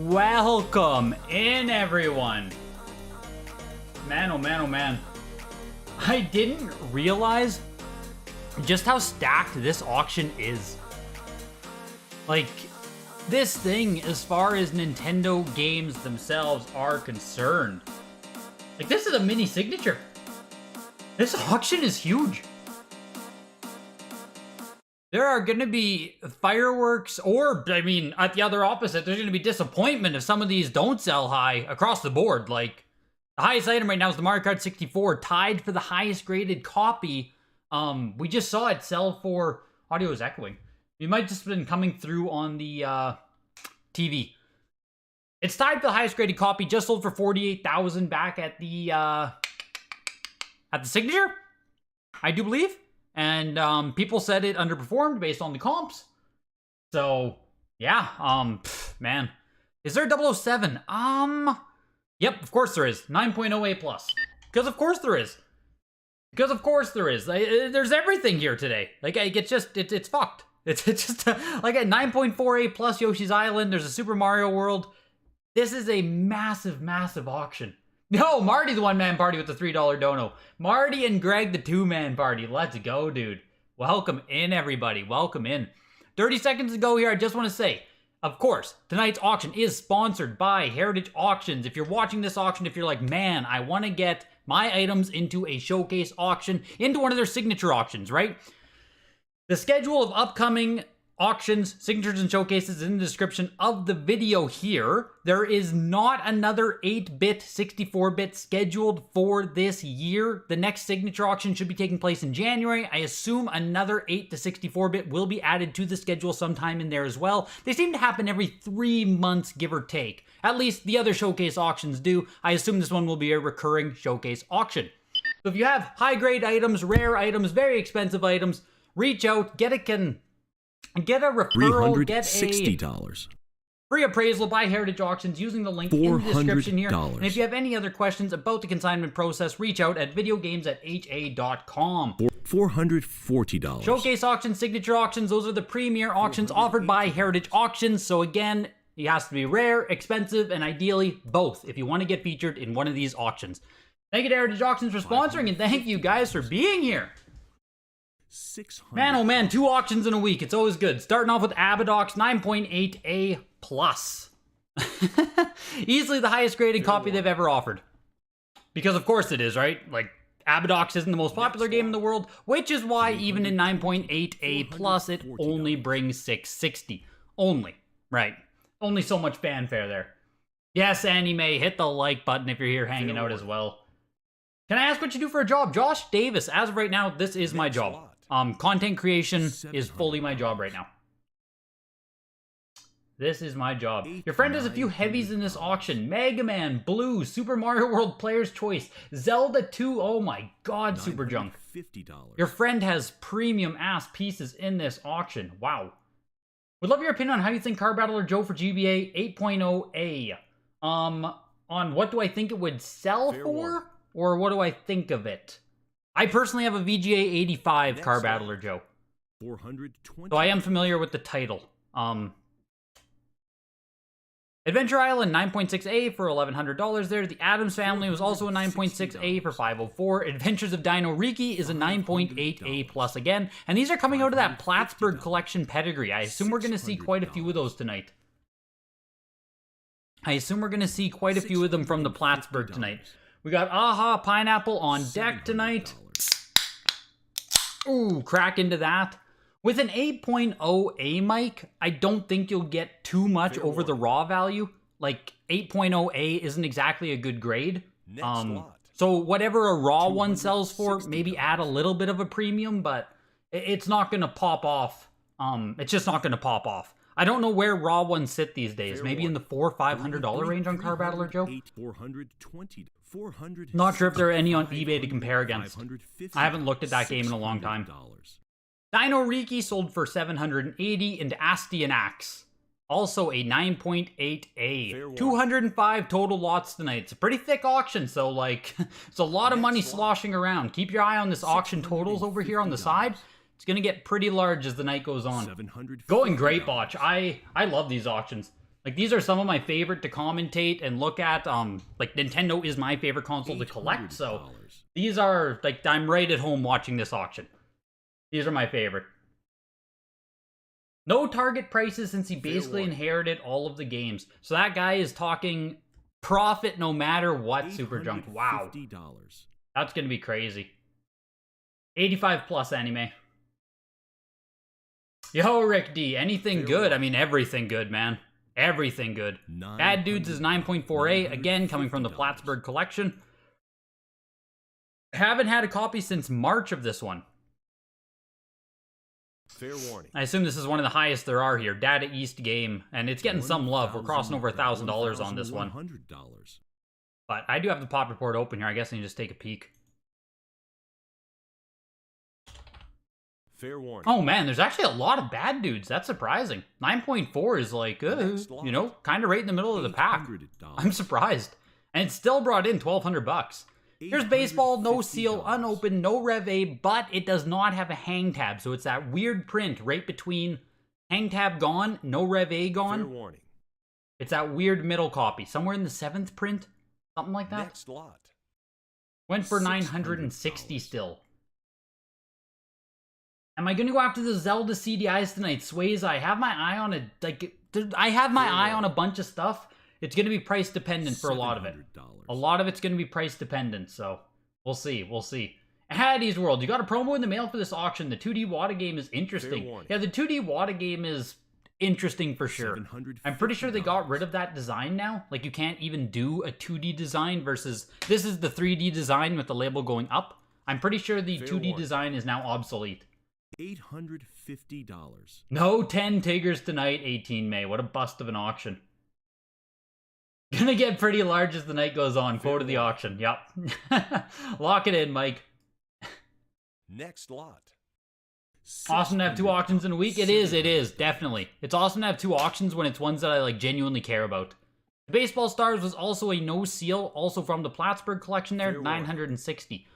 Welcome in, everyone. Man, oh man, oh man. I didn't realize just how stacked this auction is. Like, this thing, as far as Nintendo games themselves are concerned, like, this is a mini signature. This auction is huge. There are going to be fireworks, or, I mean, at the other opposite, there's going to be disappointment if some of these don't sell high across the board. Like, the highest item right now is the Mario Kart 64, tied for the highest graded copy. We just saw it sell for, audio is echoing. It might just been coming through on the TV. It's tied for the highest graded copy, just sold for 48,000 back at the signature, I do believe. And people said it underperformed based on the comps. So, yeah, man. Is there 007? Yep, of course there is. 9.0 A+. Because of course there is. Because of course there is. There's everything here today. Like, it's fucked. It's just like a 9.4 A+ Yoshi's Island. There's a Super Mario World. This is a massive, massive auction. No, Marty the one-man party with the $3 dono. Marty and Greg the two-man party. Let's go, dude. Welcome in, everybody. Welcome in. 30 seconds to go here. I just want to say, of course, tonight's auction is sponsored by Heritage Auctions. If you're watching this auction, if you're like, man, I want to get my items into a showcase auction, into one of their signature auctions, right? The schedule of upcoming auctions, signatures, and showcases is in the description of the video here. There is not another 8-bit, 64-bit scheduled for this year. The next signature auction should be taking place in January. I assume another 8 to 64-bit will be added to the schedule sometime in there as well. They seem to happen every 3 months, give or take. At least the other showcase auctions do. I assume this one will be a recurring showcase auction. So if you have high-grade items, rare items, very expensive items, reach out, get a referral, get a free appraisal by Heritage Auctions using the link in the description here. And if you have any other questions about the consignment process, reach out at videogames@ha.com. $440. Showcase auctions, signature auctions, those are the premier auctions offered by Heritage Auctions. So again, it has to be rare, expensive, and ideally both if you want to get featured in one of these auctions. Thank you to Heritage Auctions for sponsoring, and thank you guys for being here. Man, oh man, 2 auctions in a week. It's always good. Starting off with Abadox 9.8 A+. Easily the highest graded copy they've ever offered. Because of course it is, right? Like, Abadox isn't the most popular game in the world, which is why even in 9.8 A+, it only brings 660. Only, right? Only so much fanfare there. Yes, Anime, hit the like button if you're here hanging out as well. Can I ask what you do for a job? Josh Davis, as of right now, this is my job. Content creation is fully my job right now. This is my job. Your friend has a few heavies in this auction. Mega Man, Blue, Super Mario World Player's Choice, Zelda 2, oh my god, Super Junk. Your friend has premium ass pieces in this auction. Wow. Would love your opinion on how you think Car Battler Joe for GBA 8.0 A. On what do I think it would sell for? Or what do I think of it? I personally have a VGA 85 Car Battler Joe. So I am familiar with the title. Adventure Island 9.6A for $1,100 there. The Addams Family was also a 9.6A for $504. Adventures of Dino Riki is a 9.8A+ again. And these are coming out of that Plattsburgh collection pedigree. I assume we're going to see quite a few of those tonight. I assume we're going to see quite a few of them from the Plattsburgh tonight. We got Aha Pineapple on deck tonight. Ooh, crack into that. With an 8.0 A mic, I don't think you'll get too much over the raw value. Like, 8.0 A isn't exactly a good grade. So whatever a raw one sells for, maybe add a little bit of a premium, but it's not going to pop off. It's just not going to pop off. I don't know where raw ones sit these days. Maybe in the $400 or $500 range on Car Battler Joe? Not sure if there are any on eBay to compare against. I haven't looked at that game in a long time. Dino Riki sold for $780, and Astyanax, also a 9.8A. 205 total lots tonight. It's a pretty thick auction, so like, it's a lot of money sloshing around. Keep your eye on this auction totals over here on the side, It's going to get pretty large as the night goes on. $750. Going great, Botch. I love these auctions. Like, these are some of my favorite to commentate and look at. Like, Nintendo is my favorite console to collect, so these are, like, I'm right at home watching this auction. These are my favorite. No target prices since he basically inherited all of the games. So that guy is talking profit no matter what, Super Junk. Wow. That's going to be crazy. 85 plus anime. Yo, Rick D. Anything good? I mean, everything good, man. Everything good. Bad Dudes is 9.4A, again, coming from the Plattsburgh collection. Haven't had a copy since March of this one. Fair warning. I assume this is one of the highest there are here. Data East game, and it's getting some love. We're crossing over $1,000 on this one. But I do have the pop report open here. I guess I can just take a peek. Fair warning. Oh man, there's actually a lot of Bad Dudes. That's surprising. 9.4 is like, you know, kind of right in the middle of the pack. I'm surprised. And it still brought in 1,200 bucks. Here's baseball, no seal, unopened, no Rev A, but it does not have a hang tab. So it's that weird print right between hang tab gone, no Rev A gone. Fair warning. It's that weird middle copy. Somewhere in the 7th print. Something like that. Next lot. Went for 960 still. Am I going to go after the Zelda CDIs tonight? Sways, I have my eye on a, like, I have my eye on a bunch of stuff. It's going to be price dependent for a lot of it. A lot of it's going to be price dependent, so we'll see. We'll see. Hattie's World, you got a promo in the mail for this auction. The 2D Wada game is interesting. Yeah, the 2D Wada game is interesting for sure. I'm pretty sure they got rid of that design now. Like, you can't even do a 2D design versus this is the 3D design with the label going up. I'm pretty sure the 2D design is now obsolete. $850. No 10 Tigers tonight, 18 May. What a bust of an auction. Gonna get pretty large as the night goes on. Quote of the auction. Yep. Lock it in, Mike. Next lot. Awesome to have 2 auctions in a week. It is, definitely. It's awesome to have 2 auctions when it's ones that I like genuinely care about. The Baseball Stars was also a no seal, also from the Plattsburgh collection there, 960.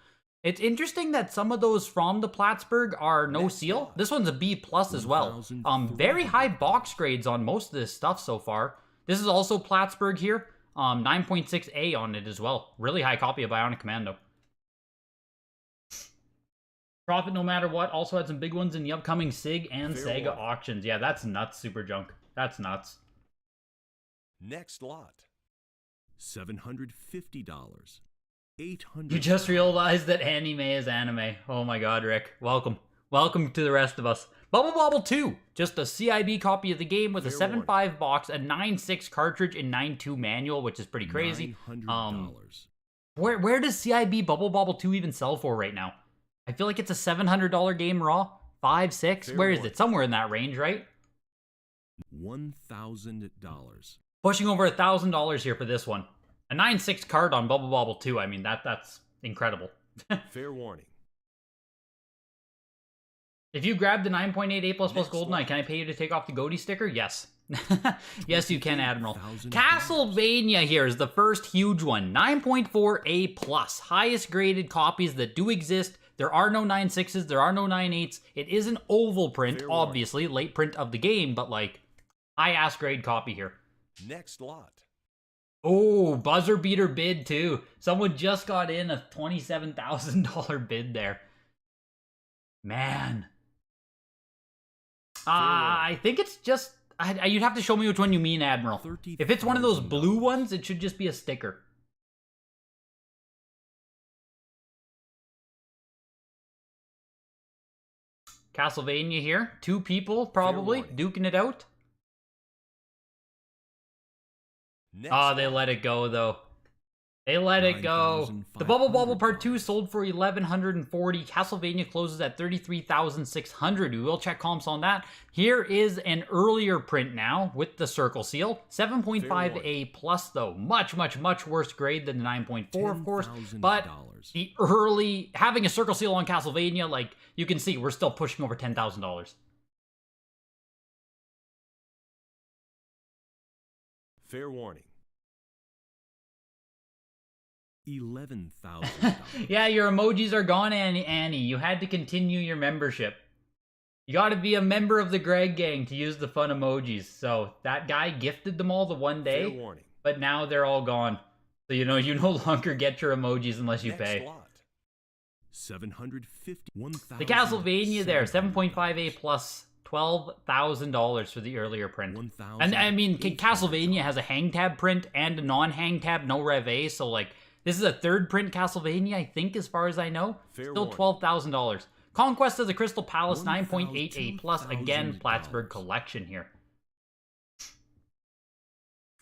It's interesting that some of those from the Plattsburgh are no seal. This one's a B plus as well. Very high box grades on most of this stuff so far. This is also Plattsburgh here. 9.6A on it as well. Really high copy of Bionic Commando. Profit no matter what. Also had some big ones in the upcoming SIG and Sega auctions. Yeah, that's nuts, Super Junk. That's nuts. Next lot. $750. $800. You just realized that anime is anime. Oh my god, Rick. Welcome. Welcome to the rest of us. Bubble Bobble 2. Just a CIB copy of the game with a 7.5 box, a 9.6 cartridge, and 9.2 manual, which is pretty crazy. Where does CIB Bubble Bobble 2 even sell for right now? I feel like it's a $700 game raw. 5, 6. Where is it? Somewhere in that range, right? $1,000. Pushing over $1,000 here for this one. A 9.6 card on Bubble Bobble 2. I mean, that's incredible. Fair warning. If you grab the 9.8 A++ GoldenEye, can I pay you to take off the Goatee sticker? Yes. Yes, you can, Admiral. Castlevania here is the first huge one. 9.4 A+. Highest graded copies that do exist. There are no 9.6s. There are no 9.8s. It is an oval print, obviously. Late print of the game, but like, high-ass grade copy here. Next lot. Oh, buzzer beater bid too. Someone just got in a $27,000 bid there. Man. I think it's just... you'd have to show me which one you mean, Admiral. If it's one of those blue ones, it should just be a sticker. Castlevania here. 2 people, probably, duking it out. Oh, they let it go, though. They let it go. The Bubble Bobble Part 2 sold for $1,140. Castlevania closes at $33,600. We will check comps on that. Here is an earlier print now with the circle seal. 7.5 A+, though. Much, much, much worse grade than the 9.4, of course. But the early... Having a circle seal on Castlevania, like, you can see, we're still pushing over $10,000. Fair warning. $11,000. Yeah, your emojis are gone, Annie. You had to continue your membership. You gotta be a member of the Greg gang to use the fun emojis. So that guy gifted them all the one Fair day, warning. but now they're all gone. So you no longer get your emojis unless you Next pay. lot. 750. The Castlevania there, 7.5A plus $12,000 for the earlier print. And I mean, Castlevania has a hang tab print and a non-hang tab, no Rev A, so like, this is a third print Castlevania, I think, as far as I know. Still $12,000. Conquest of the Crystal Palace, 9.8A plus, again, Plattsburgh collection here.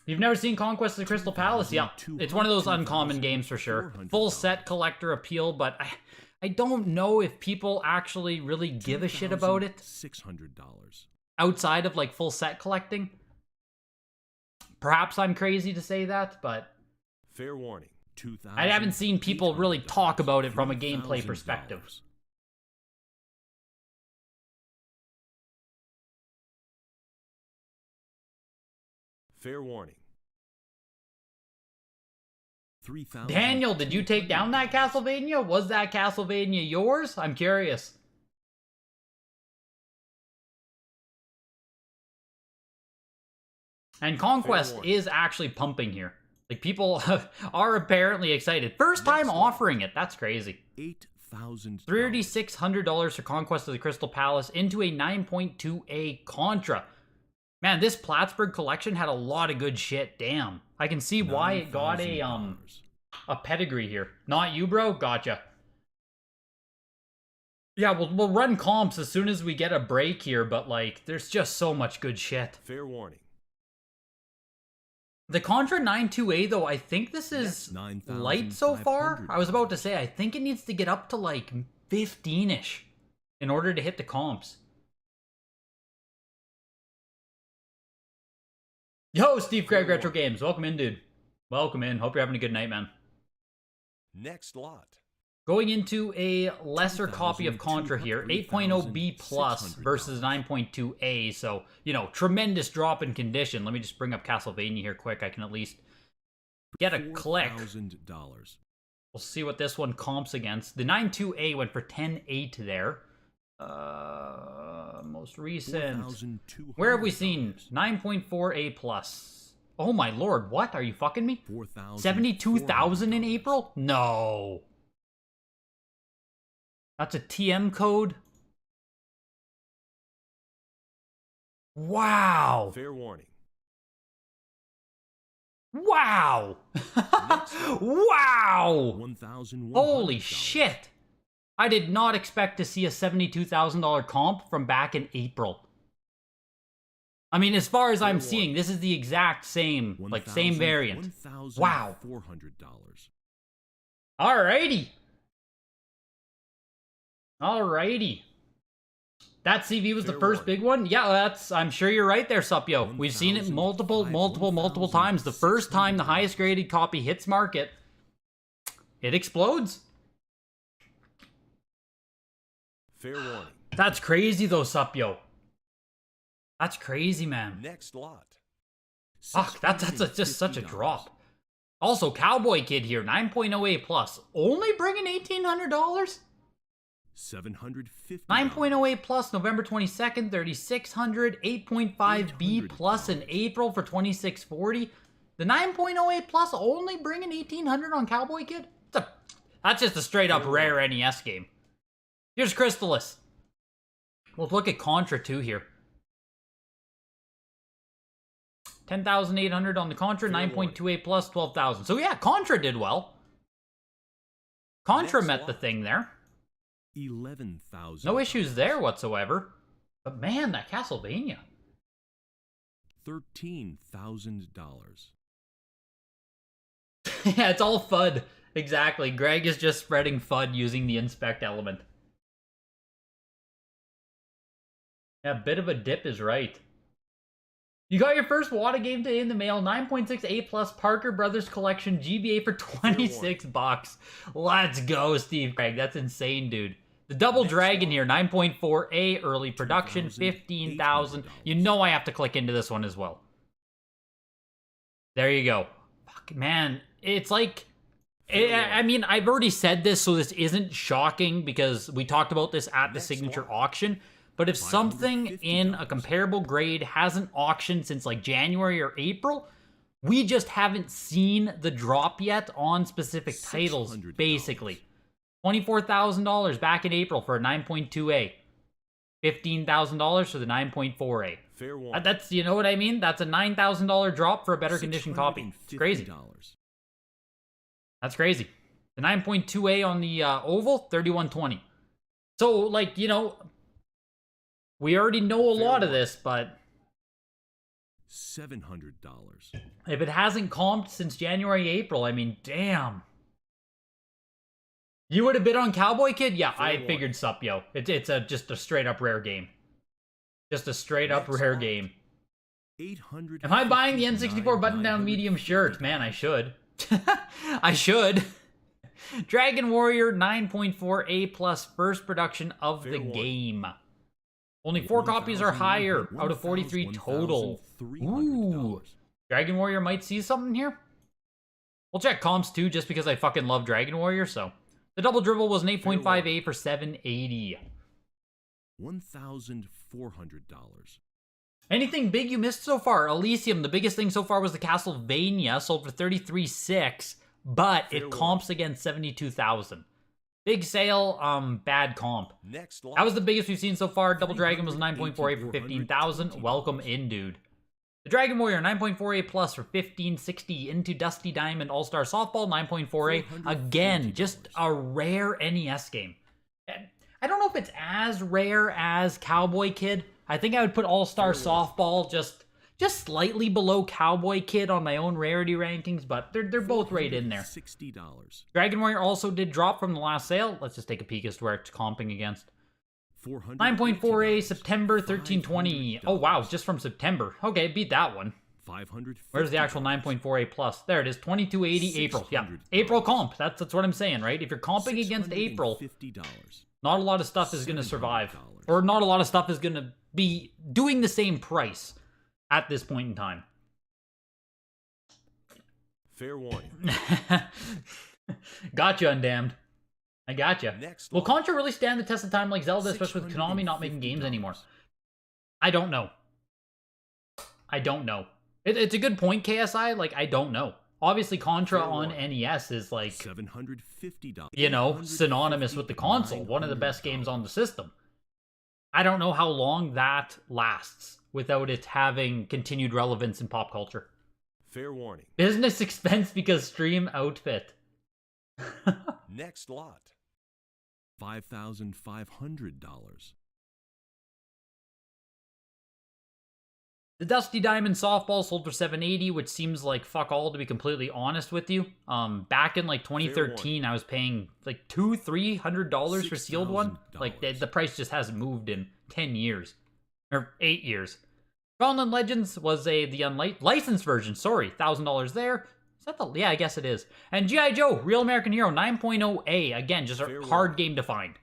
You've never seen Conquest of the Crystal Palace? Yeah, it's one of those uncommon games for sure. Full set collector appeal, but I don't know if people actually really give a shit about it. $600. Outside of like full set collecting. Perhaps I'm crazy to say that, but Fair warning. I haven't seen people really talk about it from a gameplay perspective. Fair warning. Daniel, did you take down that Castlevania? Was that Castlevania yours? I'm curious. And Conquest is actually pumping here. Like, people are apparently excited. First time offering it. That's crazy. $8,000. $3,600 for Conquest of the Crystal Palace into a 9.2A Contra. Man, this Plattsburgh collection had a lot of good shit. Damn. I can see why it got a pedigree here. Not you, bro? Gotcha. Yeah, we'll run comps as soon as we get a break here, but like, there's just so much good shit. Fair warning. The Contra 9.2A, though, I think this is light so far. I was about to say, I think it needs to get up to like 15-ish in order to hit the comps. Yo, Steve Craig Retro Games. Welcome in, dude. Welcome in. Hope you're having a good night, man. Next lot. Going into a lesser copy of Contra here, 8.0B plus versus 9.2A, so, you know, tremendous drop in condition. Let me just bring up Castlevania here quick. I can at least get a click. $4,000. We'll see what this one comps against. The 9.2A went for 10.8 there. Most recent. Where have we seen 9.4A plus? Oh my lord, what? Are you fucking me? 72,000 in April? No. That's a TM code? Wow. Fair warning. Wow. Wow. $1,100. Holy shit. I did not expect to see a $72,000 comp from back in April. I mean, as far as I'm seeing, this is the exact same, like, same variant. Wow. $400. Alrighty. Alrighty. That CV was the first big one? Yeah, I'm sure you're right there, Supyo. We've seen it multiple times. The first time the highest graded copy hits market, it explodes. Fair warning. That's crazy though, Supyo. That's crazy, man. Next lot. Fuck, that's just such a drop. Also, Cowboy Kid here, 9.0A plus. Only bringing $1,800? $750. 9.0A plus, November 22nd, 3,600. 8.5B plus in April for 2,640. The 9.0A plus only bringing 1,800 on Cowboy Kid? That's just a straight up rare NES game. Here's Crystallis. We'll look at Contra 2 here. 10,800 on the Contra, 9.2A plus, 12,000. So yeah, Contra did well. Contra met the thing there. 11,000. No issues there whatsoever. But man, that Castlevania. $13,000. Yeah, it's all FUD. Exactly. Greg is just spreading FUD using the inspect element. Yeah, a bit of a dip is right. You got your first Wada game today in the mail. 9.6A plus Parker Brothers Collection GBA for 26 bucks. Let's go, Steve Craig. That's insane, dude. The Double Dragon here, 9.4A early production, 15,000. You know I have to click into this one as well. There you go. Fuck, man. It's like... I mean, I've already said this, so this isn't shocking because we talked about this at the signature auction. but if something in a comparable grade hasn't auctioned since like January or April, we just haven't seen the drop yet on specific titles, basically. $24,000 back in April for a 9.2A. $15,000 for the 9.4A. Fair warning. That's, you know what I mean? That's a $9,000 drop for a better condition copy. It's crazy. That's crazy. The 9.2A on the oval, $3,120. So, like, you know, we already know a lot of this, but $700. if it hasn't comped since January, April, I mean, damn. You would have bid on Cowboy Kid? Yeah, I figured sup, yo. It's just a straight up rare game. Just a straight up rare game. Am I buying the N64 button down medium shirt? Man, I should. I should. Dragon Warrior 9.4A plus first production of the game. Only 4 copies are higher out of 43 total. Ooh. Dragon Warrior might see something here. We'll check comps too, just because I fucking love Dragon Warrior, so. The double dribble was an 8.5A for $780. $1,400. Anything big you missed so far? Elysium, the biggest thing so far was the Castlevania, sold for $33,600, but it comps against $72,000. Big sale, bad comp. That was the biggest we've seen so far. Double Dragon was 9.48 for $15,000. Welcome in, dude. The Dragon Warrior 9.4A plus for $15.60 into Dusty Diamond All-Star Softball 9.4A. Again, just a rare NES game. I don't know if it's as rare as Cowboy Kid. I think I would put All-Star Softball just slightly below Cowboy Kid on my own rarity rankings, but they're both right in there. $60. Dragon Warrior also did drop from the last sale. Let's just take a peek as to where it's comping against. 9.4A September 1320. Oh wow, just from September. Okay, beat that one. Where's the actual 9.4A plus? There it is, 2280 April. Yeah, April comp. That's what I'm saying, right? If you're comping against April, not a lot of stuff is going to survive. Or not a lot of stuff is going to be doing the same price at this point in time. Fair warning. Gotcha, Undamned. I gotcha. Will Contra really stand the test of time like Zelda, especially with Konami not making games anymore? I don't know. I don't know. It's a good point, KSI. Like, I don't know. Obviously, Contra on NES is like, $750. you know, synonymous with the console. One of the best games on the system. I don't know how long that lasts without it having continued relevance in pop culture. Fair warning. Business expense because stream outfit. Next lot. $5,500. The Dusty Diamond Softball sold for $780, which seems like fuck all, to be completely honest with you. Back in like 2013, I was paying like $200-300 for sealed one. Like the price just hasn't moved in 10 years or 8 years. Gauntlet Legends was the unlicensed version. Sorry, $1,000 there. Is that the? Yeah, I guess it is. And G.I. Joe, Real American Hero 9.0A. Again, just a hard game to find.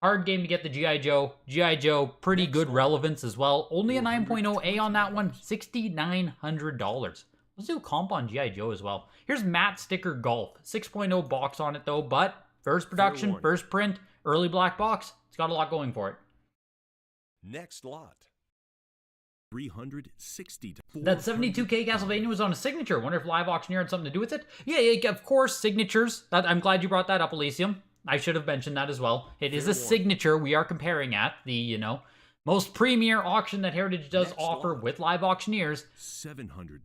Hard game to get the G.I. Joe. G.I. Joe, pretty good relevance as well. Only a 9.0A on that one. $6,900. Let's do a comp on G.I. Joe as well. Here's Matt Sticker Golf. 6.0 box on it though, but first production, first print, early black box. It's got a lot going for it. Next lot. $360. That 72K Castlevania was on a signature. Wonder if Live Auctioneer had something to do with it? Yeah, of course, signatures. I'm glad you brought that up, Elysium. I should have mentioned that as well. It is a signature we are comparing at the, you know, most premier auction that Heritage does offer with Live Auctioneers. $700.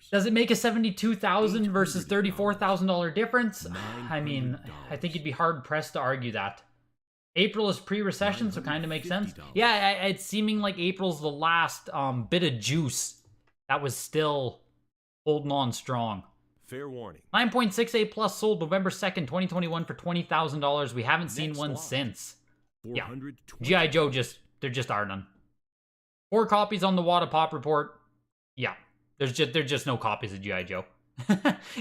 Does it make a $72,000 versus $34,000 difference? I mean, I think you'd be hard pressed to argue that. April is pre-recession, so kind of makes sense. Yeah, it's seeming like April's the last bit of juice that was still holding on strong. Fair warning. 9.6A plus sold November 2nd, 2021 for $20,000. We haven't seen one since. Yeah, G.I. Joe there just are none. 4 copies on the Wada Pop report. Yeah, there's just no copies of G.I. Joe.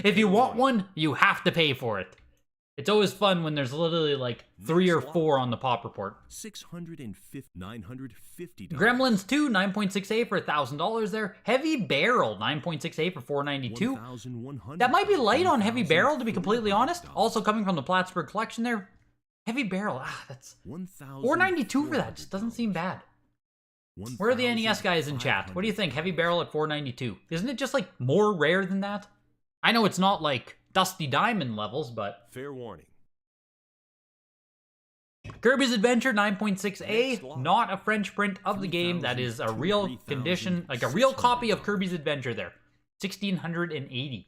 If you want one, you have to pay for it. It's always fun when there's literally like 3 or 4 on the pop report. $950. Gremlins 2, 9.6A for $1,000 there. Heavy Barrel, 9.6A for $492. That might be light on Heavy Barrel, to be completely honest. Also coming from the Plattsburgh collection there. Heavy barrel. That's $4.92 for that. Just doesn't seem bad. Where are the NES guys in chat? What do you think? Heavy barrel at $4.92. Isn't it just like more rare than that? I know it's not like Dusty Diamond levels, but Fair warning. Kirby's Adventure 9.6a, not a French print of the game. That is a real condition, like a real copy of Kirby's Adventure there. 1680.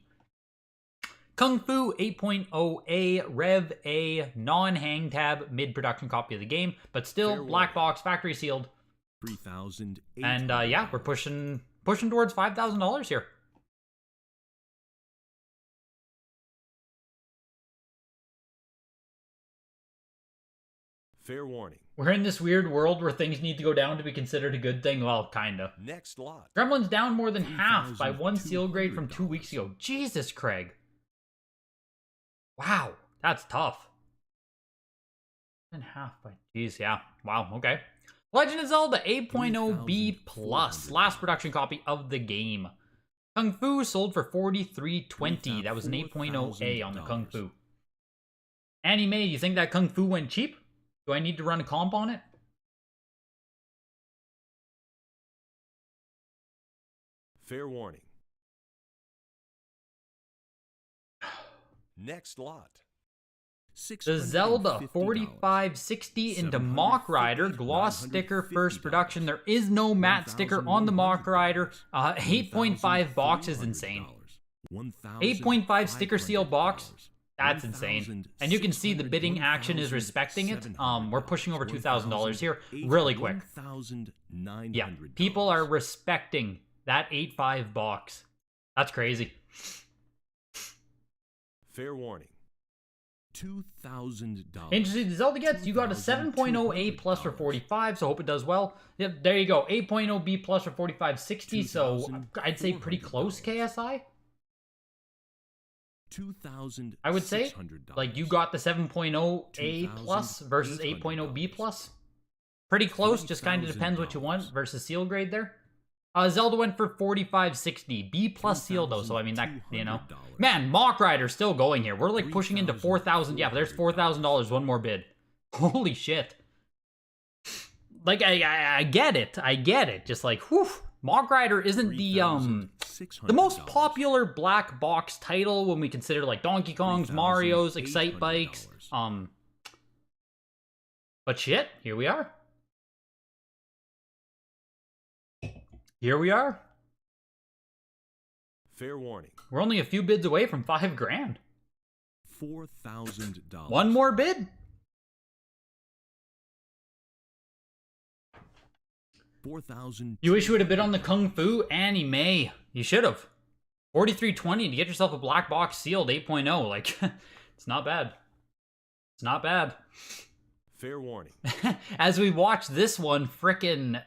Kung Fu 8.0a, Rev A, non-hang tab, mid-production copy of the game, but still black box, factory sealed. 3,000. And yeah, we're pushing towards $5,000 here. Fair warning. We're in this weird world where things need to go down to be considered a good thing. Well, kinda. Next lot. Gremlin's down more than half by one seal grade from 2 weeks ago. Jesus, Craig. Wow, that's tough. And half by... Jeez, yeah. Wow, okay. Legend of Zelda 8.0 B+, last production copy of the game. Kung Fu sold for $43.20. That was an 8.0 A on the Kung Fu. Annie Mae, you think that Kung Fu went cheap? Do I need to run a comp on it? Fair warning. Next lot. The Zelda 4560 into Mock Rider, gloss sticker, first production. There is no matte sticker on the Mock Rider. 8.5 box is insane. 8.5 sticker seal box. That's insane. And you can see the bidding action is respecting it. We're pushing over $2,000 here really quick. Yeah, people are respecting that 8.5 box. That's crazy. Fair warning. $2,000. Interesting, the Zelda gets, you got a 7.0 A plus for 45, so hope it does well. Yep, there you go. 8.0 B plus for 4560, so I'd say pretty close KSI. I would say, like, you got the 7.0 A plus versus 8.0 B plus. Pretty close, just kind of depends what you want versus seal grade there. Zelda went for 4560. B plus seal, though, so I mean, that, you know. Man, Mock Rider's still going here. We're, like, pushing into 4,000. Yeah, but there's $4,000. One more bid. Holy shit. Like, I get it. I get it. Just like, whew. Mock Rider isn't the most popular black box title when we consider, like, Donkey Kong's, Mario's, Excite Bikes. But shit, here we are. Here we are. Fair warning. We're only a few bids away from $5,000. $4,000. One more bid. 4,000. You wish you would have bid on the Kung Fu Annie Mae. You should have. 43.20 to get yourself a black box sealed 8.0. Like, it's not bad. It's not bad. Fair warning. As we watch this one frickin'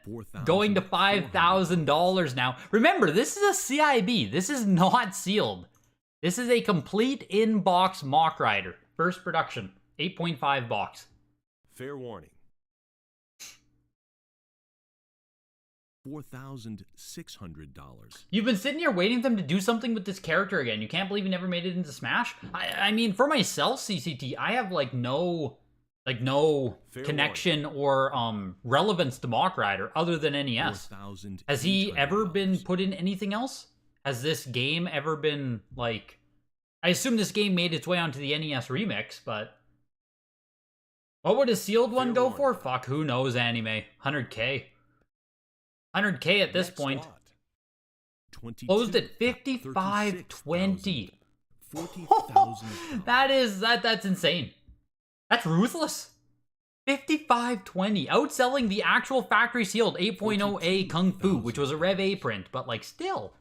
going to $5,000 now. Remember, this is a CIB. This is not sealed. This is a complete in-box Mock Rider. First production. 8.5 box. Fair warning. $4,600. You've been sitting here waiting for them to do something with this character again. You can't believe he never made it into Smash? I mean, for myself, CCT, I have, like, no connection or relevance to Mock Rider other than NES. Has he ever been put in anything else? Has this game ever been, like... I assume this game made its way onto the NES remix, but... What would a sealed one go for? Fuck, who knows, anime. 100K. 100K at this point. Closed at 55.20. That's insane. That's ruthless. 55.20, outselling the actual factory sealed 8.0A Kung Fu, which was a Rev A print, but like still.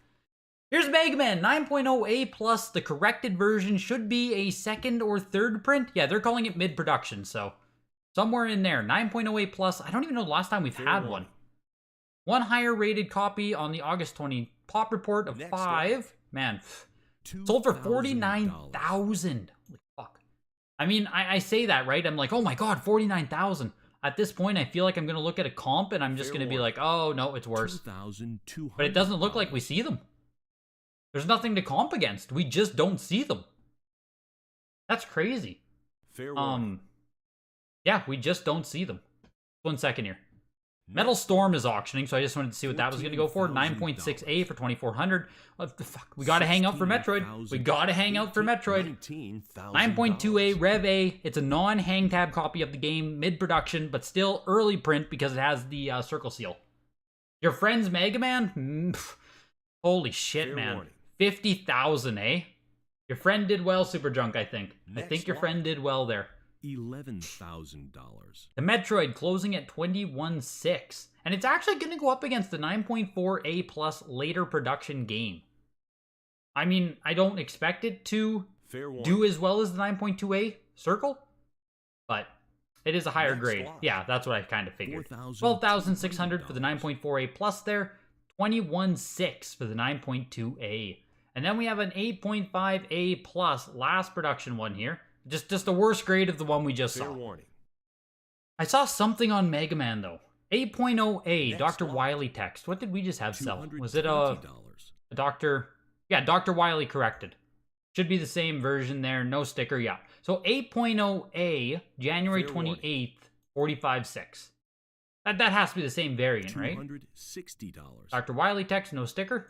Here's Mega Man 9.0A plus. The corrected version should be a second or third print. Yeah, they're calling it mid-production, so somewhere in there. 9.0A plus. I don't even know the last time we've had one. One higher rated copy on the August 20 pop report of 5. Man, sold for 49,000. Holy fuck. I mean, I say that, right? I'm like, oh my god, 49,000. At this point, I feel like I'm going to look at a comp and I'm just going to be like, oh no, it's worse. But it doesn't look like we see them. There's nothing to comp against. We just don't see them. That's crazy. Yeah, we just don't see them. 1 second here. Metal Storm is auctioning, so I just wanted to see what that was going to go for. 9.6A for 2,400. What the fuck? We got to hang out for Metroid. We got to hang out for Metroid. 9.2A Rev A. It's a non-hang tab copy of the game, mid-production, but still early print because it has the circle seal. Your friend's Mega Man? Holy shit, man. 50,000, eh? Your friend did well, Super Junk, I think. I think your friend did well there. $11,000. The Metroid closing at 21.6, and it's actually going to go up against the 9.4A plus later production game. I mean, I don't expect it to do as well as the 9.2A Circle, but it is a higher grade. Yeah, that's what I kind of figured. 12,600 for the 9.4A plus there, 21.6 for the 9.2A. And then we have an 8.5A plus last production one here. Just the worst grade of the one we just saw. I saw something on Mega Man, though. 8.0A, Dr. Wily text. What did we just have sell? Was it a Dr. Yeah, Dr. Wily corrected. Should be the same version there. No sticker, yeah. So 8.0A, January 28th, 45.6. That has to be the same variant, right? $260. Dr. Wily text, no sticker.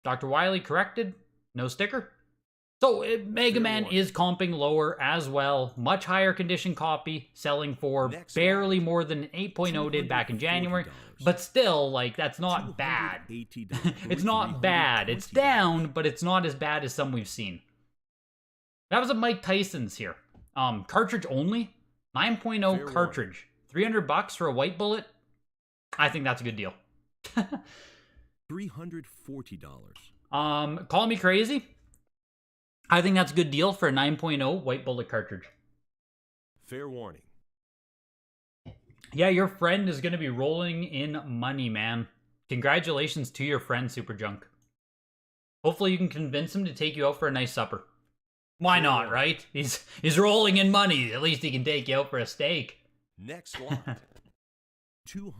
Dr. Wily corrected, no sticker. So Mega Man is comping lower as well. Much higher condition copy, selling for barely more than 8.0 did back in January. But still, like, that's not bad. It's not bad. It's down, but it's not as bad as some we've seen. That was a Mike Tyson's here. Cartridge only. 9.0 cartridge. $300 for a white bullet. I think that's a good deal. $340. Call me crazy. I think that's a good deal for a 9.0 white bullet cartridge. Fair warning. Yeah, your friend is going to be rolling in money, man. Congratulations to your friend, Super Junk. Hopefully you can convince him to take you out for a nice supper. Why not, right? He's rolling in money. At least he can take you out for a steak. Next lot.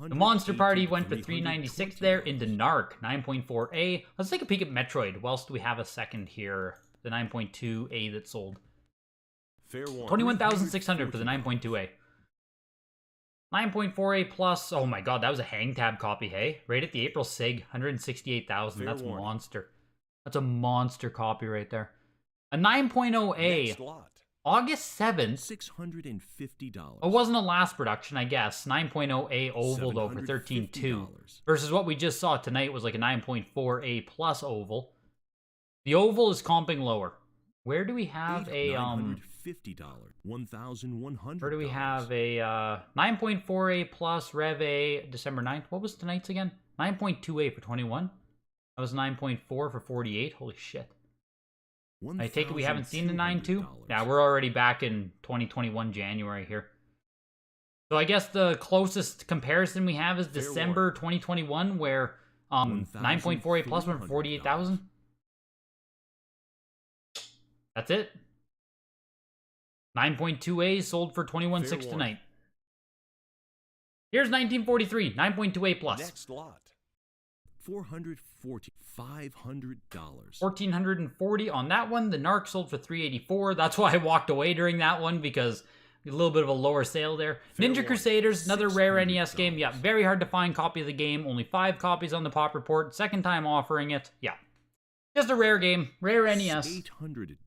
The Monster Party went for $396 there into Narc, 9.4A. Let's take a peek at Metroid whilst we have a second here. The 9.2A that sold. 21,600 for the 9.2A. 9.4A plus. Oh my god, that was a hang tab copy, hey? Right at the April SIG, 168,000. That's monster. That's a monster copy right there. A 9.0A. August 7th. $650. It wasn't a last production, I guess. 9.0A oval though for 13.2. Versus what we just saw tonight was like a 9.4A plus oval. The oval is comping lower. Where do we have a $950. $1,100. Where do we have a 9.4A plus Rev A December 9th? What was tonight's again? 9.2A for 21. That was 9.4 for 48. Holy shit. I take it we haven't seen the 9.2? Yeah, we're already back in 2021 January here. So I guess the closest comparison we have is December 2021 where 9.4A plus went for 48,000. That's it. 9.2A sold for 21.6 tonight. Here's 1943, 9.2A plus. Next lot. $440. $500. 1,440 on that one. The Narc sold for 384. That's why I walked away during that one because a little bit of a lower sale there. Ninja Crusaders, another rare NES game. Yeah, very hard to find copy of the game. Only 5 copies on the Pop Report. Second time offering it. Yeah. Just a rare game. Rare NES. $800.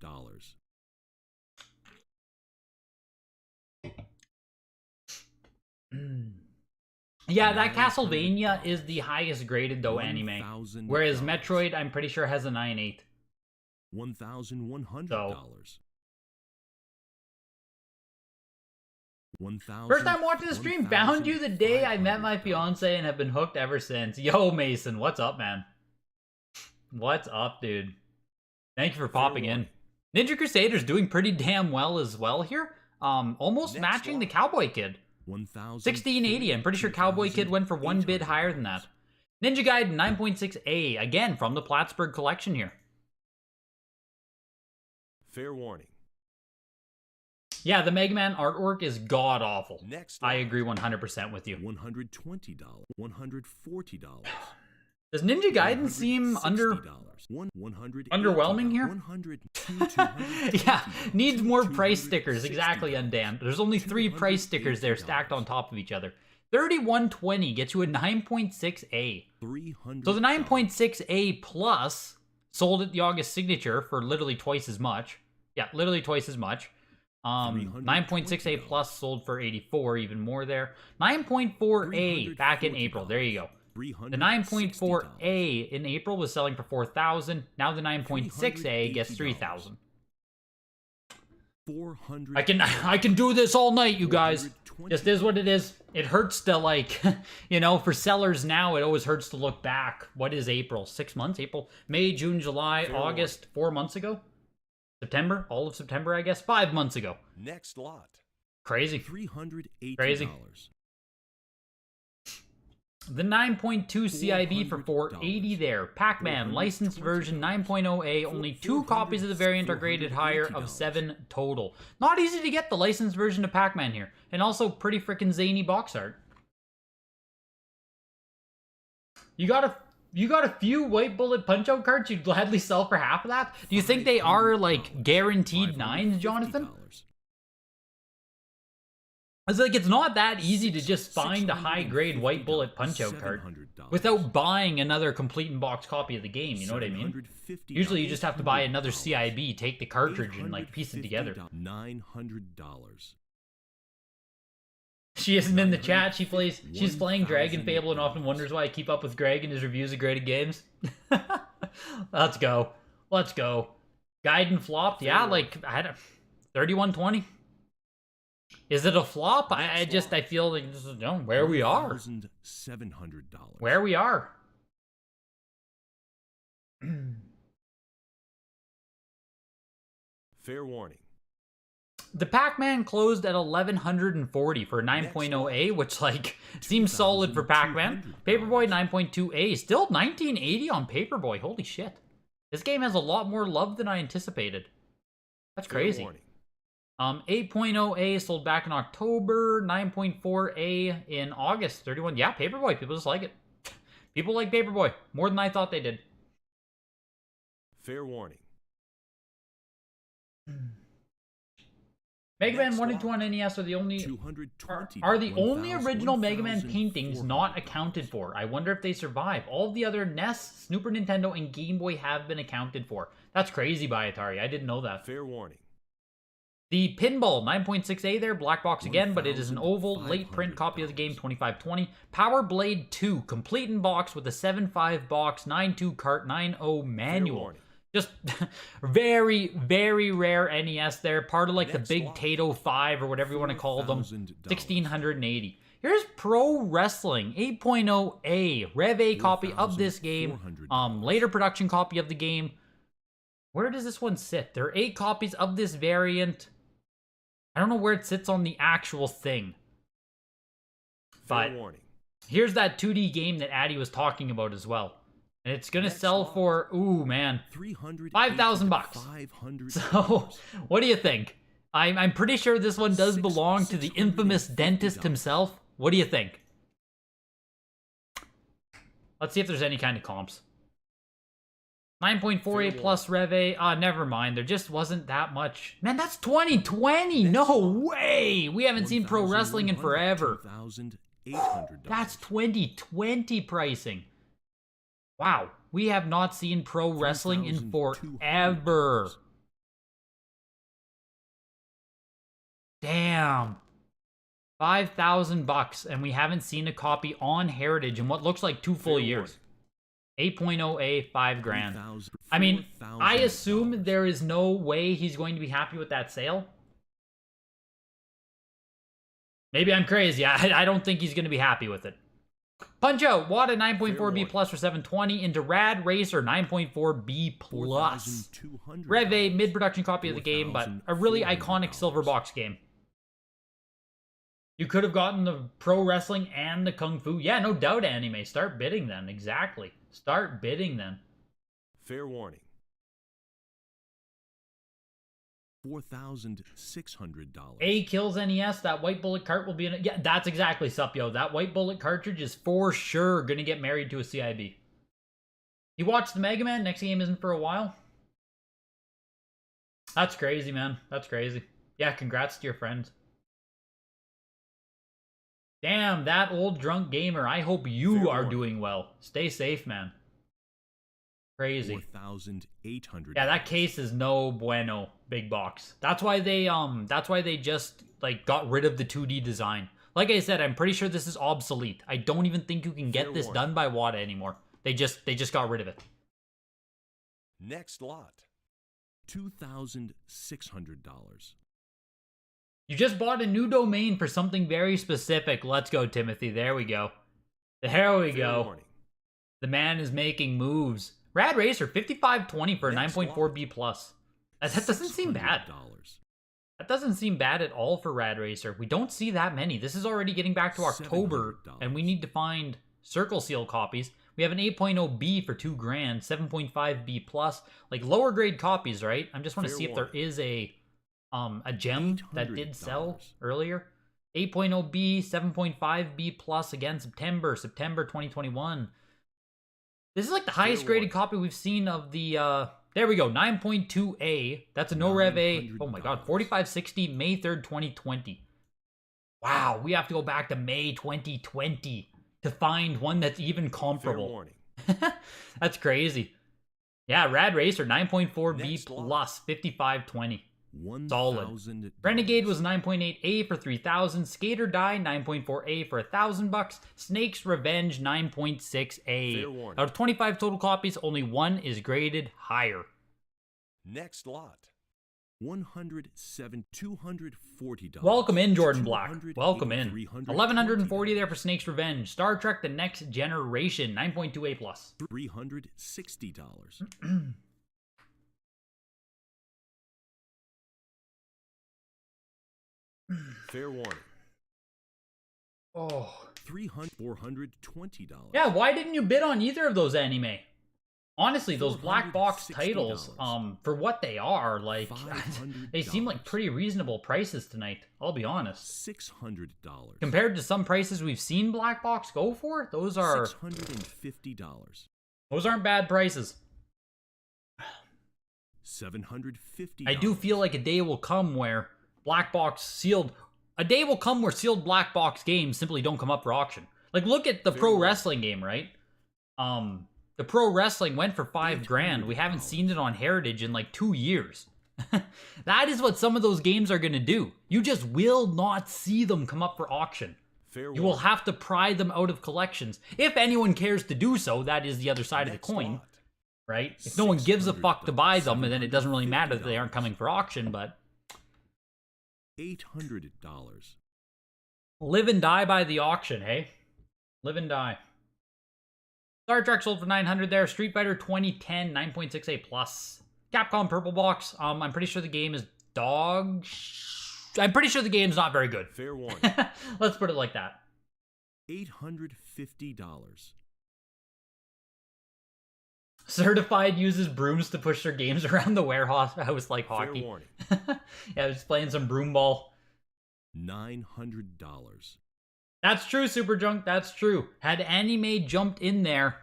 Yeah, that Castlevania is the highest graded though anime. Whereas Metroid, I'm pretty sure has a 9.8. $1,100. First time watching the stream, found you the day I met my fiance and have been hooked ever since. Yo, Mason, what's up, man? What's up, dude? Thank you for popping in. Ninja Crusaders doing pretty damn well as well here. Almost matching the Cowboy Kid. 1680. I'm pretty sure Cowboy Kid went for one bid higher than that. Ninja Gaiden 9.6A, again from the Plattsburgh collection here. Fair warning. Yeah, the Mega Man artwork is god-awful. I agree 100% with you. $120. $140. Does Ninja Gaiden seem underwhelming here? Yeah, needs more price stickers. Exactly, Undamned. There's only 3 price stickers there stacked on top of each other. 3120 gets you a 9.6A. So the 9.6A plus sold at the August signature for literally twice as much. Yeah, literally twice as much. 9.6A plus sold for 84, even more there. 9.4A back in April. There you go. The 9.4A in April was selling for 4,000. Now the 9.6A gets 3,000. I can do this all night, you guys. Just is what it is. It hurts to, like, you know, for sellers now, it always hurts to look back. What is April? 6 months? April, May, June, July, August, 4 months ago? September? All of September, I guess? 5 months ago. Next lot. Crazy. $380. Crazy. The 9.2 CIB for 480 there. Pac-Man, licensed version 9.0A. Only 2 copies of the variant are graded higher of 7 total. Not easy to get the licensed version of Pac-Man here. And also pretty freaking zany box art. You got a few White Bullet Punch-Out cards you'd gladly sell for half of that? Do you think they are, like, guaranteed 9s, Jonathan? It's like, it's not that easy to just find a high-grade White Bullet Punch-Out card without buying another complete-in-box copy of the game, you know what I mean? Usually you just have to buy another CIB, take the cartridge, and, like, piece it together. $900. She isn't in the chat, she's playing Dragon Fable and often wonders why I keep up with Greg and his reviews of graded games. Let's go. Let's go. Gaiden flopped, yeah, like, I had a 3120. Is it a flop? I feel like this is, you know, where we are. $1,700. Where we are. Fair warning. The Pac-Man closed at 1,140 for 9.0A, which, like, seems solid for Pac-Man. Paperboy 9.2A, still 1980 on Paperboy. Holy shit. This game has a lot more love than I anticipated. That's crazy. 8.0A sold back in October, 9.4A in August, 31. Yeah, Paperboy, people just like it. People like Paperboy more than I thought they did. Fair warning. Mega Man 1 and 2 on NES are the only original Mega Man paintings not accounted for. I wonder if they survive. All the other NES, Super Nintendo, and Game Boy have been accounted for. That's crazy by Atari. I didn't know that. Fair warning. The Pinball 9.6A there, black box again, but it is an oval, late print copy of the game, 2520. Power Blade 2, complete in box with a 7.5 box, 9.2 cart, 9.0 manual. Just very, very rare NES there. Part of like the Big Tato 5 or whatever you want to call them. 1,680. Here's Pro Wrestling 8.0A, Rev A copy of this game. Later production copy of the game. Where does this one sit? There are 8 copies of this variant. I don't know where it sits on the actual thing. But here's that 2D game that Addy was talking about as well. And it's gonna sell for, ooh man, 5,000 bucks. So, what do you think? I'm pretty sure this one does belong to the infamous dentist himself. What do you think? Let's see if there's any kind of comps. 9.48 plus Rev A. Never mind. There just wasn't that much. Man, that's 2020. No way. We haven't seen pro wrestling in forever. That's 2020 pricing. Wow. We have not seen pro wrestling in forever. Damn. 5,000 bucks, and we haven't seen a copy on Heritage in what looks like 2 full years. 8.0A, 5 grand. I mean, I assume there is no way he's going to be happy with that sale. Maybe I'm crazy. I don't think he's going to be happy with it. Punch Out, Wada 9.4B plus for 720 into Rad Racer 9.4B plus. Rev A, mid-production copy of the game, but a really iconic silver box game. You could have gotten the pro wrestling and the kung fu. Yeah, no doubt, anime. Start bidding then. Exactly. Start bidding then. Fair warning. $4,600. A kills NES. That White Bullet cart will be in it. Yeah, that's exactly Supyo. That White Bullet cartridge is for sure going to get married to a CIB. You watched the Mega Man? Next game isn't for a while? That's crazy, man. That's crazy. Yeah, congrats to your friend. Damn, that old drunk gamer. I hope you are doing well. Stay safe, man. Crazy. $4,800. Yeah, that case is no bueno, big box. That's why they just like got rid of the 2D design. Like I said, I'm pretty sure this is obsolete. I don't even think you can get this done by WATA anymore. They just got rid of it. Next lot. $2,600. You just bought a new domain for something very specific. Let's go, Timothy. There we go. There we go. Warning. The man is making moves. Rad Racer, 5520 for a 9.4B+. That doesn't seem bad. That doesn't seem bad at all for Rad Racer. We don't see that many. This is already getting back to October, and we need to find Circle Seal copies. We have an 8.0B for $2 grand, 7.5B+. Like lower grade copies, right? I just want to see if there is a gem that did sell earlier. 8.0B, 7.5B+, again, September 2021. This is like the highest graded copy we've seen of the, there we go, 9.2A. That's a no-rev A. Oh my god, 4560, May 3rd, 2020. Wow, we have to go back to May 2020 to find one that's even comparable. That's crazy. Yeah, Rad Racer, 9.4B+, 5520. Solid. Renegade was 9.8A for 3,000. Skater Die 9.4A for $1,000. Snake's Revenge 9.6A. Out of 25 total copies, only one is graded higher. Next lot. $240. Welcome in, Jordan Black. Welcome in. 1,140 there for Snake's Revenge. Star Trek: The Next Generation 9.2A+. $360. Fair warning. Oh. $420. Yeah, why didn't you bid on either of those anime? Honestly, those black box titles, for what they are, like, they seem like pretty reasonable prices tonight. I'll be honest. $600. Compared to some prices we've seen black box go for, those are $650. Those aren't bad prices. $750. I do feel like a day will come where sealed black box games simply don't come up for auction. Like, look at the pro wrestling game, right? The pro wrestling went for $5 grand. We haven't seen it on Heritage in like 2 years. That is what some of those games are going to do. You just will not see them come up for auction. You will have to pry them out of collections. If anyone cares to do so, that is the other side of the coin, right? If no one gives a fuck to buy them, then it doesn't really matter that they aren't coming for auction, but... $800. Live and die by the auction, hey? Live and die. Star Trek sold for $900 there. Street Fighter 2010, 9.6A+. Capcom Purple Box. I'm pretty sure the game is dog... I'm pretty sure the game's not very good. Fair warning. Let's put it like that. $850. Certified uses brooms to push their games around the warehouse. I was like hockey. Fair warning. Yeah, I was playing some broom ball. $900. That's true, Super Junk. That's true. Had anime jumped in there,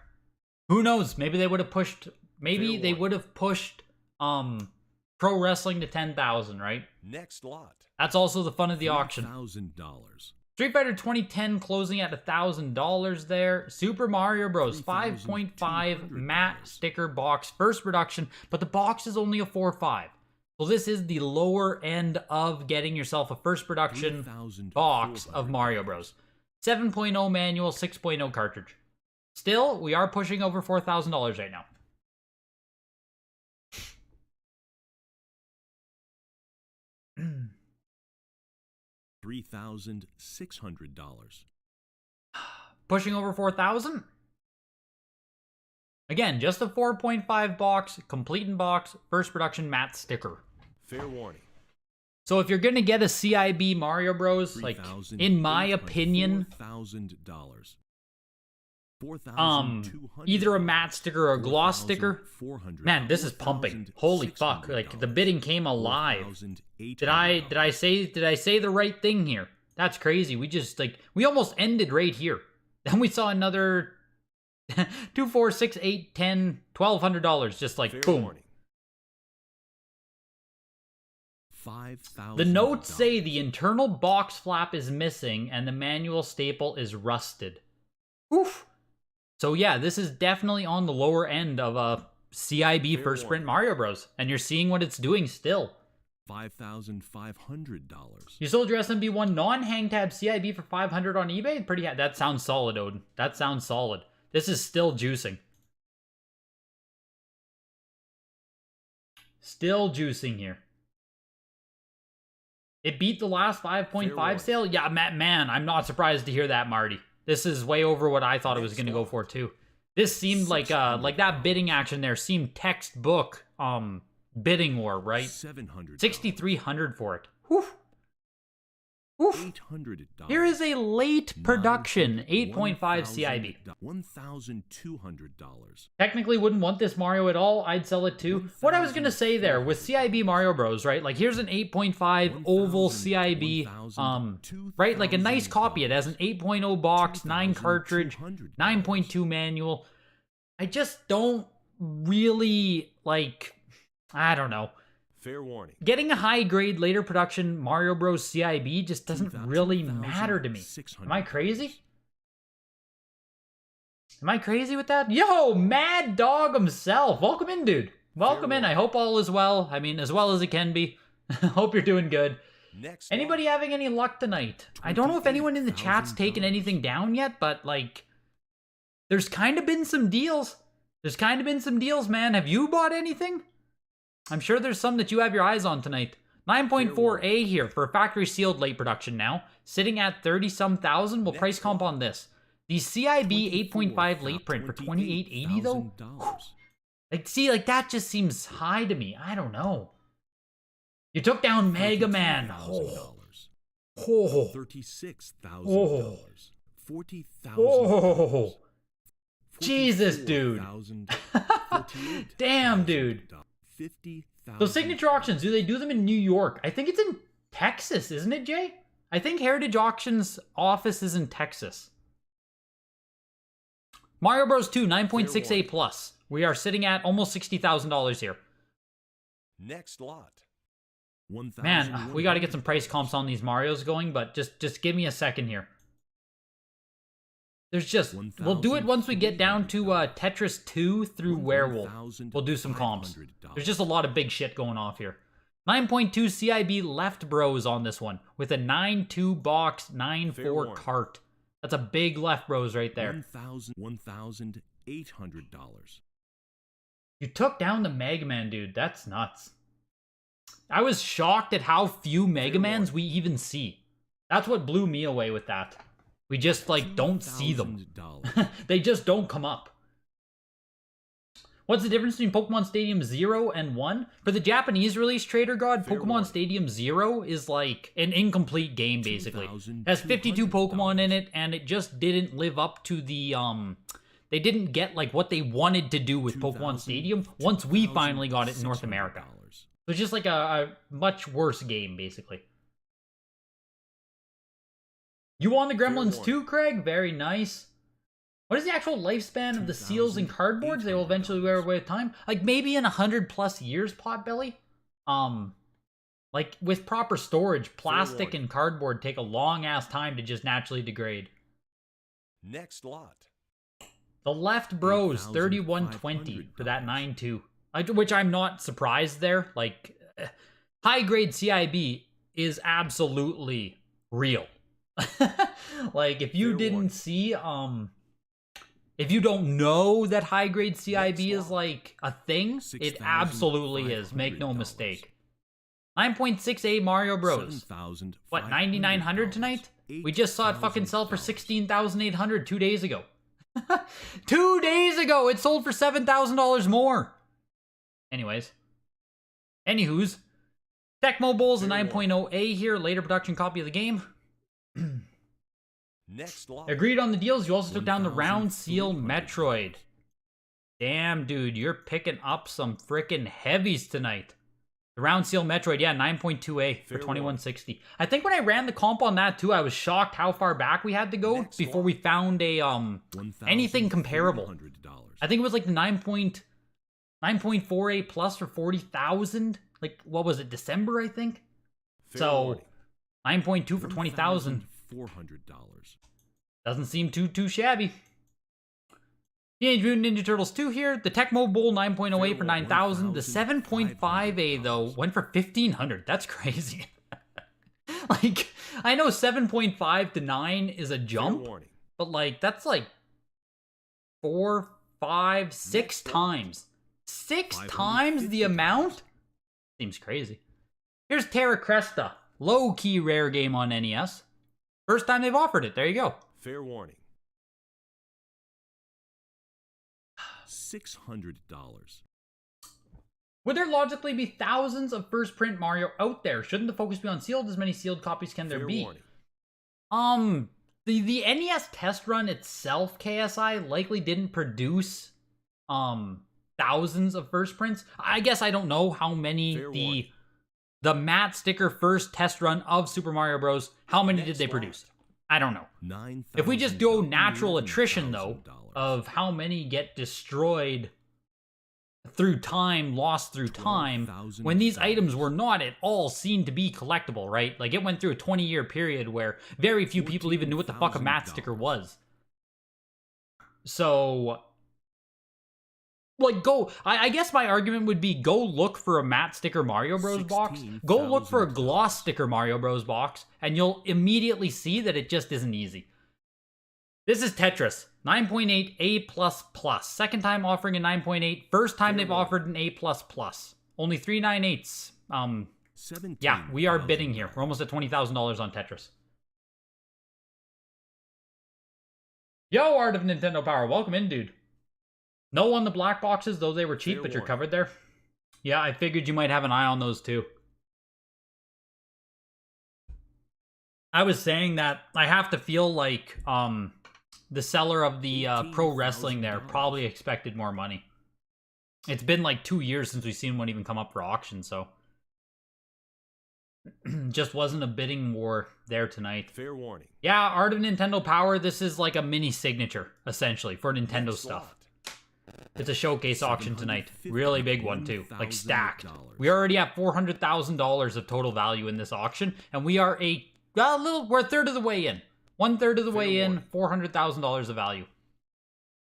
who knows? Maybe they would have pushed. Maybe they would have pushed pro wrestling to 10,000, right? Next lot. That's also the fun of the auction. $1,000. Street Fighter 2010 closing at $1,000 there. Super Mario Bros. 5.5 matte sticker box, first production, but the box is only a 4.5. So this is the lower end of getting yourself a first production box of Mario Bros. 7.0 manual, 6.0 cartridge. Still, we are pushing over $4,000 right now. $3,600. Pushing over 4,000? Again, just a 4.5 box, complete in box, first production matte sticker. Fair warning. So if you're gonna get a CIB Mario Bros, like, in my opinion, either a matte sticker or a gloss sticker, man, this is pumping. Holy fuck! Like, the bidding came alive. Did I say the right thing here? That's crazy. We just, like, we almost ended right here. Then we saw another 2, 4, 6, 8, 10, $1,200. Just like, Fair boom. warning. $5,000. The notes say the internal box flap is missing and the manual staple is rusted. Oof. So yeah, this is definitely on the lower end of a CIB Fair First Sprint warning. Mario Bros. And you're seeing what it's doing still. $5,500. You sold your SMB1 non-hang tab CIB for $500 on eBay? That sounds solid, Odin. That sounds solid. This is still juicing. Still juicing here. It beat the last 5.5 sale? Yeah, man, I'm not surprised to hear that, Marty. This is way over what I thought it was going to go for, too. This seemed like that bidding action there seemed textbook bidding war, right? $700. $6,300 for it. Whew. Oof. $800. Here is a late production 8.5 CIB. $1,200. Technically wouldn't want this Mario at all. I'd sell it too. What I was going to say there with CIB Mario Bros, right? Like here's an 8.5 oval CIB, right? Like a nice copy. It has an 8.0 box, 9 cartridge, 9.2 manual. I just don't really like, I don't know. Fair warning. Getting a high-grade later production Mario Bros. CIB just doesn't really matter to me. Am I crazy? Am I crazy with that? Yo, Mad Dog himself. Welcome in, dude. Welcome in. I hope all is well. I mean, as well as it can be. Hope you're doing good. Next Anybody having any luck tonight? I don't know if anyone in the chat's taken anything down yet, but, like, there's kind of been some deals. There's kind of been some deals, man. Have you bought anything? I'm sure there's some that you have your eyes on tonight. 9.4A here for a factory sealed late production now. Sitting at 30-some thousand. We'll price comp on this. The CIB 8.5 late print for $2,880 though? Like, see, like that just seems high to me. I don't know. You took down Mega Man. Oh. Oh. $36,000. Oh. $40,000. Oh. Jesus, dude. $48,000. Damn, dude. $50,000. Those signature auctions, do they do them in New York? I think it's in Texas, isn't it, Jay? I think Heritage Auctions office is in Texas. Mario Bros. 2, 9.6A plus. We are sitting at almost $60,000 here. Next lot. Man, we got to get some price comps on these Marios going, but just give me a second here. There's just, we'll do it once we get down to Tetris 2 through Werewolf. We'll do some comps. There's just a lot of big shit going off here. 9.2 CIB left bros on this one with a 9.2 box, 9.4 cart. That's a big left bros right there. $1,800. You took down the Mega Man, dude. That's nuts. I was shocked at how few Mega Mans we even see. That's what blew me away with that. We just, like, don't see them. They just don't come up. What's the difference between Pokemon Stadium 0 and 1? For the Japanese release, Trader God, Pokemon Stadium 0 is, like, an incomplete game, basically. It has 52 Pokemon in it, and it just didn't live up to the, They didn't get, like, what they wanted to do with Pokemon Stadium once we finally got it in North America. So it's just, like, a much worse game, basically. You won the Gremlins too, Craig? Very nice. What is the actual lifespan of the seals and cardboards? They will eventually wear away with time. Like maybe in 100+ years, Potbelly. Like with proper storage, plastic and cardboard take a long ass time to just naturally degrade. Next lot. The left bros 3120 for that 9.2, which I'm not surprised there. Like high grade CIB is absolutely real. Like if you didn't see if you don't know that high grade CIB is like a thing, it absolutely is. Make no mistake. 9.6A Mario Bros. What, 9,900 tonight? We just saw it fucking sell for 16,800 2 days ago. 2 days ago, it sold for $7,000 more. Anyways. Anywho's. Tecmo Bowl's a 9.0A here, later production copy of the game. Next lot. Agreed on the deals. You also took down the Round Seal Metroid. Damn, dude, you're picking up some frickin' heavies tonight. The round seal Metroid, yeah, 9.2A for 2160. I think when I ran the comp on that too, I was shocked how far back we had to go before we found a anything comparable. I think it was like the 9.4A plus for 40,000. Like, what was it, December, I think? So 9.2 for 20,000. $400. Doesn't seem too shabby. Teenage Mutant Ninja Turtles 2 here. The Tecmo Bowl 9.08 for 9,000. The 7.5A, though, went for 1,500. That's crazy. Like, I know 7.5 to 9 is a jump, but, like, that's like 4, 5, 6 times. 6 times the amount? Seems crazy. Here's Terra Cresta. Low-key rare game on NES. First time they've offered it. There you go. Fair warning. $600. Would there logically be thousands of first print Mario out there? Shouldn't the focus be on sealed? As many sealed copies can there be? Warning. The NES test run itself, KSI, likely didn't produce thousands of first prints. I guess I don't know how many the matte sticker first test run of Super Mario Bros. How many did they produce? I don't know. If we just do natural attrition, though, of how many get destroyed through time, lost through time, when these items were not at all seen to be collectible, right? Like, it went through a 20-year period where very few people even knew what the fuck a matte sticker was. So, like, I guess my argument would be go look for a matte sticker Mario Bros. Box, go look for a gloss sticker Mario Bros. Box, and you'll immediately see that it just isn't easy. This is Tetris, 9.8 A++. Second time offering a 9.8. First time they've offered an A++. Only 398s. Yeah, we are bidding here. We're almost at $20,000 on Tetris. Yo, Art of Nintendo Power. Welcome in, dude. No on the black boxes, though they were cheap, but you're covered there. Yeah, I figured you might have an eye on those too. I was saying that I have to feel like the seller of the pro wrestling there probably expected more money. It's been like 2 years since we've seen one even come up for auction, so just wasn't a bidding war there tonight. Fair warning. Yeah, Art of Nintendo Power, this is like a mini signature, essentially, for Nintendo stuff. It's a showcase auction tonight. Really big one, too. Like, stacked. We already have $400,000 of total value in this auction, and we are we're a third of the way in. 1/3 of the way in, $400,000 of value.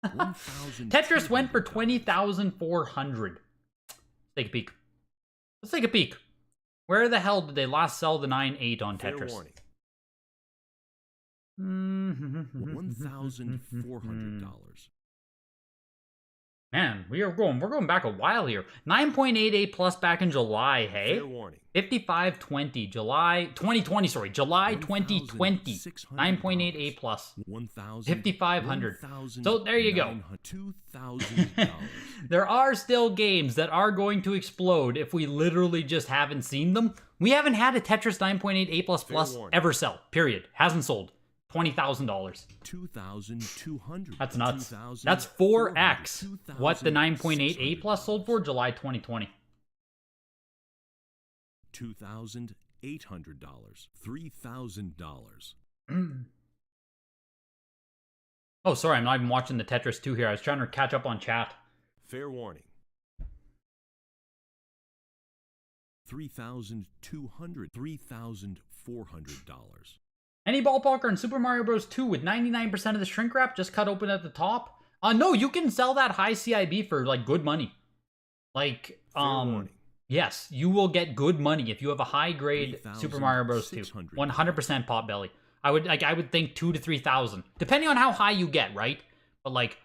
Tetris went for $20,400. Take a peek. Let's take a peek. Where the hell did they last sell the 9.8 on Tetris? $1,400. Man, we're going back a while here. 9.8A plus back in July, hey? 5520, July 2020, sorry, July 2020. 9.8A plus. 5,500. So there you go. There are still games that are going to explode if we literally just haven't seen them. We haven't had a Tetris 9.8A plus ever sell, period. Hasn't sold. $20,000. 2,200. That's nuts. That's 4x what the 9.8A plus sold for July 2020. $2,800. $3,000. Oh, sorry, I'm not even watching the Tetris 2 here. I was trying to catch up on chat. Fair warning. $3,200. $3,400. Any ballpark on Super Mario Bros. 2 with 99% of the shrink wrap just cut open at the top? No, you can sell that high CIB for, like, good money. Like, yes, you will get good money if you have a high-grade Super Mario Bros. 2. 100% Potbelly. I would think 2,000 to 3,000, depending on how high you get, right? But, like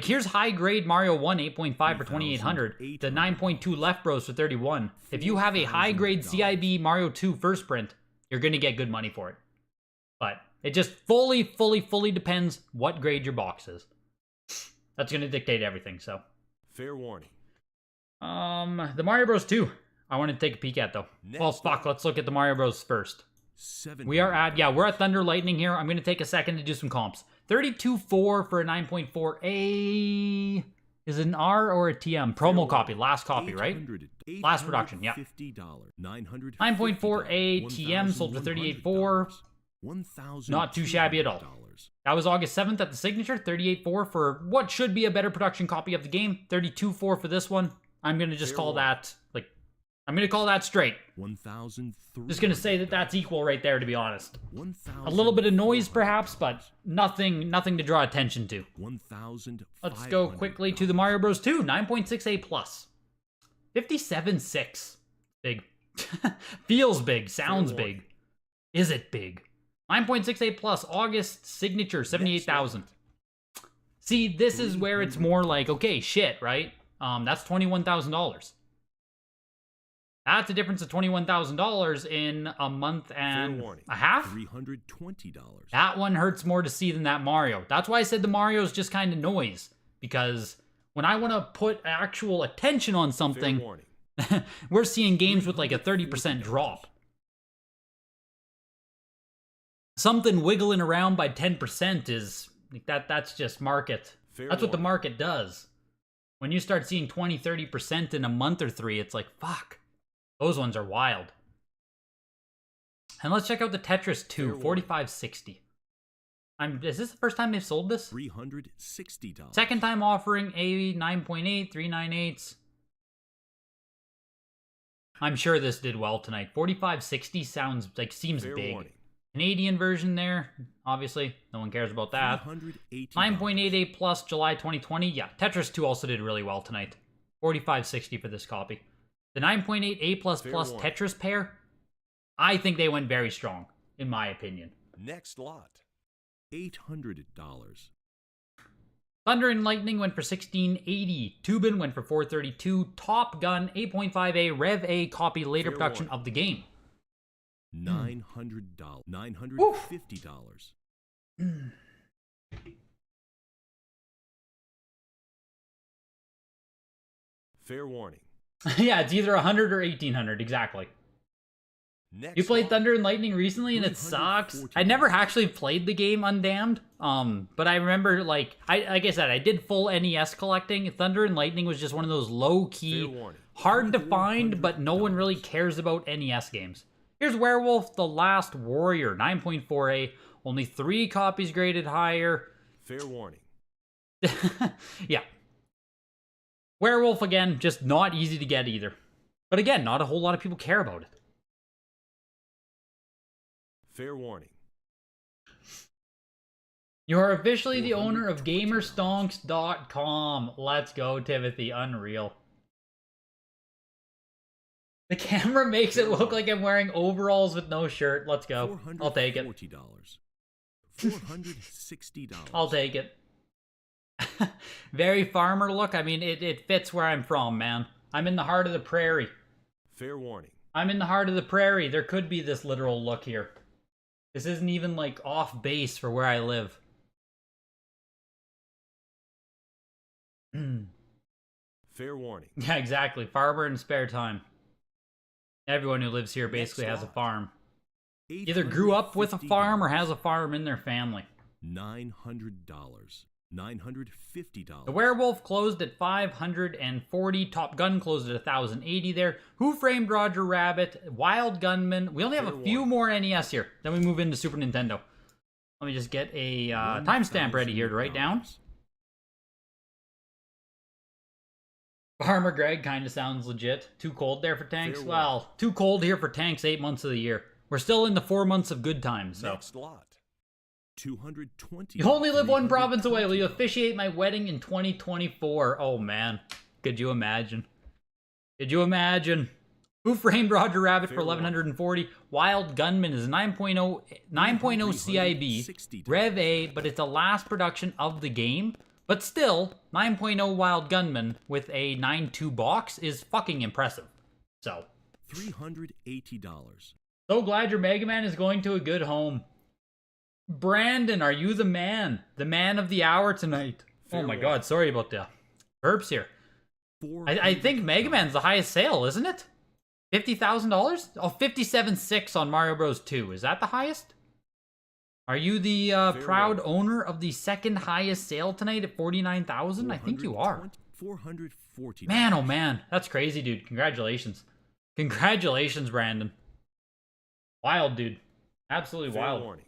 here's high-grade Mario 1, 8.5 for 2,800. The 9.2 Left Bros for 31. If you have a high-grade CIB Mario 2 first print, you're going to get good money for it. But it just fully depends what grade your box is. That's going to dictate everything, so. Fair warning. The Mario Bros. 2, I want to take a peek at, though. Well, fuck, let's look at the Mario Bros. First. We're at Thunder Lightning here. I'm going to take a second to do some comps. 32.4 for a 9.4A. Is it an R or a TM? Promo copy, last copy, right? Last production, yeah. $850. 9.4A TM sold for $38.4. Not too shabby at all. That was August 7th at the Signature. $38.4 for what should be a better production copy of the game. $32.4 for this one. I'm going to just call that, like, I'm going to call that straight. Just going to say that that's equal right there, to be honest. A little bit of noise, perhaps, but nothing to draw attention to. Let's go quickly to the Mario Bros. 2. 9.6A plus. 57.6. Big. Feels big. Sounds big. Is it big? 9.6A plus. August Signature. 78,000. See, this is where it's more like, okay, shit, right? That's $21,000. That's a difference of $21,000 in a month and a half. $320. That one hurts more to see than that Mario. That's why I said the Mario is just kind of noise, because when I want to put actual attention on something, we're seeing games with like a 30% drop. Something wiggling around by 10% is like that's just market. That's what the market does. When you start seeing 20-30% in a month or three, it's like, fuck. Those ones are wild. And let's check out the Tetris 2, $45.60. Is this the first time they've sold this? $360. Second time offering a 9.8, 398s. I'm sure this did well tonight. $45.60 seems big. Canadian version there, obviously. No one cares about that. 9.88 plus July 2020. Yeah, Tetris 2 also did really well tonight. $45.60 for this copy. The 9.8A++ Tetris pair, I think they went very strong, in my opinion. Next lot, $800. Thunder and Lightning went for $16.80. Tubin went for $432. Top Gun 8.5A Rev A copy later production of the game. $900. $950. Fair warning. Yeah, it's either 100 or 1800, exactly. You played Thunder and Lightning recently and it sucks. I never actually played the game Undamned, but I remember, like I said, I did full NES collecting. Thunder and Lightning was just one of those low-key, hard to find, but no one really cares about NES games. Here's Werewolf the Last Warrior, 9.4A, only 3 copies graded higher. Fair warning. Yeah. Werewolf, again, just not easy to get either. But again, not a whole lot of people care about it. Fair warning. You are officially the owner of GamerStonks.com. Let's go, Timothy. Unreal. The camera makes it look like I'm wearing overalls with no shirt. Let's go. I'll take it. $460. I'll take it. Very farmer look. I mean, it fits where I'm from, man. I'm in the heart of the prairie. Fair warning. I'm in the heart of the prairie. There could be this literal look here. This isn't even, like, off base for where I live. Fair warning. Yeah, exactly. Farmer in spare time. Everyone who lives here basically has a farm. Either grew up with a farm or has a farm in their family. $900. $950. The Werewolf closed at $540. Top Gun closed at $1,080 there. Who Framed Roger Rabbit? Wild Gunman. We only have a few more NES here. Then we move into Super Nintendo. Let me just get a timestamp ready here to write down. Farmer Greg kind of sounds legit. Too cold there for tanks? Well, too cold here for tanks 8 months of the year. We're still in the 4 months of good times, so. Next lot. $220. You only live one province away. Will you officiate my wedding in 2024? Oh, man. Could you imagine? Could you imagine? Who Framed Roger Rabbit for $1,140? Wild Gunman is 9.0 CIB. Rev A, but it's a last production of the game. But still, 9.0 Wild Gunman with a 9.2 box is fucking impressive. So. $380. So glad your Mega Man is going to a good home. Brandon, are you the man? The man of the hour tonight. Oh my god, sorry about the burps here. I think Mega Man's the highest sale, isn't it? $50,000? Oh, $57,600 on Mario Bros. 2. Is that the highest? Are you the proud owner of the second highest sale tonight at $49,000? I think you are. $440. Man, oh man, that's crazy, dude. Congratulations. Congratulations, Brandon. Wild, dude. Absolutely Fair wild. warning.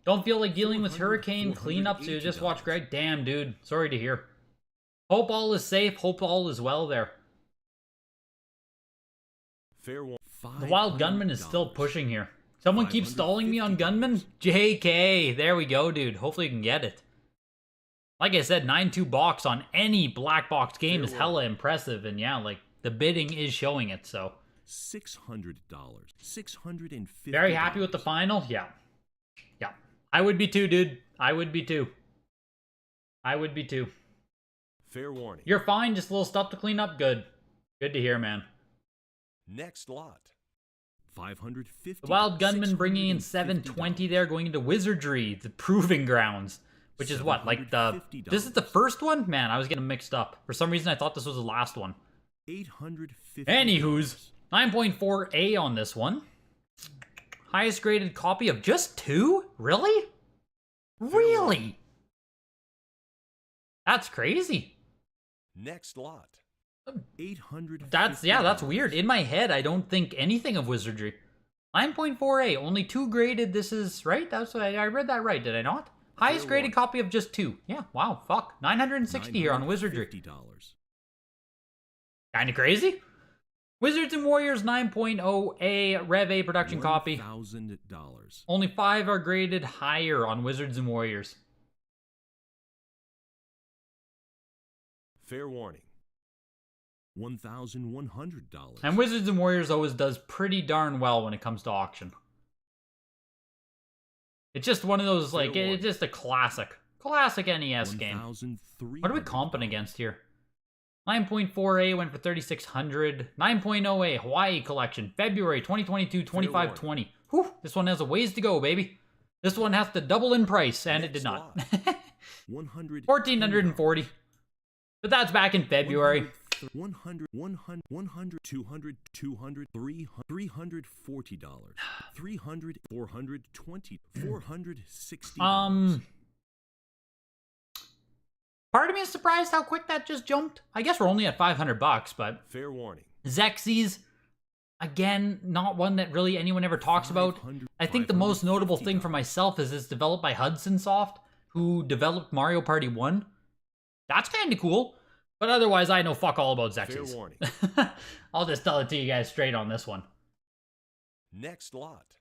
Don't feel like dealing with hurricane cleanup, so you just watch Greg. Damn, dude. Sorry to hear. Hope all is safe. Hope all is well there. Fair warning. The Wild Gunman is still pushing here. Someone keeps stalling me on Gunman? JK. There we go, dude. Hopefully you can get it. Like I said, 9.2 box on any black box game is hella impressive. And yeah, like, the bidding is showing it, so. $600. $650. Very happy with the final? Yeah. Yeah. I would be too, dude. I would be too. I would be too. Fair warning. You're fine, just a little stuff to clean up? Good. Good to hear, man. Next lot. $550. The Wild Gunman bringing in 720 there, going into Wizardry, the Proving Grounds. Which is what, like the... This is the first one? Man, I was getting mixed up. For some reason, I thought this was the last one. $850. Anywho's, 9.4A on this one. Highest graded copy of just 2? Really? Really? That's crazy. Next lot. $800. That's weird. In my head, I don't think anything of Wizardry. 9.4A, only 2 graded. This is, right? That's what I read that right, did I not? Highest graded copy of just 2. Yeah, wow, fuck. 960 here on Wizardry. Kinda crazy. Wizards and Warriors 9.0A, Rev A production copy. $1,000. Only 5 are graded higher on Wizards and Warriors. Fair warning. $1,100. And Wizards and Warriors always does pretty darn well when it comes to auction. It's just one of those, like, it's just a classic. Classic NES game. What are we comping against here? 9.4A went for $3,600. 9.0A, Hawaii Collection, February 2022, 2520. Whew, this one has a ways to go, baby. This one has to double in price, and it did not. $1,440. But that's back in February. 100, 100, 100, 200, 200, 300, $340, 300, 420, 460. Part of me is surprised how quick that just jumped. I guess we're only at $500, but fair warning. Xexes, again, not one that really anyone ever talks about. I think the most notable thing for myself is it's developed by Hudson Soft, who developed Mario Party 1. That's kind of cool. But otherwise, I know fuck all about Xexes. Fair warning. I'll just tell it to you guys straight on this one. Next lot.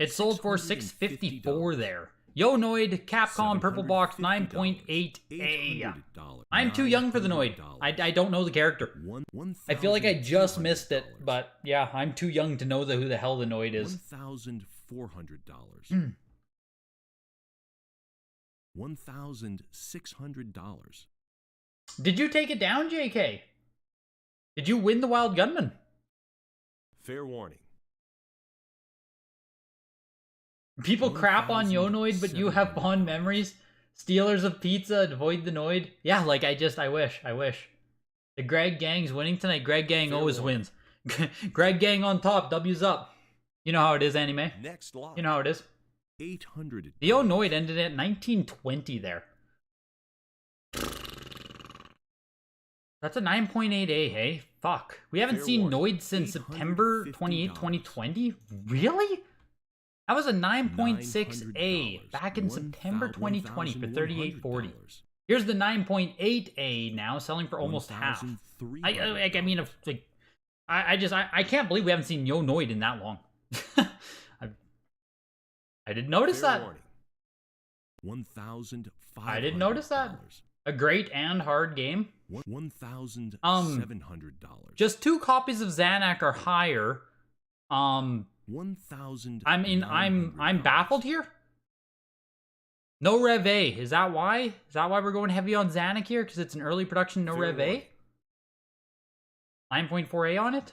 It sold for $654 there. Yonoid, Capcom, Purple Box, 9.8A. I'm too young for the Noid. I don't know the character. I feel like I just missed it, but yeah, I'm too young to know who the hell the Noid is. $1,400. $1,600. Did you take it down, JK? Did you win the Wild Gunman? Fair warning. People crap on Yonoid, but you have fond memories. Stealers of pizza, avoid the Noid. Yeah, like I wish. The Greg Gang's winning tonight. Greg Gang always wins. Greg Gang on top, W's up. You know how it is, anime. Next lot. You know how it is. 800. The Yonoid ended at 1920 there. That's a 9.8A, hey? Fuck. We haven't seen Noid since September 28, 2020? Really? That was a 9.6A back in September 2020 for $38.40. Here's the 9.8A now, selling for almost half. I can't believe we haven't seen Yonoid in that long. I didn't notice that. I didn't notice that. A great and hard game. $1,700. Just 2 copies of Xanac are higher. $1,000. I mean, I'm baffled here. No Rev A. Is that why? Is that why we're going heavy on Xanac here? Because it's an early production, no Rev A? 9.4A on it?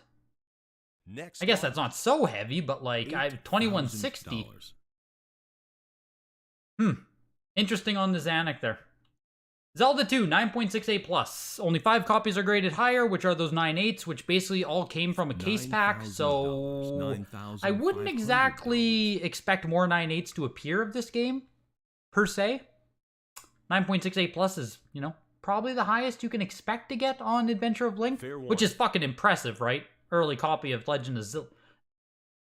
Next I guess that's not so heavy, but like, I have 2160. Interesting on the Xanac there. Zelda 2, 9.6A plus. Only 5 copies are graded higher, which are those 9.8s, which basically all came from a case pack, so I wouldn't exactly expect more 9.8s to appear of this game, per se. 9.68 plus is, you know, probably the highest you can expect to get on Adventure of Link, which is fucking impressive, right? Early copy of Legend of Zelda.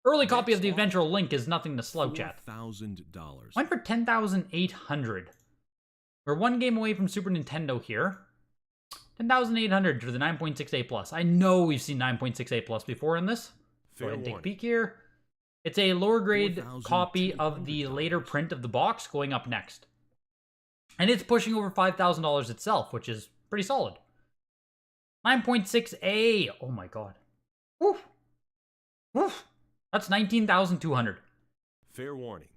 Early copy of the Adventure of Link is nothing to slouch at. $4,000. Went for 10,800. We're one game away from Super Nintendo here. 10,800 for the 9.68 plus. I know we've seen 9.68 plus before in this. Go ahead and take a peek here. It's a lower grade copy of the later print of the box going up next. And it's pushing over $5,000 itself, which is pretty solid. 9.6A. Oh my god. Woof. Woof. That's 19,200. Fair warning.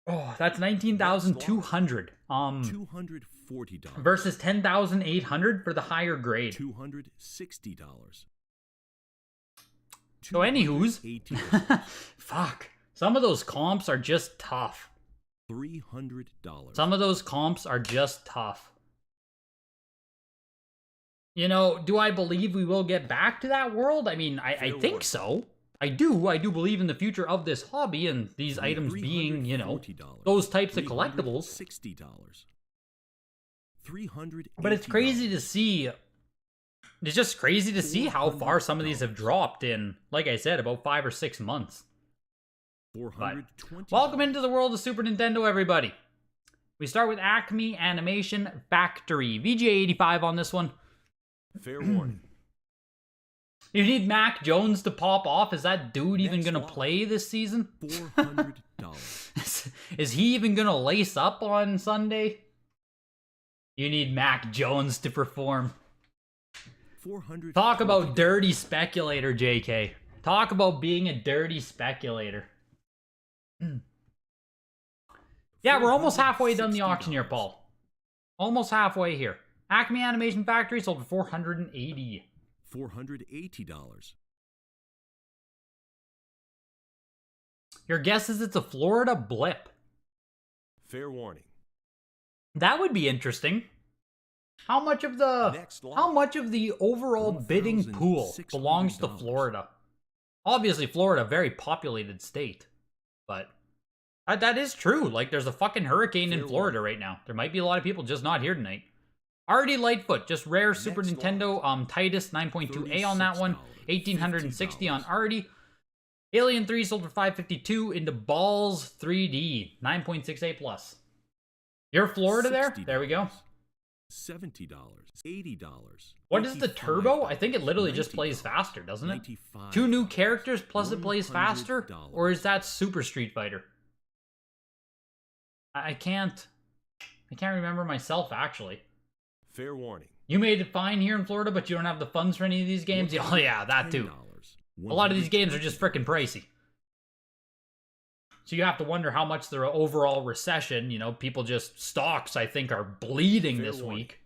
Oh, that's 19,200. $240. Versus 10,800 for the higher grade. $260. So anywho's, $280. fuck. Some of those comps are just tough. $300. Some of those comps are just tough. You know, do I believe we will get back to that world? I mean, I think so. I do believe in the future of this hobby and these items being, you know, those types of collectibles. $60. $300. But it's crazy to see. It's just crazy to see how far some of these have dropped in, like I said, about 5 or 6 months. But welcome into the world of Super Nintendo, everybody. We start with Acme Animation Factory. VGA 85 on this one. Fair warning. You need Mac Jones to pop off? Is that dude even gonna play this season? $400. Is he even gonna lace up on Sunday? You need Mac Jones to perform. Talk about dirty speculator, JK. Talk about being a dirty speculator. Yeah, we're almost halfway done the auction here, Paul. Almost halfway here. Acme Animation Factory sold for $480. $480. Your guess is it's a Florida blip. Fair warning. That would be interesting. How much of the overall bidding pool belongs to Florida? Obviously, Florida, very populated state, but that is true. Like, there's a fucking hurricane in Florida right now. There might be a lot of people just not here tonight. Artie Lightfoot, just rare Super Nintendo. Titus 9.2A on that one. 1,860 on Artie. Alien 3 sold for $552 into Balls 3D 9.68 plus. You're Florida there? There we go. $70, $80. What is the turbo? I think it literally just plays faster, doesn't it? 2 new characters plus it plays faster? Or is that Super Street Fighter? I can't remember myself, actually. Fair warning. You made it fine here in Florida, but you don't have the funds for any of these games? Oh yeah, that too. A lot of these games are just freaking pricey. So you have to wonder how much the overall recession, you know, people just, stocks, I think, are bleeding this week.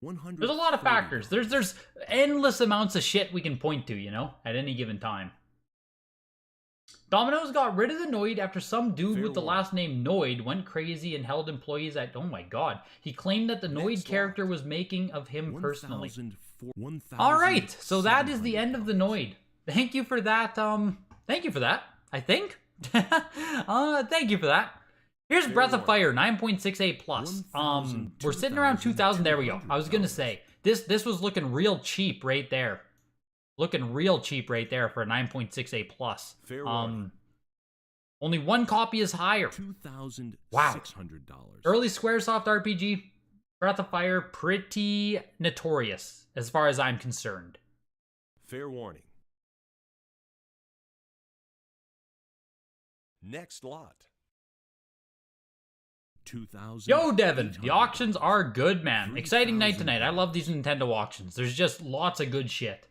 There's a lot of factors. There's endless amounts of shit we can point to, you know, at any given time. Domino's got rid of the Noid after some dude with the last name Noid went crazy and held employees at, oh my god. He claimed that the Noid character was making of him personally. Alright, so that is the end of the Noid. Thank you for that, thank you for that, I think. Thank you for that. Here's Breath of Fire, 9.68 plus. We're sitting around 2,000, there we go. I was gonna say, this was looking real cheap right there. Looking real cheap right there for a 9.68 plus. Only one copy is higher. Wow. Early Squaresoft RPG, Breath of Fire, pretty notorious as far as I'm concerned. Fair warning. Next lot. 2,000. Yo, Devin, the auctions are good, man. Exciting night tonight. I love these Nintendo auctions. There's just lots of good shit.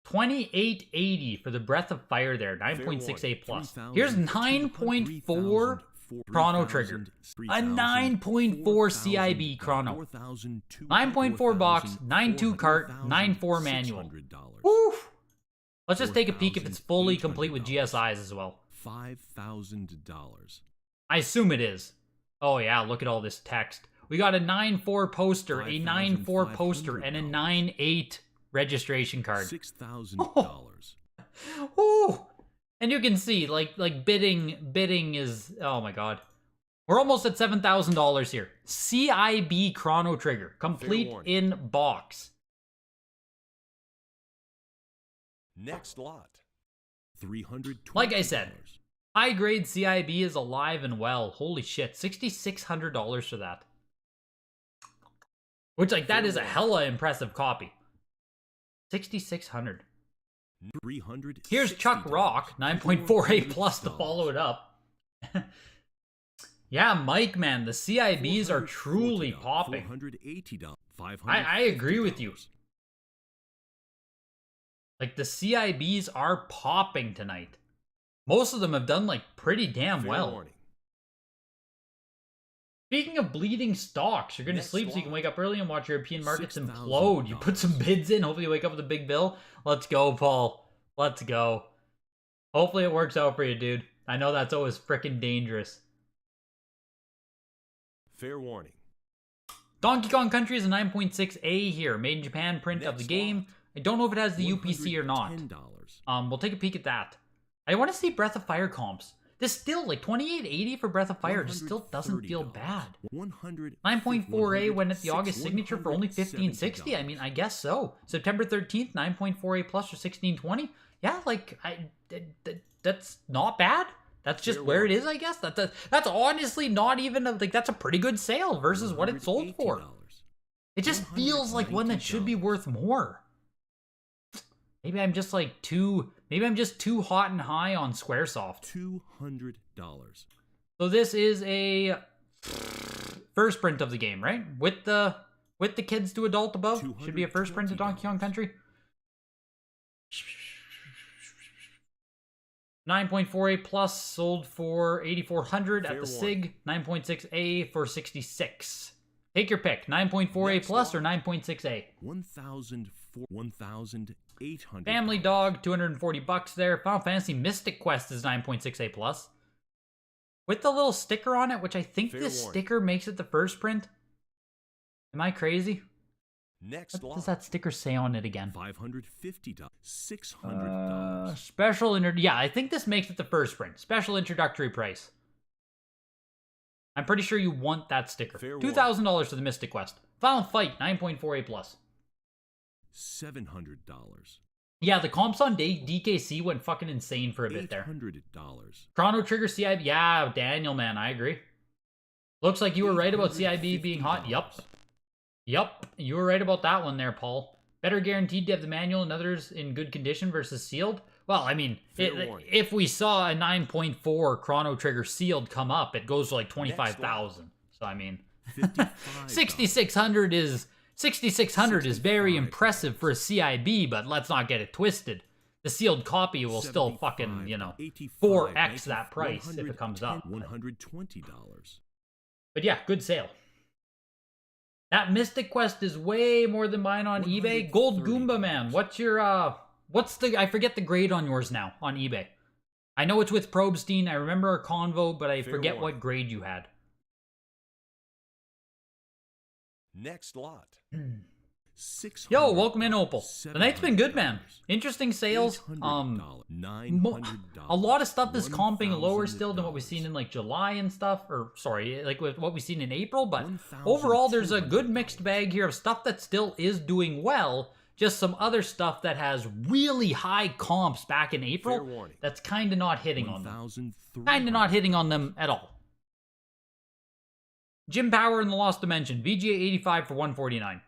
2880 for the Breath of Fire there, 9.68 plus. Here's 9.4 Chrono Trigger. A 9.4 CIB Chrono. 9.4 box, 9.2 cart, 9.4 manual. Woo! Let's just take a peek if it's fully complete with GSIs as well. $5,000. I assume it is. Oh yeah, look at all this text. We got a 9.4 poster, a 9.4 poster, and a 9.8 registration card. $6,000. Ooh! And you can see, like bidding is, oh my god. We're almost at $7,000 here. CIB Chrono Trigger, complete in box. Next lot. $320. Like I said, high grade CIB is alive and well. Holy shit, $6,600 for that. Which, like, that is a hella impressive copy. $6,600. Here's Chuck Rock, 9.48 plus to follow it up. Yeah, Mike, man, the CIBs are truly popping. I agree with you. Like, the CIBs are popping tonight. Most of them have done, like, pretty damn well. Speaking of bleeding stocks, you're gonna sleep so you can wake up early and watch European markets implode. You put some bids in, hopefully you wake up with a big bill. Let's go, Paul. Let's go. Hopefully it works out for you, dude. I know that's always freaking dangerous. Fair warning. Donkey Kong Country is a 9.6A here. Made in Japan print of the game. I don't know if it has the UPC or not. We'll take a peek at that. I want to see Breath of Fire comps. This still, like, $28.80 for Breath of Fire just still doesn't feel bad. 9.4A went at the August signature for only $15.60. I mean, I guess so. September 13th, 9.4A plus for $16.20. Yeah, like, that's not bad. That's just where it is, I guess. That's honestly not even, like, that's a pretty good sale versus what it sold for. It just feels like one that should be worth more. Maybe I'm just like too hot and high on Squaresoft. $200. So this is a first print of the game, right? With the kids to adult above. Should be a first print of Donkey Kong Country. 9.48 plus sold for $8,400 at the SIG. 9.6A for $66. Take your pick. 9.48 plus or 9.6A. $1,800. Family Dog, $240 there. Final Fantasy Mystic Quest is 9.6A plus. With the little sticker on it, which I think this sticker makes it the first print. Am I crazy? What does that sticker say on it again? $550. $600. Special yeah, I think this makes it the first print. Special introductory price. I'm pretty sure you want that sticker. $2,000 for the Mystic Quest. Final Fight, 9.48 plus. $700. Yeah, the comps on DKC went fucking insane for a bit there. $800. Chrono Trigger CIB. Yeah, Daniel, man, I agree. Looks like you were right about CIB being hot. Yup. You were right about that one there, Paul. Better guaranteed to have the manual and others in good condition versus sealed. Well, I mean, if we saw a 9.4 Chrono Trigger sealed come up, it goes to like 25,000. So I mean, 6,600 is very impressive for a CIB, but let's not get it twisted. The sealed copy will still fucking, 4x that price if it comes up. $120. But yeah, good sale. That Mystic Quest is way more than mine on eBay. Gold Goomba, man. What's your, I forget the grade on yours now on eBay. I know it's with Probstein. I remember our convo, but I forget what grade you had. Next lot. Yo, welcome in, Opal. The night's been good, man. Interesting sales. A lot of stuff is comping lower still than what we've seen in like July and stuff. Or sorry, like with what we've seen in April. But overall, there's a good mixed bag here of stuff that still is doing well. Just some other stuff that has really high comps back in April. That's kind of not hitting on them. Kind of not hitting on them at all. Jim Power in the Lost Dimension. VGA 85 for $149.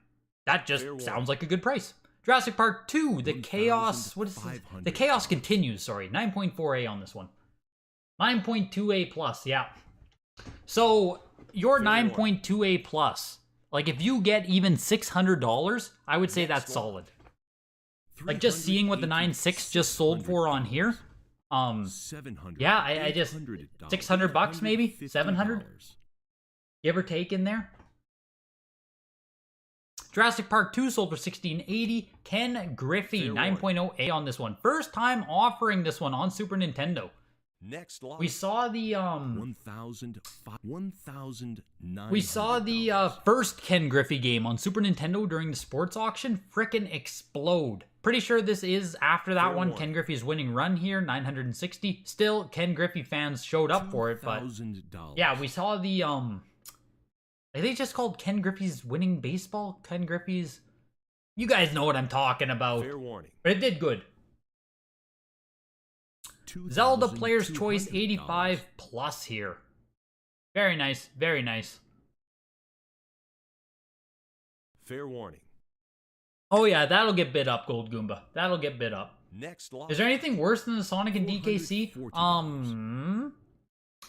That just sounds like a good price. Jurassic Park 2, the Chaos, what is this? The Chaos Continues, sorry. 9.4A on this one. 9.2A plus, yeah. So, your 9.2A plus, like if you get even $600, I would say that's solid. Like just seeing what the 9.6 just sold for on here. Yeah, I just, $600 maybe? 700? Give or take in there. Jurassic Park 2 sold for $16.80. Ken Griffey, 9.0A on this one. First time offering this one on Super Nintendo. Next lot. We saw the first Ken Griffey game on Super Nintendo during the sports auction frickin' explode. Pretty sure this is after that Fair one. warning. Ken Griffey's winning run here, 960. Still, Ken Griffey fans showed up for it, but $2,000. yeah, we saw the I think it's just called Ken Griffey's winning baseball. Ken Griffey's, you guys know what I'm talking about. Fair warning. But it did good. Zelda Player's Choice 85 plus here. Very nice, very nice. Fair warning. Oh yeah, that'll get bid up, Gold Goomba. That'll get bid up. Next lot. Is there anything worse than the Sonic and DKC? $440.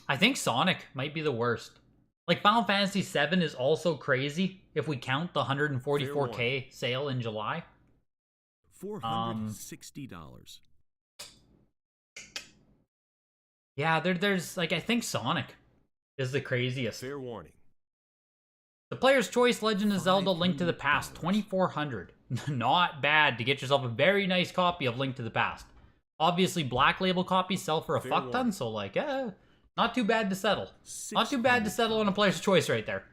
I think Sonic might be the worst. Like, Final Fantasy VII is also crazy if we count the 144K sale in July. $460. Yeah, there's like, I think Sonic is the craziest. Fair warning. The Player's Choice Legend of Zelda Link to the Past, $2,400. Not bad to get yourself a very nice copy of Link to the Past. Obviously, Black Label copies sell for a fuck ton, so like, not too bad to settle. Not too bad to settle on a Player's Choice right there.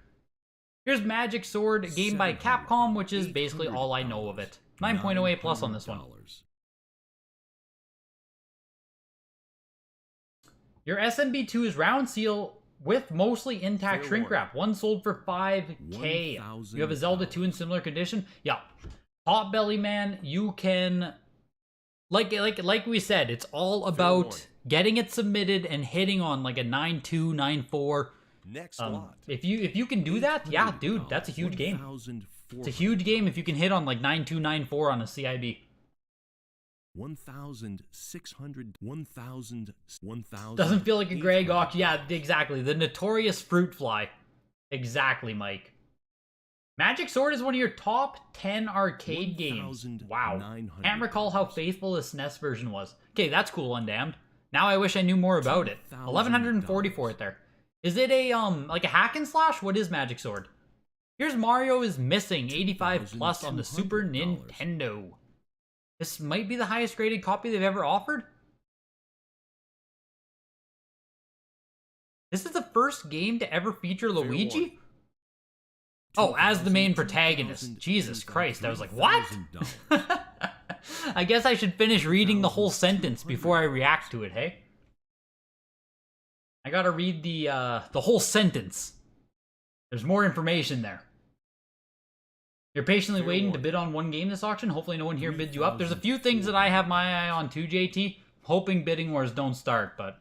Here's Magic Sword, a game by Capcom, which is basically all I know of it. 9.08 plus on this one. Your SMB2 is round seal with mostly intact Fair shrink warning. wrap. One sold for 5K. You have a Zelda 2 in similar condition? Yeah. Potbelly Man, you can, like we said, it's all about warning. getting it submitted and hitting on like a 9.2, 9.4. Next lot. If you can do that, yeah, dude, that's a huge game. It's a huge game if you can hit on like 9.2, 9.4 on a CIB. 1,600. 1,000. Doesn't feel like a gray gawk. Yeah, exactly. The notorious fruit fly. Exactly, Mike. Magic Sword is one of your top 10 arcade games. Wow. Can't recall how faithful the SNES version was. Okay, that's cool, Undamned. Now I wish I knew more about it. 1,140 for it there. Is it a, like a hack and slash? What is Magic Sword? Here's Mario is Missing, 85 plus on the Super Nintendo. This might be the highest graded copy they've ever offered. This is the first game to ever feature Luigi? Oh, as the main protagonist. Jesus Christ, I was like, what? I guess I should finish reading the whole sentence before I react to it, hey? I gotta read the whole sentence. There's more information there. You're patiently waiting to bid on one game this auction. Hopefully no one here bids you up. There's a few things that I have my eye on too, JT. Hoping bidding wars don't start, but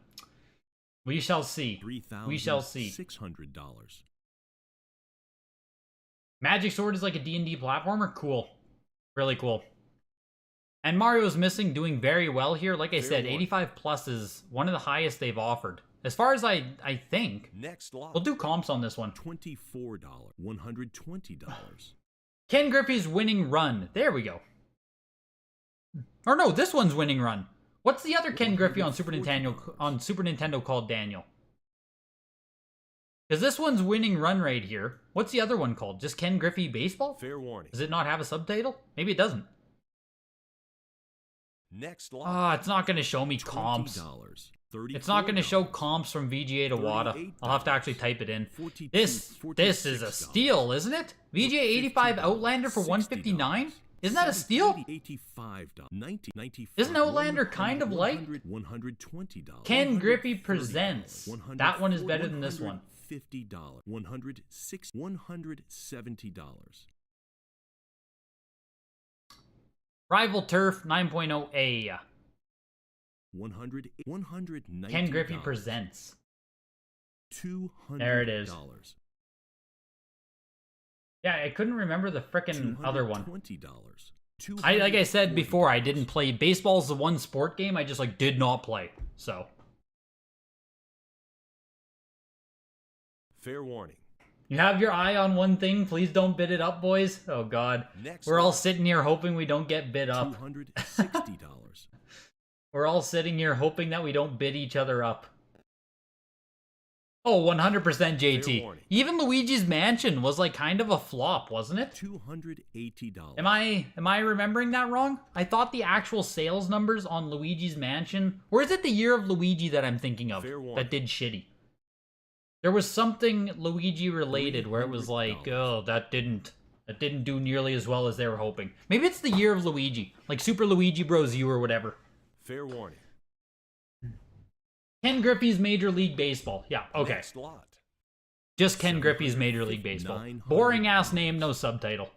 we shall see. We shall see. $600. Magic Sword is like a D&D platformer. Cool. Really cool. And Mario's Missing doing very well here. Like I said, 85 plus is one of the highest they've offered. As far as I think. Next lot. We'll do comps on this one. $24. $120. Ken Griffey's Winning Run. There we go. Or no, this one's Winning Run. What's the other Ken Griffey on Super Nintendo called, Daniel? Because this one's Winning Run right here. What's the other one called? Just Ken Griffey Baseball? Fair warning. Does it not have a subtitle? Maybe it doesn't. Next lot. Ah, it's not going to show me comps. It's not going to show comps from VGA to WADA. I'll have to actually type it in. This is a steal, isn't it? VGA 85 Outlander for 159? Isn't that a steal? Isn't Outlander kind of like? Ken Griffey Presents. That one is better than this one. $50. $170. Rival Turf 9.0A. $190. Ken Griffey Presents. $200. There it is. Yeah, I couldn't remember the frickin' other one. Like I said before, I didn't play. Baseball's the one sport game I just like did not play. So. Fair warning. You have your eye on one thing. Please don't bid it up, boys. Oh, God. We're all sitting here hoping we don't get bid up. $260. We're all sitting here hoping that we don't bid each other up. Oh, 100% JT. Even Luigi's Mansion was like kind of a flop, wasn't it? $280. Am I remembering that wrong? I thought the actual sales numbers on Luigi's Mansion, or is it the Year of Luigi that I'm thinking of that did shitty? There was something Luigi related where it was like, oh, that didn't that didn't do nearly as well as they were hoping. Maybe it's the year of Luigi, like Super Luigi Bros. U or whatever. Fair warning. Ken Griffey's Major League Baseball. Yeah, okay. Next lot. Just Ken Griffey's Major League Baseball. Boring ass name, no subtitle.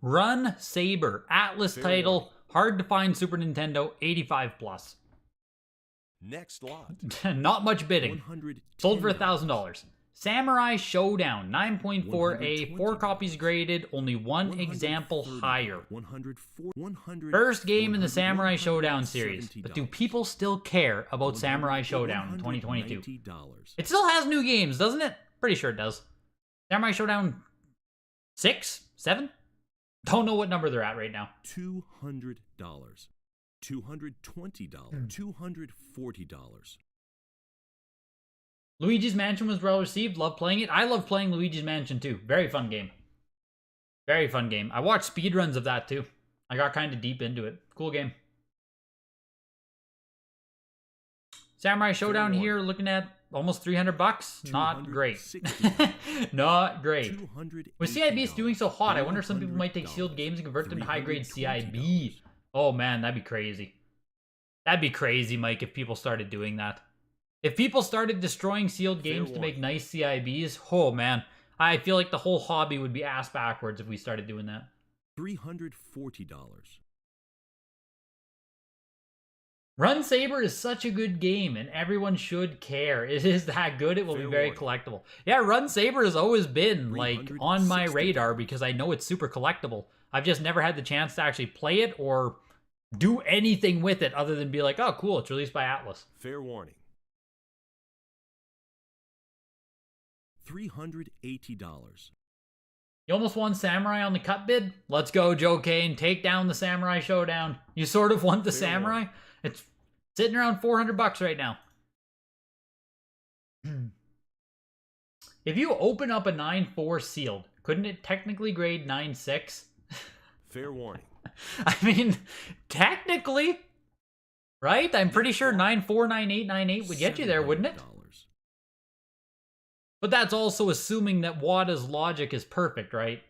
Run Saber, Atlas title, hard to find Super Nintendo, 85 plus. Next lot. Not much bidding. $110. Sold for $1,000. Samurai Showdown, 9.4A, 4 copies graded, only one example higher. First game in the Samurai Showdown series, but do people still care about Samurai Showdown in 2022? It still has new games, doesn't it? Pretty sure it does. Samurai Showdown 6? 7? Don't know what number they're at right now. $200. $220. $240. Luigi's Mansion was well received. Love playing it. I love playing Luigi's Mansion too. Very fun game. Very fun game. I watched speedruns of that too. I got kind of deep into it. Cool game. Samurai Showdown here, looking at almost $300. Not great. Not great. With CIBs doing so hot, I wonder if some people might take sealed games and convert them to high-grade CIB. Oh man, that'd be crazy. That'd be crazy, Mike, if people started doing that. If people started destroying sealed games to make nice CIBs, oh man, I feel like the whole hobby would be ass backwards if we started doing that. $340. Run Saber is such a good game, and everyone should care. It is that good, it will be very collectible. Yeah, Run Saber has always been, like, on my radar because I know it's super collectible. I've just never had the chance to actually play it or do anything with it other than be like, oh, cool, it's released by Atlas. Fair warning. $380. You almost won Samurai on the cut bid? Let's go, Joe Kane. Take down the Samurai Showdown. You sort of want the Samurai? It's sitting around $400 right now. If you open up a 9.4 sealed, couldn't it technically grade 9.6? Fair warning. I mean, technically, right? I'm pretty sure 9.4, 9.8, 9.8 would get you there, wouldn't it? But that's also assuming that Wada's logic is perfect, right?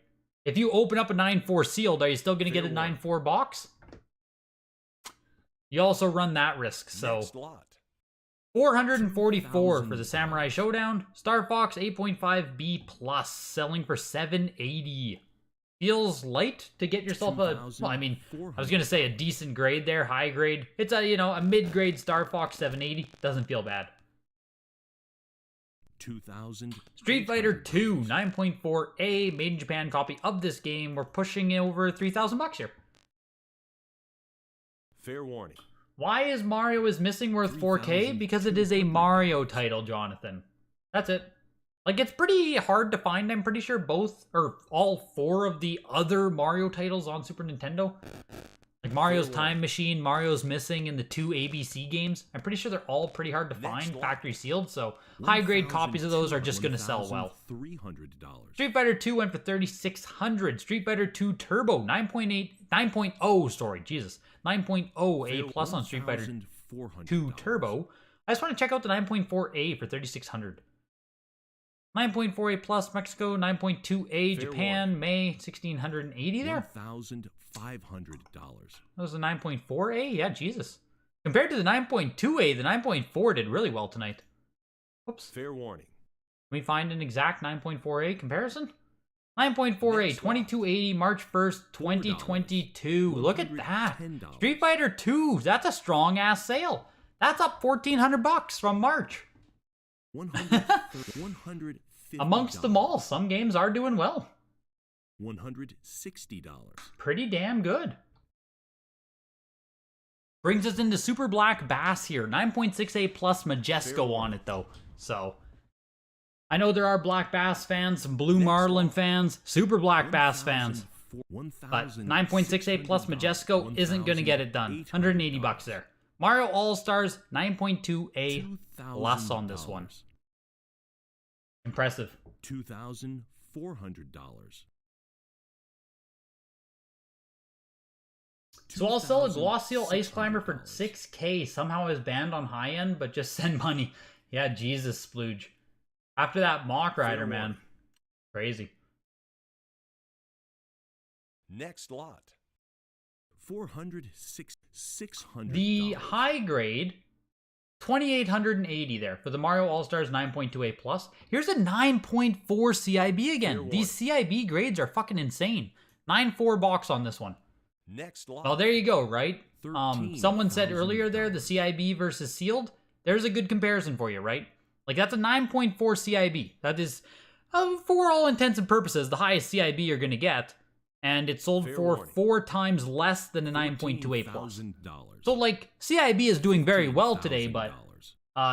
If you open up a 9.4 sealed, are you still going to get a 9.4 box? You also run that risk, so... $444 for the Samurai Showdown. Star Fox 8.5B+, selling for $780. Feels light to get yourself a... Well, I mean, I was going to say a decent grade there, high grade. It's a, you know, a mid-grade Star Fox 780. Doesn't feel bad. Street Fighter 2, 9.4A, made in Japan copy of this game. We're pushing over $3,000 here. Fair warning. Why is Mario is Missing worth 4K? Because it is a Mario title, Jonathan. That's it. Like, it's pretty hard to find, I'm pretty sure, both, or all 4 of the other Mario titles on Super Nintendo. Like Mario's Time Machine, Mario's Missing, and the 2 ABC games. I'm pretty sure they're all pretty hard to find, factory sealed, so high-grade copies of those are just going to sell well. Street Fighter 2 went for $3,600. Street Fighter 2 Turbo, 9.0, sorry, Jesus. 9.0A plus on Street Fighter 2 Turbo. I just want to check out the 9.4A for $3,600. 9.4A plus Mexico, 9.2A Japan, May, 1,680 there. $1,500. That was the 9.4A? Yeah, Jesus. Compared to the 9.2A, the 9.4 did really well tonight. Whoops. Fair warning. Can we find an exact 9.4A comparison? 9.4A, 2280, March 1st, 2022. Look at that. Street Fighter 2, that's a strong-ass sale. That's up $1,400 from March. $150. Amongst them all, some games are doing well. $160. Pretty damn good. Brings us into Super Black Bass here. 9.6A plus Majesco on it, though. So, I know there are Black Bass fans, some Blue Marlin fans, Super Black Bass fans. But 9.6A plus Majesco isn't going to get it done. $180 there. Mario All-Stars, 9.2A plus on this one. Impressive. $2,400. So I'll sell a Gloss Seal Ice Climber for $6K. Somehow is banned on high end, but just send money. Yeah, Jesus, Splooge. After that Mock Rider, Fair man. warning. Crazy. Next lot. 400, 600. The high grade, 2,880 there for the Mario All-Stars 9.2A Plus. Here's a 9.4 CIB again. Fair These CIB grades are fucking insane. 9.4 box on this one. Next lot. Well, there you go, right? Someone said earlier there, the $13,000. CIB versus sealed. There's a good comparison for you, right? Like, that's a 9.4 CIB. That is, for all intents and purposes, the highest CIB you're going to get. And it sold Fair for warning. 4 times less than a 9.2A Plus. $14,000. So, like, CIB is doing very well today, but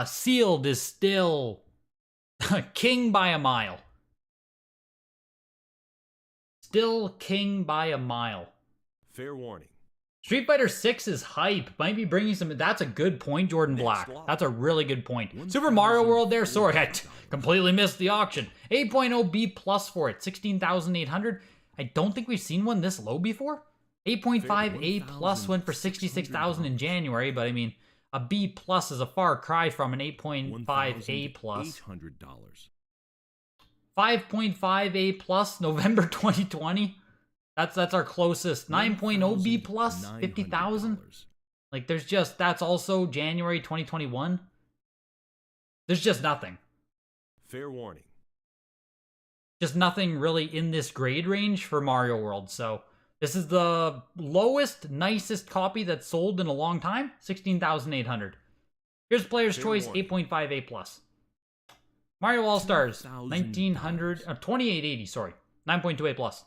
sealed is still king by a mile. Still king by a mile. Fair warning. Street Fighter 6 is hype. Might be bringing some... That's a good point, Jordan Next Black. lot. That's a really good point. Super Mario World there. Sorry, I completely missed the auction. 8.0 B plus for it. 16,800. I don't think we've seen one this low before. 8.5 A plus went for 66,000 in January, but I mean, a B plus is a far cry from an 8.5 A plus. $800. 5.5 A plus November 2020. That's our closest. 9.0 B plus 50,000. Like, there's just, that's also January 2021. There's just nothing. Fair warning. Just nothing really in this grade range for Mario World. So this is the lowest, nicest copy that's sold in a long time. 16,800. Here's Player's Fair Choice, warning. 8.5 A plus. Mario All Stars, $2,000. 2880. Sorry, 9.2 A plus.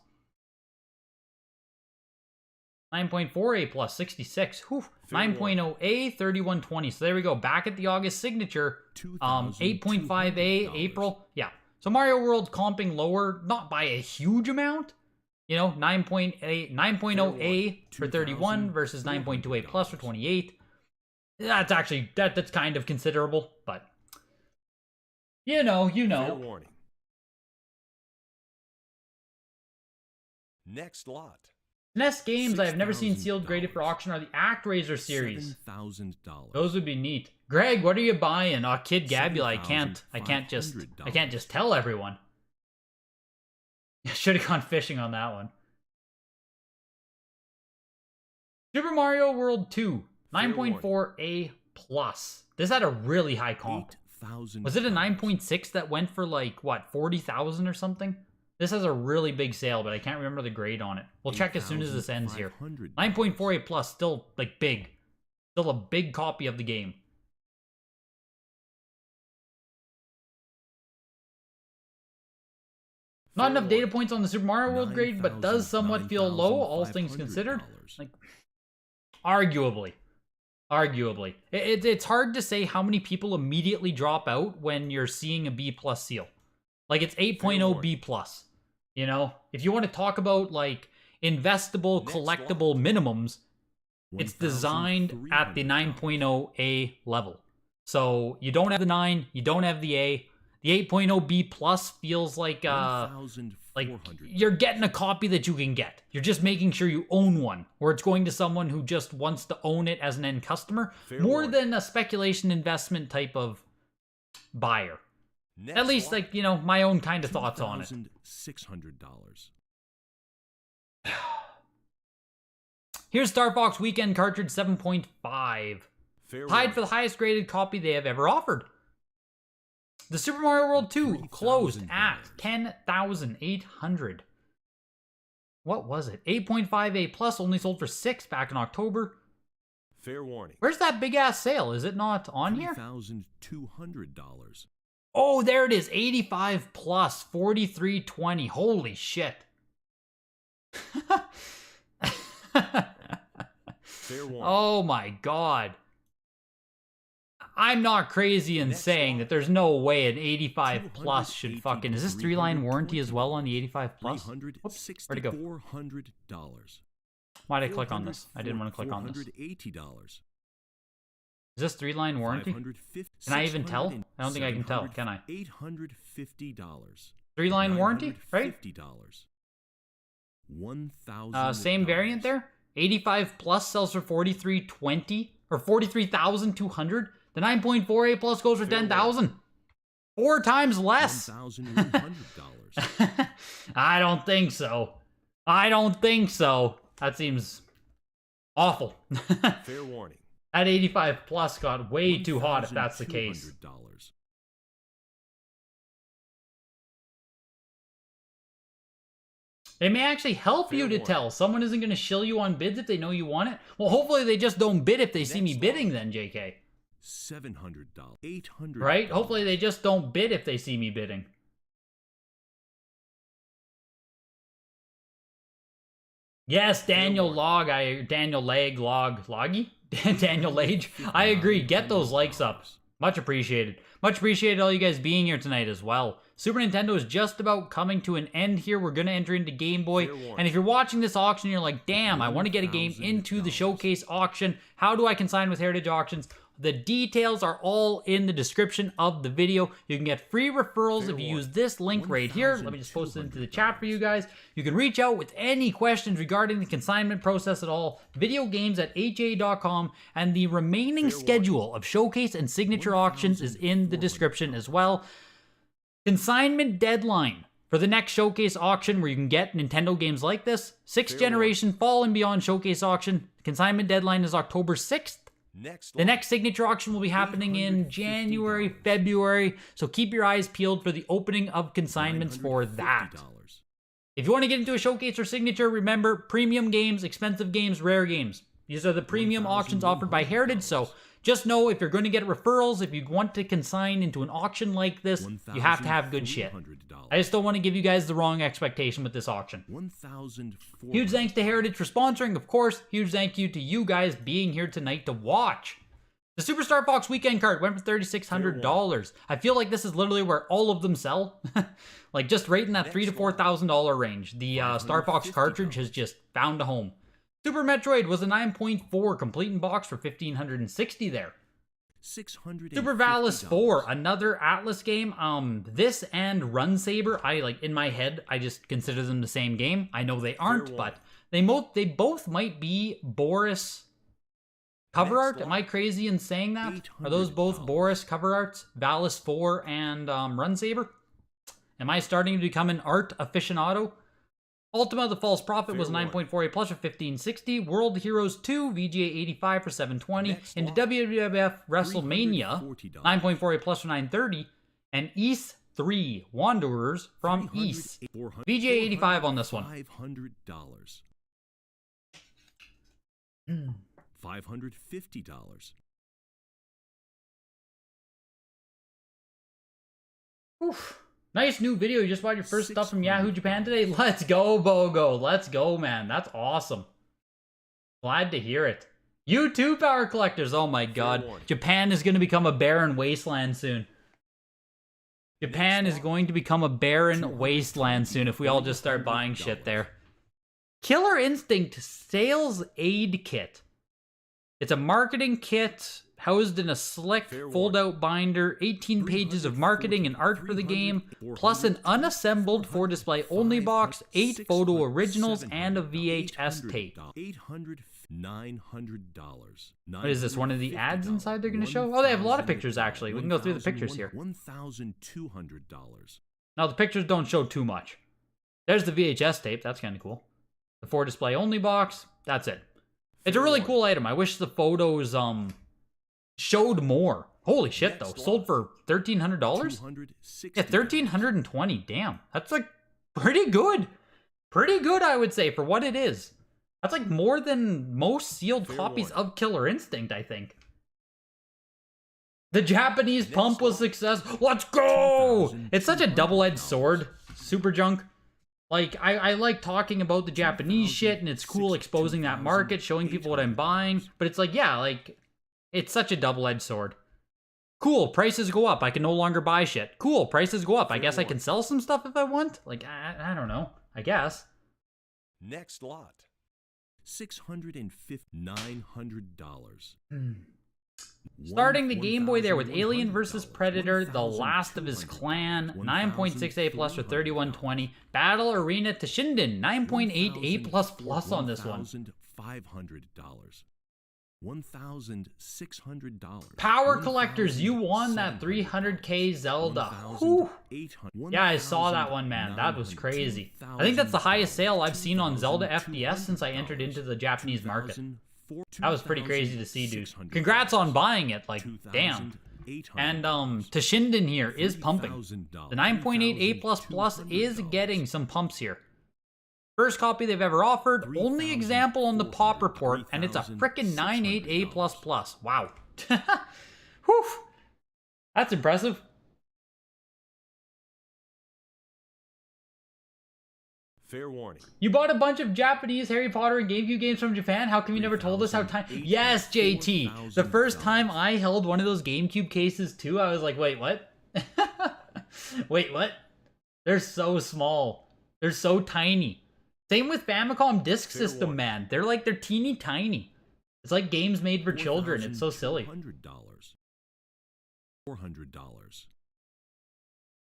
9.4 A plus, 66. Whew. 9.0 A, 3120. So there we go. Back at the August signature. 8.5 A, April. Yeah. So Mario World comping lower, not by a huge amount. You know, 9.0 A for 31 versus 9.2 A plus for 28. That's actually, that's kind of considerable, but you know. Fair warning. Next lot. SNES games I have never seen sealed graded for $6,000. auction are the ActRaiser series. $7,000. Those would be neat. Greg, what are you buying? Kid Gabula, I can't just tell everyone. Should have gone fishing on that one. Super Mario World 2, 9.4 A plus. This had a really high comp. Was it a 9.6 that went for like, what, 40,000 or something? This has a really big sale, but I can't remember the grade on it. We'll check as soon as this ends here. 9.4 A plus, still like big. Still a big copy of the game. Not enough data points on the Super Mario World grade, but does somewhat feel low, all things considered. Like, arguably. It's hard to say how many people immediately drop out when you're seeing a B plus seal. Like, it's 8.0 B plus. You know? If you want to talk about, like, investable, collectible minimums, it's designed at the 9.0 A level. So, you don't have the 9, you don't have the A. The 8.0 B plus feels like you're getting a copy that you can get. You're just making sure you own one, or it's going to someone who just wants to own it as an end customer, more than a speculation investment type of buyer. At least, like, you know, my own kind of thoughts on it. $600. Here's Star Fox Weekend cartridge 7.5. Tied for the highest graded copy they have ever offered. The Super Mario World 2 closed at 10,800. What was it? 8.5 A plus only sold for 6 back in October. Fair warning. Where's that big ass sale? Is it not on here? $3,200. Oh, there it is. 85 plus 4320. Holy shit. Fair warning. Oh my god. I'm not crazy in saying that there's no way an 85 plus should fucking... Is this 3-line warranty as well on the 85 plus? Whoops, where'd it go? Why'd I click on this? I didn't want to click on this. $480. Is this 3-line warranty? Can I even tell? I don't think I can tell, can I? $850. 3-line warranty, right? $1,000. Same variant there. 85 plus sells for 4320 or 43,200. The 9.4 A plus goes for 10,000. 4 times less. $1,100. I don't think so. I don't think so. That seems awful. Fair warning. That 85 plus got way too hot if that's the case. $1,200. It may actually help you to tell. Someone isn't going to shill you on bids if they know you want it. Well, hopefully they just don't bid if they see me bidding then, JK. $700. $800. Right? Hopefully they just don't bid if they see me bidding. Yes, Daniel Log, Daniel Lag, Loggy? Daniel Lage. I agree. Get those likes up. Much appreciated. Much appreciated all you guys being here tonight as well. Super Nintendo is just about coming to an end here. We're going to enter into Game Boy. And if you're watching this auction, you're like, damn, I want to get a game into the showcase auction. How do I consign with Heritage Auctions? The details are all in the description of the video. You can get free referrals if you use this link right here. Let me just post it into the chat for you guys. You can reach out with any questions regarding the consignment process at all. Videogames@ha.com, and the remaining schedule of showcase and signature auctions is in the description as well. Consignment deadline for the next showcase auction where you can get Nintendo games like this. 6th generation Fall and Beyond showcase auction. Consignment deadline is October 6th. The next signature auction will be happening in January, February, so keep your eyes peeled for the opening of consignments for that. If you want to get into a showcase or signature, remember, premium games, expensive games, rare games. These are the premium auctions offered by Heritage, so just know if you're going to get referrals, if you want to consign into an auction like this, you have to have good shit. I just don't want to give you guys the wrong expectation with this auction. Huge thanks to Heritage for sponsoring, of course. Huge thank you to you guys being here tonight to watch. The Superstar Fox weekend card went for $3,600. I feel like this is literally where all of them sell. Like just right in that $3,000 to $4,000 range. The Star Fox cartridge has just found a home. Super Metroid was a 9.4 complete in box for $1,560 there. Super Valis 4, another Atlas game. This and Run Saber, in my head, I just consider them the same game. I know they aren't, but they both might be Boris cover art. Am I crazy in saying that? Are those both Boris cover arts? Valis 4 and Run Saber? Am I starting to become an art aficionado? Ultima the False Prophet was 9.48 plus for $1,560. World Heroes 2 VGA 85 for $720. Into WWF WrestleMania 9.48 plus for $930. And East 3 Wanderers from East VGA 85 on this one. $550. Oof. Nice new video. You just bought your first stuff from Yahoo Japan today? Let's go, Bogo. Let's go, man. That's awesome. Glad to hear it. You too, Power Collectors. Oh my god. Japan is going to become a barren wasteland soon. Japan is going to become a barren wasteland soon if we all just start buying shit there. Killer Instinct Sales Aid Kit. It's a marketing kit housed in a slick fold-out binder, 18 pages of marketing and art for the game, plus an unassembled for display only box, 8 photo originals, and a VHS tape. $900. What is this, one of the ads inside they're going to show? Oh, they have a lot of pictures, actually. We can go through the pictures here. $1,200. Now, the pictures don't show too much. There's the VHS tape. That's kind of cool. The for display only box. That's it. It's a really cool item. I wish the photos, showed more. Holy shit, though. Sold for $1,300? Yeah, $1,320. Damn. That's, like, pretty good. Pretty good, I would say, for what it is. That's, like, more than most sealed copies of Killer Instinct, I think. The Japanese pump was success. Let's go! It's such a double-edged sword. Super Junk. Like, I like talking about the Japanese shit, and it's cool exposing that market, showing people what I'm buying. But it's like, yeah, like... It's such a double-edged sword. Cool, prices go up. I can no longer buy shit. Cool, prices go up. I guess I can sell some stuff if I want? Like, I don't know. I guess. Next lot. $650. $900. Starting the Game Boy there with Alien vs. Predator, The Last of His Clan, 9.68 plus for $31.20. Battle Arena Toshinden, 9.88 plus on this one. $500. $1,600. Power collectors, you won that 300k Zelda. Whew. Yeah, I saw that one, man. That was crazy. I think that's the highest sale I've seen on Zelda FDS since I entered into the Japanese market. That was pretty crazy to see, dude. Congrats on buying it, like, damn. And Toshinden here is pumping. The 9.8 A++ is getting some pumps here. First copy they've ever offered, only example on the pop report, and it's a frickin' 9.8 A++. Wow. Whew. That's impressive. Fair warning. You bought a bunch of Japanese Harry Potter and GameCube games from Japan? How come you never told us how tiny? Yes, JT. The first time I held one of those GameCube cases too, I was like, wait, what? Wait, what? They're so small. They're so tiny. Same with Famicom Disk System, man. They're teeny tiny. It's like games made for children. It's so silly. $400.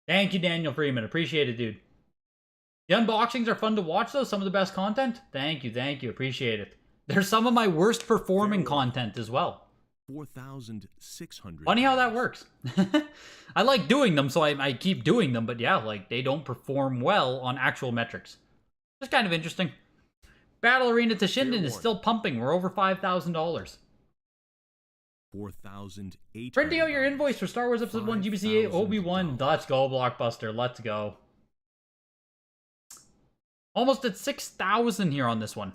Thank you, Daniel Freeman. Appreciate it, dude. The unboxings are fun to watch, though. Some of the best content. Thank you. Appreciate it. They're some of my worst performing content as well. $4,600. Funny how that works. I like doing them, so I keep doing them. But yeah, like, they don't perform well on actual metrics. It's kind of interesting. Battle Arena Toshinden is still pumping. We're over $5,000. $4,800. Printing out your invoice for Star Wars Episode 1 GBCA Obi-Wan. Let's go, Blockbuster. Let's go. Almost at 6,000 here on this one.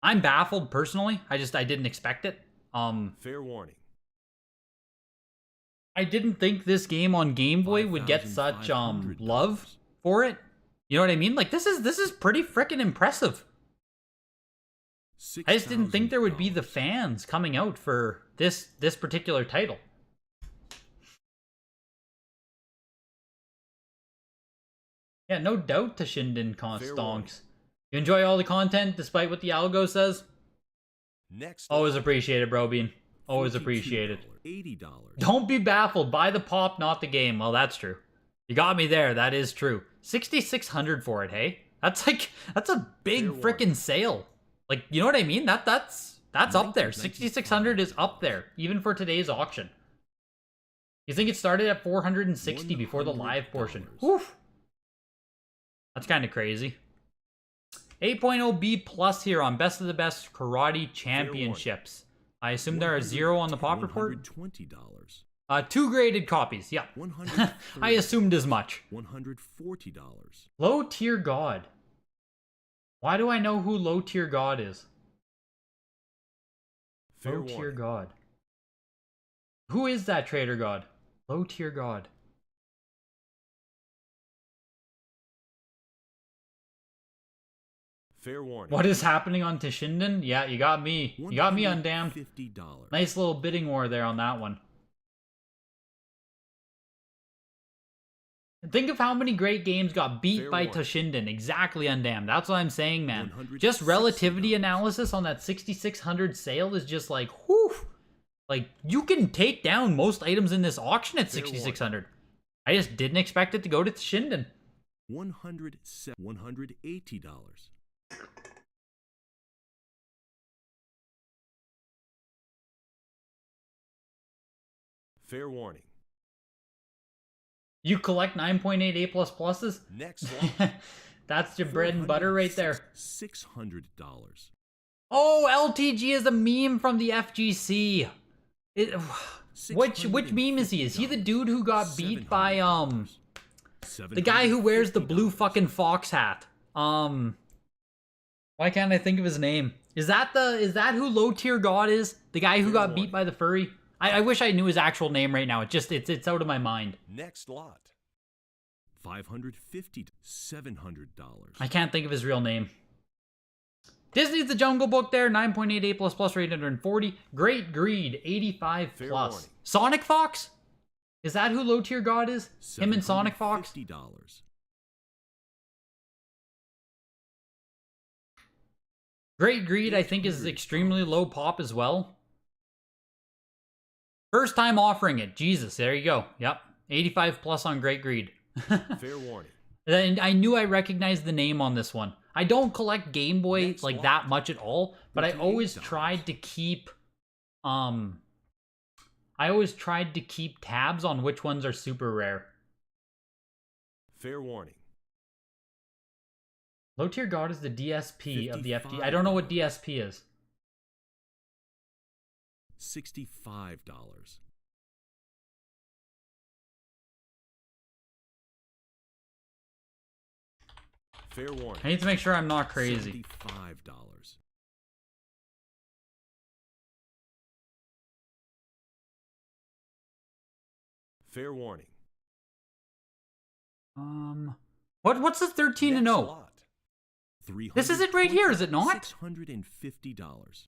I'm baffled personally. I didn't expect it. Fair warning. I didn't think this game on Game Boy would get such love for it. You know what I mean? Like, this is pretty freaking impressive. I just didn't think there would be the fans coming out for this particular title. Yeah, no doubt Toshinden stonks. You enjoy all the content despite what the algo says? Always appreciate it, bro Bean. Always appreciate it. $80. Don't be baffled. Buy the pop, not the game. Well, that's true. You got me there. That is true. $6,600 for it, hey? That's a big freaking sale. Like, you know what I mean? That's up there. $6,600 is up there, even for today's auction. You think it started at $460 before the live portion? Oof. That's kind of crazy. 8.0 B plus here on Best of the Best Karate Championships. I assume there are 0 on the pop report. $120. 2 graded copies. Yeah. I assumed as much. $140. Low Tier God. Why do I know who Low Tier God is? Low Tier God. Who is that Trader God? Low Tier God. Fair warning. What is happening on Toshinden? Yeah, you got me. You got me undamned. $50. Nice little bidding war there on that one. Think of how many great games got beat by Toshinden. Exactly, undamned. That's what I'm saying, man. Just relativity analysis on that 6,600 sale is just like, whew. Like, you can take down most items in this auction at 6,600. I just didn't expect it to go to Toshinden. $180. Fair warning. You collect 9.8 A++s? Next one. That's your bread and butter right there. $600. Oh, LTG is a meme from the FGC. Which meme is he? Is he the dude who got beat by the guy who wears the blue fucking fox hat? Why can't I think of his name? Is that who Low Tier God is? The guy who got beat by the furry? I wish I knew his actual name right now. It's out of my mind. Next lot. $550 to $700. I can't think of his real name. Disney's The Jungle Book there, 9.8 A++, 840. Great Greed, 85 plus. Sonic Fox? Is that who Low Tier God is? Him and Sonic Fox? $50. Great Greed, I think, is extremely low pop as well. First time offering it. Jesus, there you go. Yep. 85 plus on Great Greed. Fair warning. And I knew I recognized the name on this one. I don't collect Game Boy like that much at all, but I always tried to keep I always tried to keep tabs on which ones are super rare. Fair warning. Low tier god is the DSP of the FD. I don't know what DSP is. $65. Fair warning. I need to make sure I'm not crazy. $75. Fair warning. What's the 13 and 0? This is it right here, is it not? $650.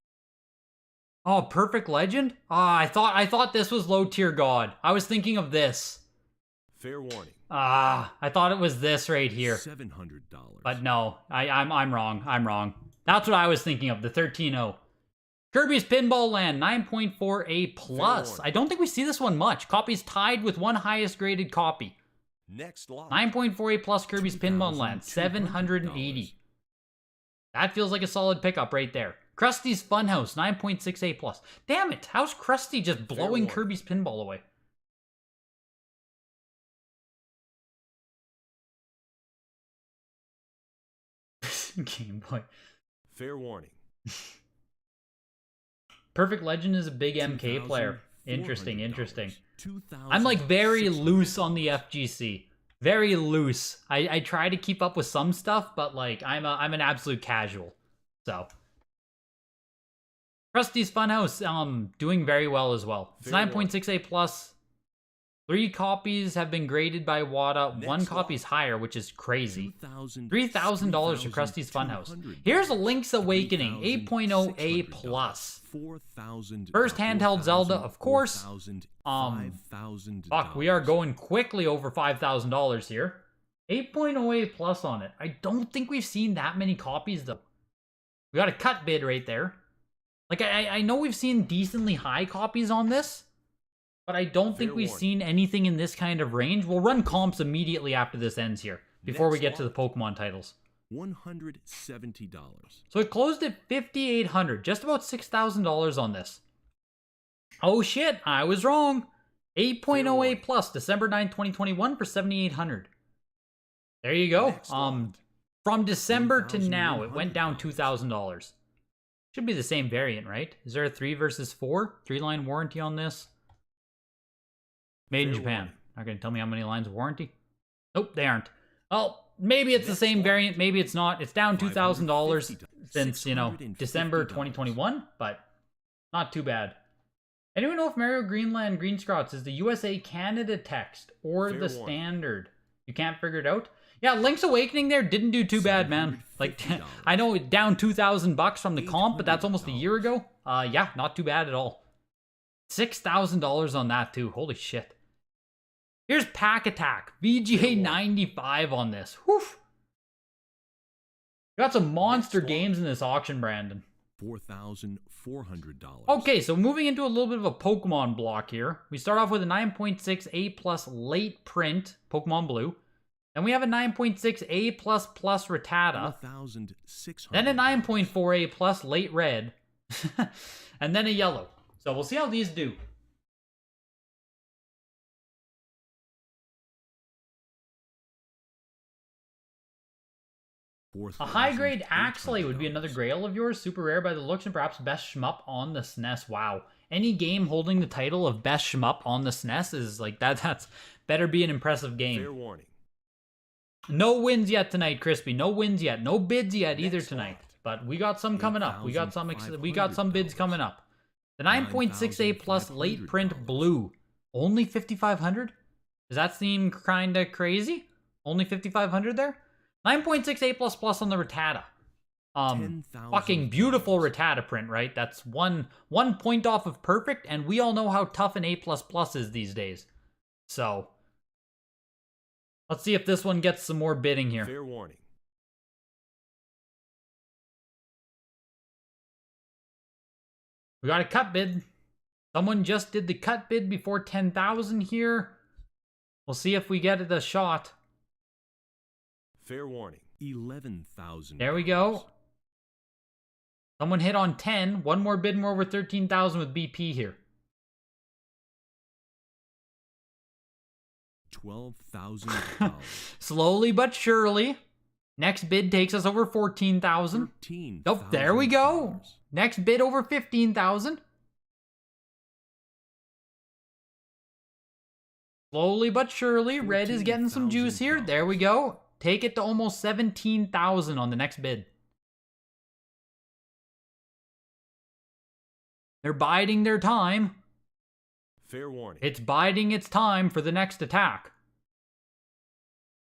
Oh, perfect legend? I thought this was low tier god. I was thinking of this. Fair warning. I thought it was this right here. $700. But no, I'm wrong. I'm wrong. That's what I was thinking of, the 13-0. Kirby's Pinball Land, 9.4A plus. I don't think we see this one much. Copy's tied with one highest graded copy. Next lot. 9.4A plus Kirby's Pinball Land, 780. That feels like a solid pickup right there. Krusty's Funhouse, 9.6A plus. Damn it, how's Krusty just blowing Kirby's Pinball away? Game Boy. Fair warning. Perfect Legend is a big MK player. Interesting, interesting. I'm like very loose on the FGC. Very loose. I try to keep up with some stuff, but like I'm an absolute casual. So Krusty's Funhouse doing very well as well. It's 9.6A plus. 3 copies have been graded by WADA. 1 copy's higher, which is crazy. $3,000 for Krusty's Funhouse. Here's a Link's Awakening, 8.0A plus. First handheld Zelda, of course. Fuck, we are going quickly over $5,000 here. 8.0A plus on it. I don't think we've seen that many copies though. We got a cut bid right there. Like I know we've seen decently high copies on this, but I don't think we've seen anything in this kind of range. We'll run comps immediately after this ends here, before we get to the Pokemon titles. $170. So it closed at $5,800, just about $6,000 on this. Oh shit, I was wrong. 8.0A plus, December 9, 2021 for $7,800. There you go. From December to now, it went down $2,000. Should be the same variant, right? Is there a 3 versus 4? 3-line warranty on this? Made in Japan. Not gonna tell me how many lines of warranty? Nope, they aren't. Well, maybe it's the same variant, maybe it's not. It's down $2,000 since, you know, December 2021, but not too bad. Anyone know if Mario Greenland Green Scrots is the USA Canada text or the standard? You can't figure it out? Yeah, Link's Awakening there didn't do too bad, man. Like, I know it down $2,000 from the comp, but that's almost a year ago. Yeah, not too bad at all. $6,000 on that too. Holy shit. Here's Pack Attack. VGA 95 on this. Whew. Got some monster games in this auction, Brandon. $4,400. Okay, so moving into a little bit of a Pokemon block here. We start off with a 9.6A plus late print Pokemon Blue. Then we have a 9.6A plus plus Rattata. Then a 9.4A plus late red. And then a yellow. So we'll see how these do. A high-grade Axley would be another Grail of yours. Super rare by the looks and perhaps best shmup on the SNES. Wow. Any game holding the title of best shmup on the SNES is like that's better be an impressive game. Fair warning. No wins yet tonight, Crispy. No wins yet. No bids yet either tonight. But we got some coming up. We got some bids coming up. The 9.6A plus late print blue. Only 5,500? Does that seem kinda crazy? Only 5,500 there? 9.6A plus plus on the Rattata. Fucking beautiful Rattata print, right? That's one point off of perfect, and we all know how tough an A plus plus is these days. So let's see if this one gets some more bidding here. Fair warning. We got a cut bid. Someone just did the cut bid before 10,000 here. We'll see if we get it a shot. Fair warning. $11,000. There we go. Someone hit on 10. One more bid more over 13,000 with BP here. $12,000. Slowly but surely. Next bid takes us over 14,000. Oh, there we go. Next bid over 15,000. Slowly but surely, red is getting some juice here. There we go. Take it to almost 17,000 on the next bid. They're biding their time. Fair warning. It's biding its time for the next attack.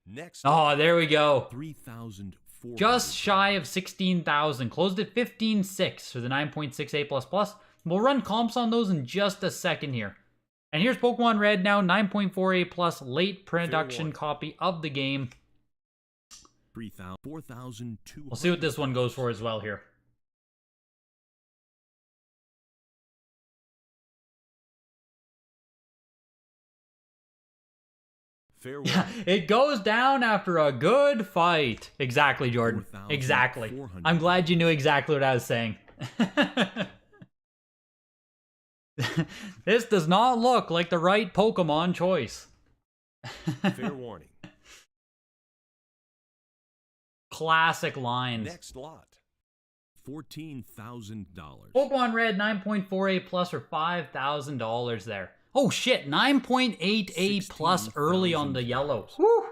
Next. Oh, there we go. 3,400. Just shy of 16,000. Closed at 15.6 for the 9.6A++. We'll run comps on those in just a second here. And here's Pokemon Red now, 9.4A+, late production copy of the game. 4,200. We'll see what this one goes for as well here. Fair Yeah, it goes down after a good fight. Exactly, Jordan. Exactly. I'm glad you knew exactly what I was saying. This does not look like the right Pokemon choice. Fair warning. Classic lines. Next lot. $14,000. Pokemon Red 9.4A+ for $5,000 there. Oh shit, 9.8A+ early on the yellow. Whew.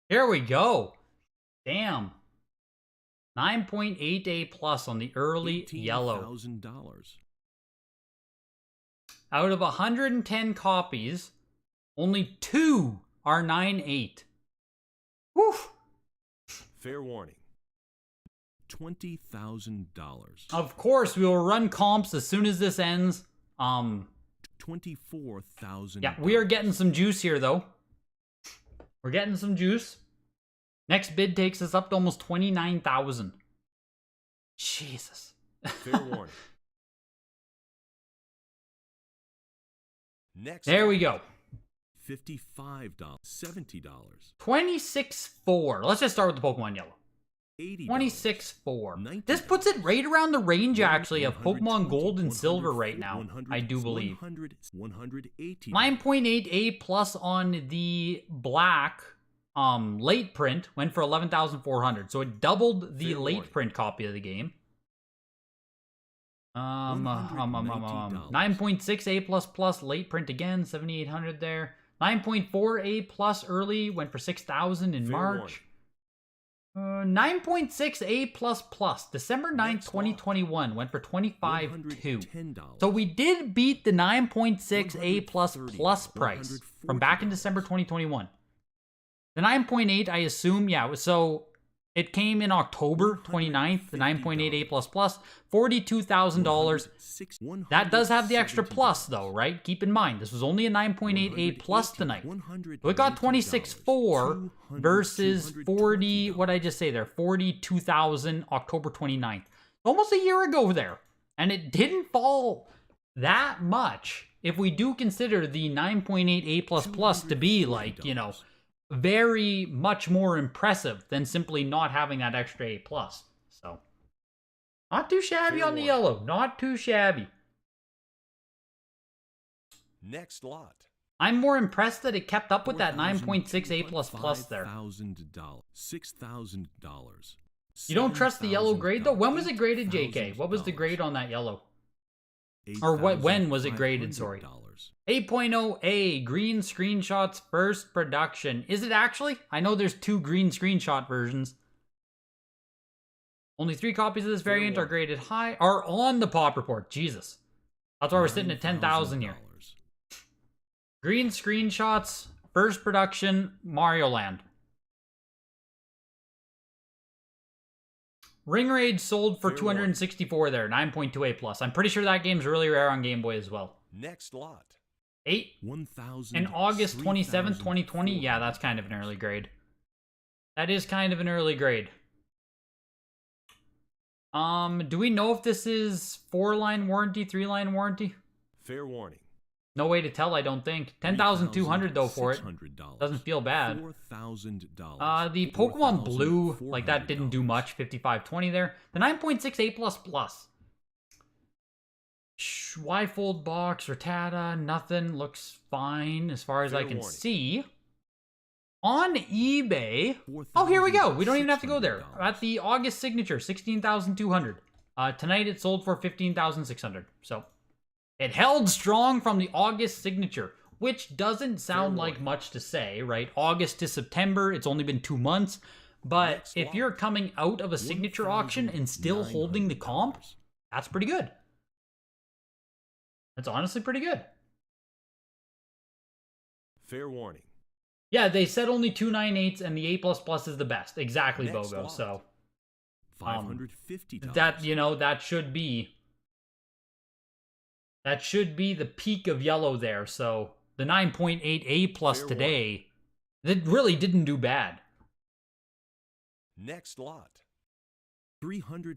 Here we go. Damn. 9.8A+ on the early yellow. $18,000. Out of 110 copies, only 2 are 9.8. Whew. Fair warning. $20,000. Of course, we will run comps as soon as this ends. $24,000. Yeah, we are getting some juice here, though. We're getting some juice. Next bid takes us up to almost 29,000. Jesus. Fair warning. Next. There we go. $55. $70. 26.4. Let's just start with the Pokemon Yellow. $80. 26.4. This puts it right around the range, actually, of Pokemon Gold and Silver right now, I do believe. 9.8A+ on the black late print went for 11,400. So it doubled the late print copy of the game. 9.6A++ late print again, 7,800 there. 9.4A+ early went for 6,000 in March. 9.6A++, December 9th, 2021, went for 25.2. So we did beat the 9.6A++ price from back in December 2021. The 9.8, I assume, yeah, so it came in October 29th, the 9.8A++, $42,000. That does have the extra plus, though, right? Keep in mind, this was only a 9.8A+ tonight. So it got 26.4 versus 40, what did I just say there? 42,000 October 29th. Almost a year ago there. And it didn't fall that much if we do consider the 9.8A++ to be like, you know, very much more impressive than simply not having that extra A+. So, not too shabby on the yellow. Not too shabby. Next lot. I'm more impressed that it kept up with that 9.6A++ there. $6,000. You don't trust the yellow grade though? When was it graded, JK? What was the grade on that yellow? Or when was it graded, sorry? 8.0A, green screenshots first production. Is it actually? I know there's 2 green screenshot versions. Only 3 copies of this variant are graded high, are on the pop report. Jesus. That's why we're sitting at 10,000 here. Green screenshots, first production, Mario Land. Ring Raid sold for 264 there, 9.2A+. I'm pretty sure that game's really rare on Game Boy as well. Next lot. 8 in August 27th, 2020. Yeah, that's kind of an early grade. That is kind of an early grade. Do we know if this is 4-line warranty, 3-line warranty? Fair warning. No way to tell, I don't think. 10,200 though for it. $600. Doesn't feel bad. $4,000. The Pokemon Blue, like that didn't do much. 5520 there. The 9.6 A++. Y-fold box, Rattata, nothing. Looks fine as far as I can see. On eBay. Oh, here we go. We don't even have to go there. At the August signature, 16,200. Tonight it sold for 15,600. So it held strong from the August signature, which doesn't sound like much to say, right? August to September, it's only been 2 months. But if you're coming out of a signature auction and still holding the comp, that's pretty good. That's honestly pretty good. Fair warning. Yeah, they said only 298s and the A++ is the best. Exactly, Bogo. So $550. that, you know, that should be the peak of yellow there. So the 9.8 A+ today, it really didn't do bad. Next lot. $340.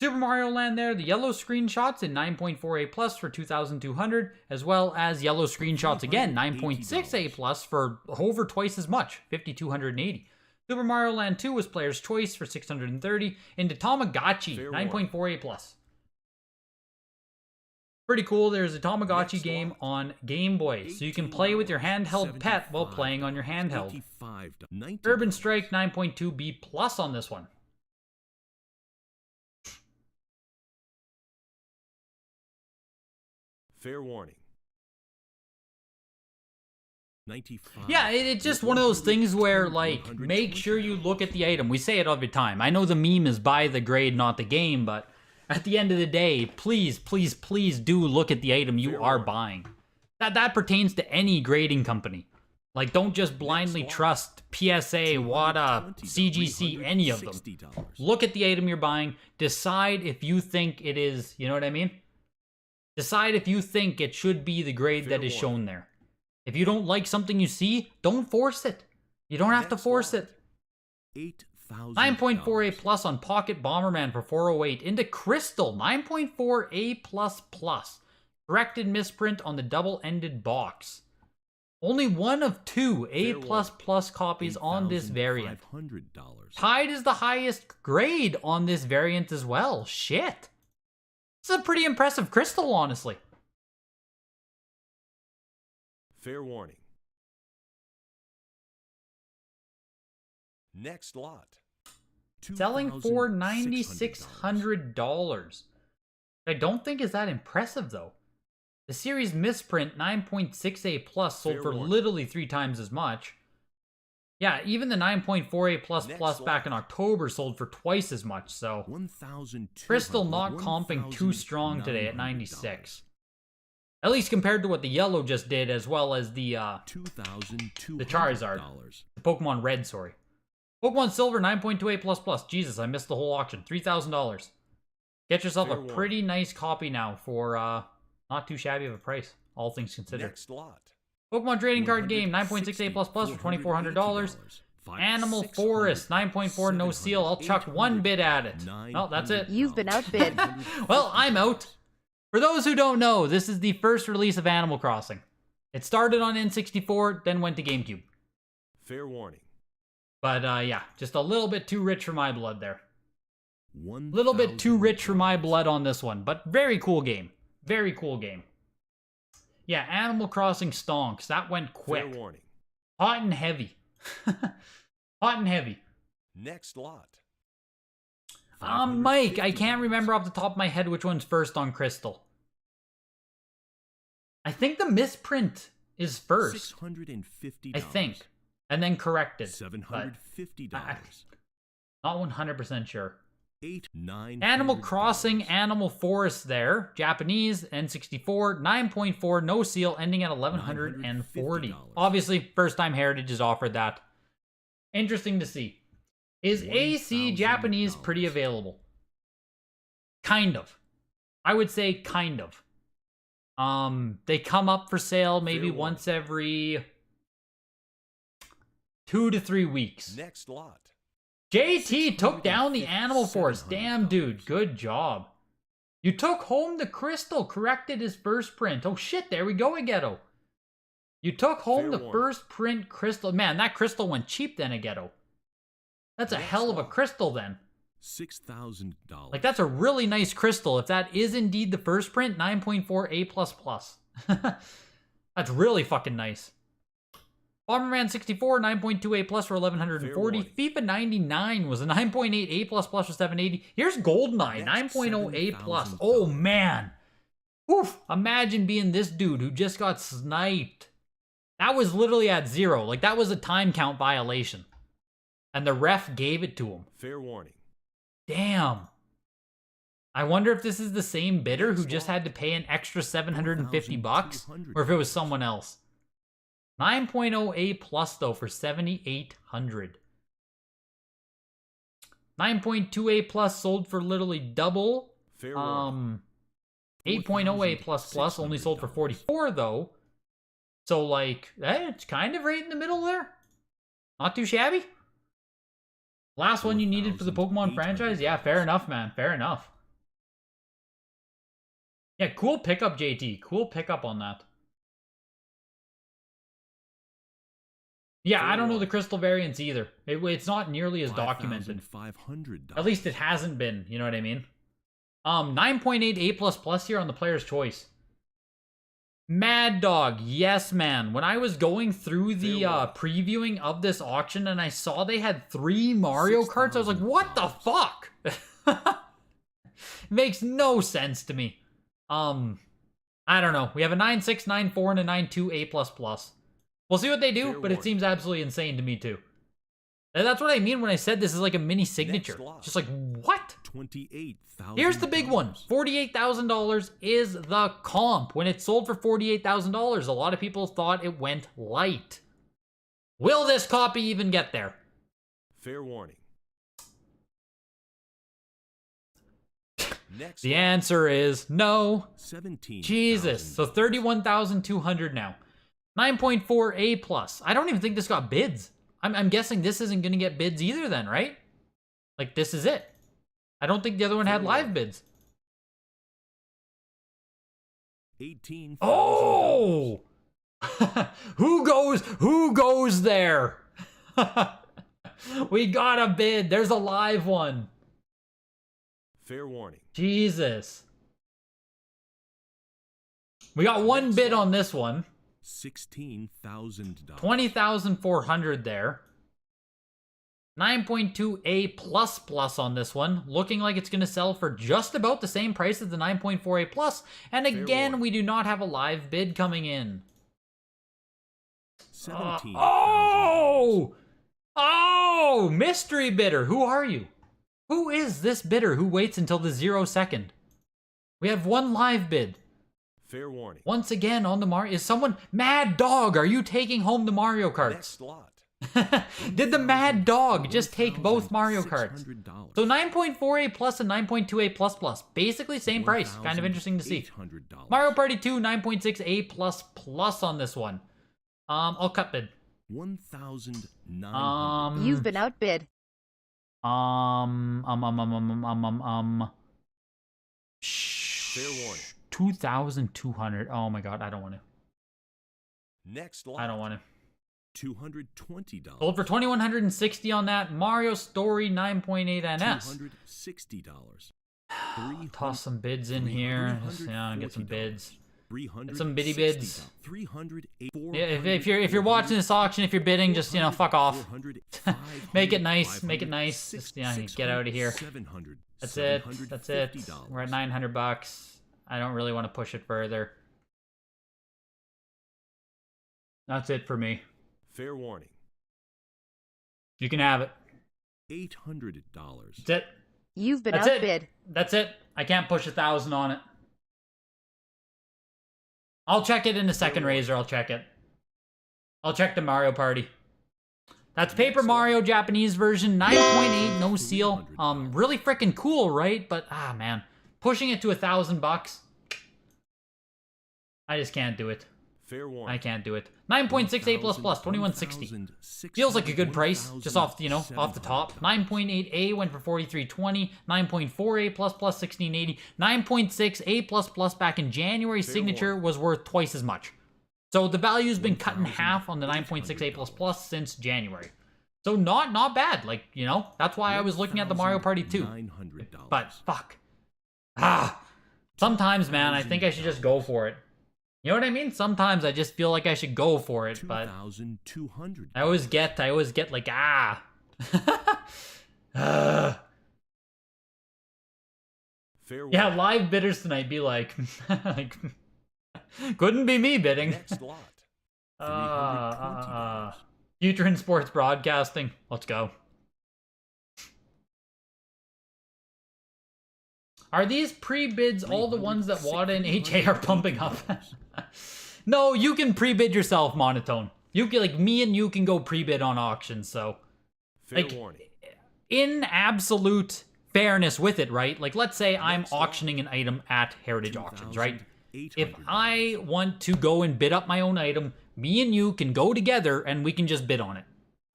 Super Mario Land there, the yellow screenshots in 9.4 A+ for 2,200, as well as yellow screenshots again, 9.6 A+ for over twice as much, 5,280. Super Mario Land 2 was Player's Choice for 630, into Tamagotchi, 9.4 A+. Pretty cool, there's a Tamagotchi game on Game Boy, so you can play with your handheld pet while playing on your handheld. Urban Strike 9.2 B+ on this one. Fair warning. 95. Yeah, it's just one of those things where, like, make sure you look at the item. We say it every time. I know the meme is buy the grade, not the game, but at the end of the day, please, please, please do look at the item you are buying. That pertains to any grading company. Like, don't just blindly trust PSA, WADA, CGC, any of them. Look at the item you're buying. Decide if you think it is, you know what I mean? Decide if you think it should be the grade that is shown there. If you don't like something you see, don't force it. You don't have to force it. 9.4 A+ on Pocket Bomberman for 408. Into Crystal, 9.4 A++. Corrected misprint on the double-ended box. Only one of 2 A++ copies on this variant. Tide is the highest grade on this variant as well. Shit. This is a pretty impressive Crystal, honestly. Fair warning. Next lot. Selling for $9,600. I don't think is that impressive, though. The series misprint 9.6 A+ sold for literally 3 times as much. Yeah, even the 9.4 A++ back in October sold for twice as much, so Crystal not comping too strong today at 96. At least compared to what the yellow just did, as well as the Charizard. The Pokemon Red, sorry. Pokemon Silver 9.2 A++. Jesus, I missed the whole auction. $3,000. Get yourself a pretty nice copy now for not too shabby of a price, all things considered. Next lot. Pokemon Trading Card Game 9.6 A++ for $2,400. Animal Forest 9.4 no seal. I'll chuck one bid at it. Well, that's it. You've been outbid. Well, I'm out. For those who don't know, this is the first release of Animal Crossing. It started on N64, then went to GameCube. Fair warning. But yeah, just a little bit too rich for my blood there. Little bit too rich for my blood on this one, but very cool game. Very cool game. Yeah, Animal Crossing stonks. That went quick. Fair warning. Hot and heavy. Hot and heavy. Next lot. Mike, I can't remember off the top of my head which one's first on Crystal. I think the misprint is first. $650. I think. And then corrected. $750. Not 100% sure. 9 Animal Crossing, Animal Forest there. Japanese, N64, 9.4, no seal, ending at 1140. Obviously, first time Heritage is offered that. Interesting to see. Is AC Japanese pretty available? Kind of. I would say kind of. They come up for sale maybe once every 2 to 3 weeks. Next lot. JT took down the Animal Force. Damn, dude. Good job. You took home the crystal, corrected his first print. Oh shit, there we go, Ageto. You took home Fair the warning. first print crystal. Man, that crystal went cheap then, Ageto. That's a Next hell of a lot. crystal then. $6,000. Like, that's a really nice crystal. If that is indeed the first print, 9.4 A++. That's really fucking nice. Bomberman 64, 9.2 A+ for 1140. FIFA 99 was a 9.8 A++ for 780. Here's Goldeneye, Next, 9.0 A+. $7,000. Oh, man. Oof. Imagine being this dude who just got sniped. That was literally at 0. Like, that was a time count violation. And the ref gave it to him. Fair warning. Damn. I wonder if this is the same bidder who just had to pay an extra 750 bucks, or if it was someone else. 9.0 A+ though for 7,800. 9.2 A+ sold for literally double. Fair warning. 8.0 A++ only sold for 44 though. So like, it's kind of right in the middle there. Not too shabby. Last one you needed for the Pokemon franchise? Yeah, fair enough, man. Fair enough. Yeah, cool pickup, JT. Cool pickup on that. Yeah, I don't know the crystal variants either. It's not nearly as documented. $5,500. At least it hasn't been, you know what I mean? 9.8 A++ here on the player's choice. Mad Dog, yes, man. When I was going through the previewing of this auction and I saw they had 3 Mario Karts, I was like, what the fuck? Makes no sense to me. I don't know. We have a 9.6, 9.4, and a 9.2 A++. We'll see what they do, Fair but it warning. seems absolutely insane to me too. And that's what I mean when I said this is like a mini signature. Next lot. Just like, what? $28,000. Here's the big one. $48,000 is the comp. When it sold for $48,000, a lot of people thought it went light. Will this copy even get there? Fair warning. Next The lot. answer is no. 17. Jesus. So 31,200 now. 9.4 A+. I don't even think this got bids. I'm guessing this isn't going to get bids either then, right? Like, this is it. I don't think the other one had live bids. 18. Oh! Who goes there? We got a bid. There's a live one. Fair warning. Jesus. We got one bid on this one. $16,000. 20,400 there. 9.2 A++ on this one. Looking like it's going to sell for just about the same price as the 9.4 A+. And again, warning. we do not have a live bid coming in. $17,000. Oh! Mystery bidder. Who are you? Who is this bidder who waits until the 0 second? We have one live bid. Fair warning. Once again on the Mario. Is someone... Mad Dog, are you taking home the Mario Karts? Next lot. Did the Mad Dog just take both Mario Karts? $600. So 9.4 A+ and 9.2 A++. Basically same price. Kind of interesting to see. $800. Mario Party 2, 9.6 A++ on this one. I'll cut bid. $1,900. You've been outbid. Fair warning. 2,200. Oh my god, I don't want to. Next lot. I don't want to. $220. Sold for 2,160 on that. Mario Story 9.8 NS. $260. Toss some bids in here. Just, get some bids. Get some biddy bids. 300. Yeah, if you're watching this auction, if you're bidding, just fuck off. Make it nice. Make it nice. Just get out of here. That's it. That's it. We're at $900. I don't really want to push it further. That's it for me. Fair warning. You can have it. $800. That's it. You've been That's outbid. it. That's it. I can't push 1,000 on it. I'll check it in the second Razor. I'll check it. I'll check the Mario Party. That's Paper Mario Japanese version, 9.8, no seal. Really freaking cool, right? But man, pushing it to $1,000 bucks. I just can't do it. Fair warning. I can't do it. 9.68 plus plus, 2160. Feels like a good price, just off, you know, off the top. 9.8A went for 4320. 9.4A plus plus, 1680. 9.6A plus plus back in January signature was worth twice as much. So the value's been cut in half on the 9.6A plus plus since January. So not bad. Like, you know, that's why I was looking at the Mario Party 2. But fuck. Sometimes, man, I think I should just go for it. You know what I mean? Sometimes I just feel like I should go for it, but I always get like, yeah, live bidders tonight be like, like couldn't be me bidding. Next lot. Future in sports broadcasting. Let's go. Are these pre-bids all the ones that WADA and HA are pumping up? No, you can pre-bid yourself, Monotone. You can, like, me and you can go pre-bid on auctions, so... Like, in absolute fairness with it, right? Like, let's say I'm auctioning an item at Heritage Auctions, right? If I want to go and bid up my own item, me and you can go together and we can just bid on it,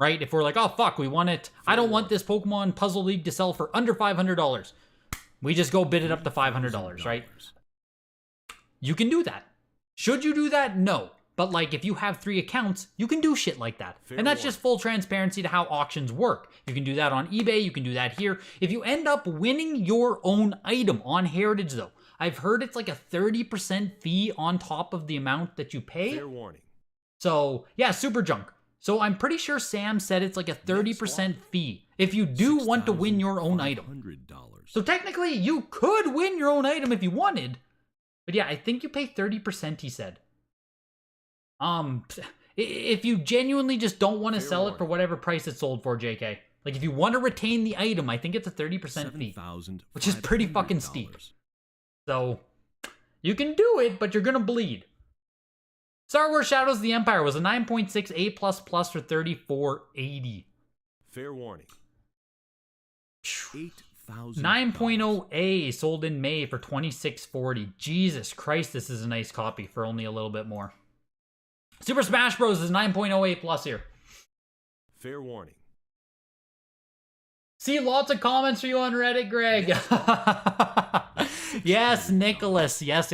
right? If we're like, oh, fuck, we want it. I don't want this Pokemon Puzzle League to sell for under $500. We just go bid it up to $500, right? You can do that. Should you do that? No. But, like, if you have 3 accounts, you can do shit like that. And that's just full transparency to how auctions work. You can do that on eBay. You can do that here. If you end up winning your own item on Heritage, though, I've heard it's like a 30% fee on top of the amount that you pay. Fair warning. So, yeah, Super Junk. So I'm pretty sure Sam said it's like a 30% fee if you do want to win your own item. So technically, you could win your own item if you wanted. But yeah, I think you pay 30%, he said. If you genuinely just don't want to sell it for whatever price it's sold for, JK. Like, if you want to retain the item, I think it's a 30% fee. Which is pretty fucking steep. So, you can do it, but you're gonna bleed. Star Wars Shadows of the Empire was a 9.6 A++ for $34.80. Fair warning. 9.0 A sold in May for $26.40. Jesus Christ, this is a nice copy for only a little bit more. Super Smash Bros. Is 9.0 A+ here. Fair warning. See lots of comments for you on Reddit, Greg. Yes, Nicholas. Yes.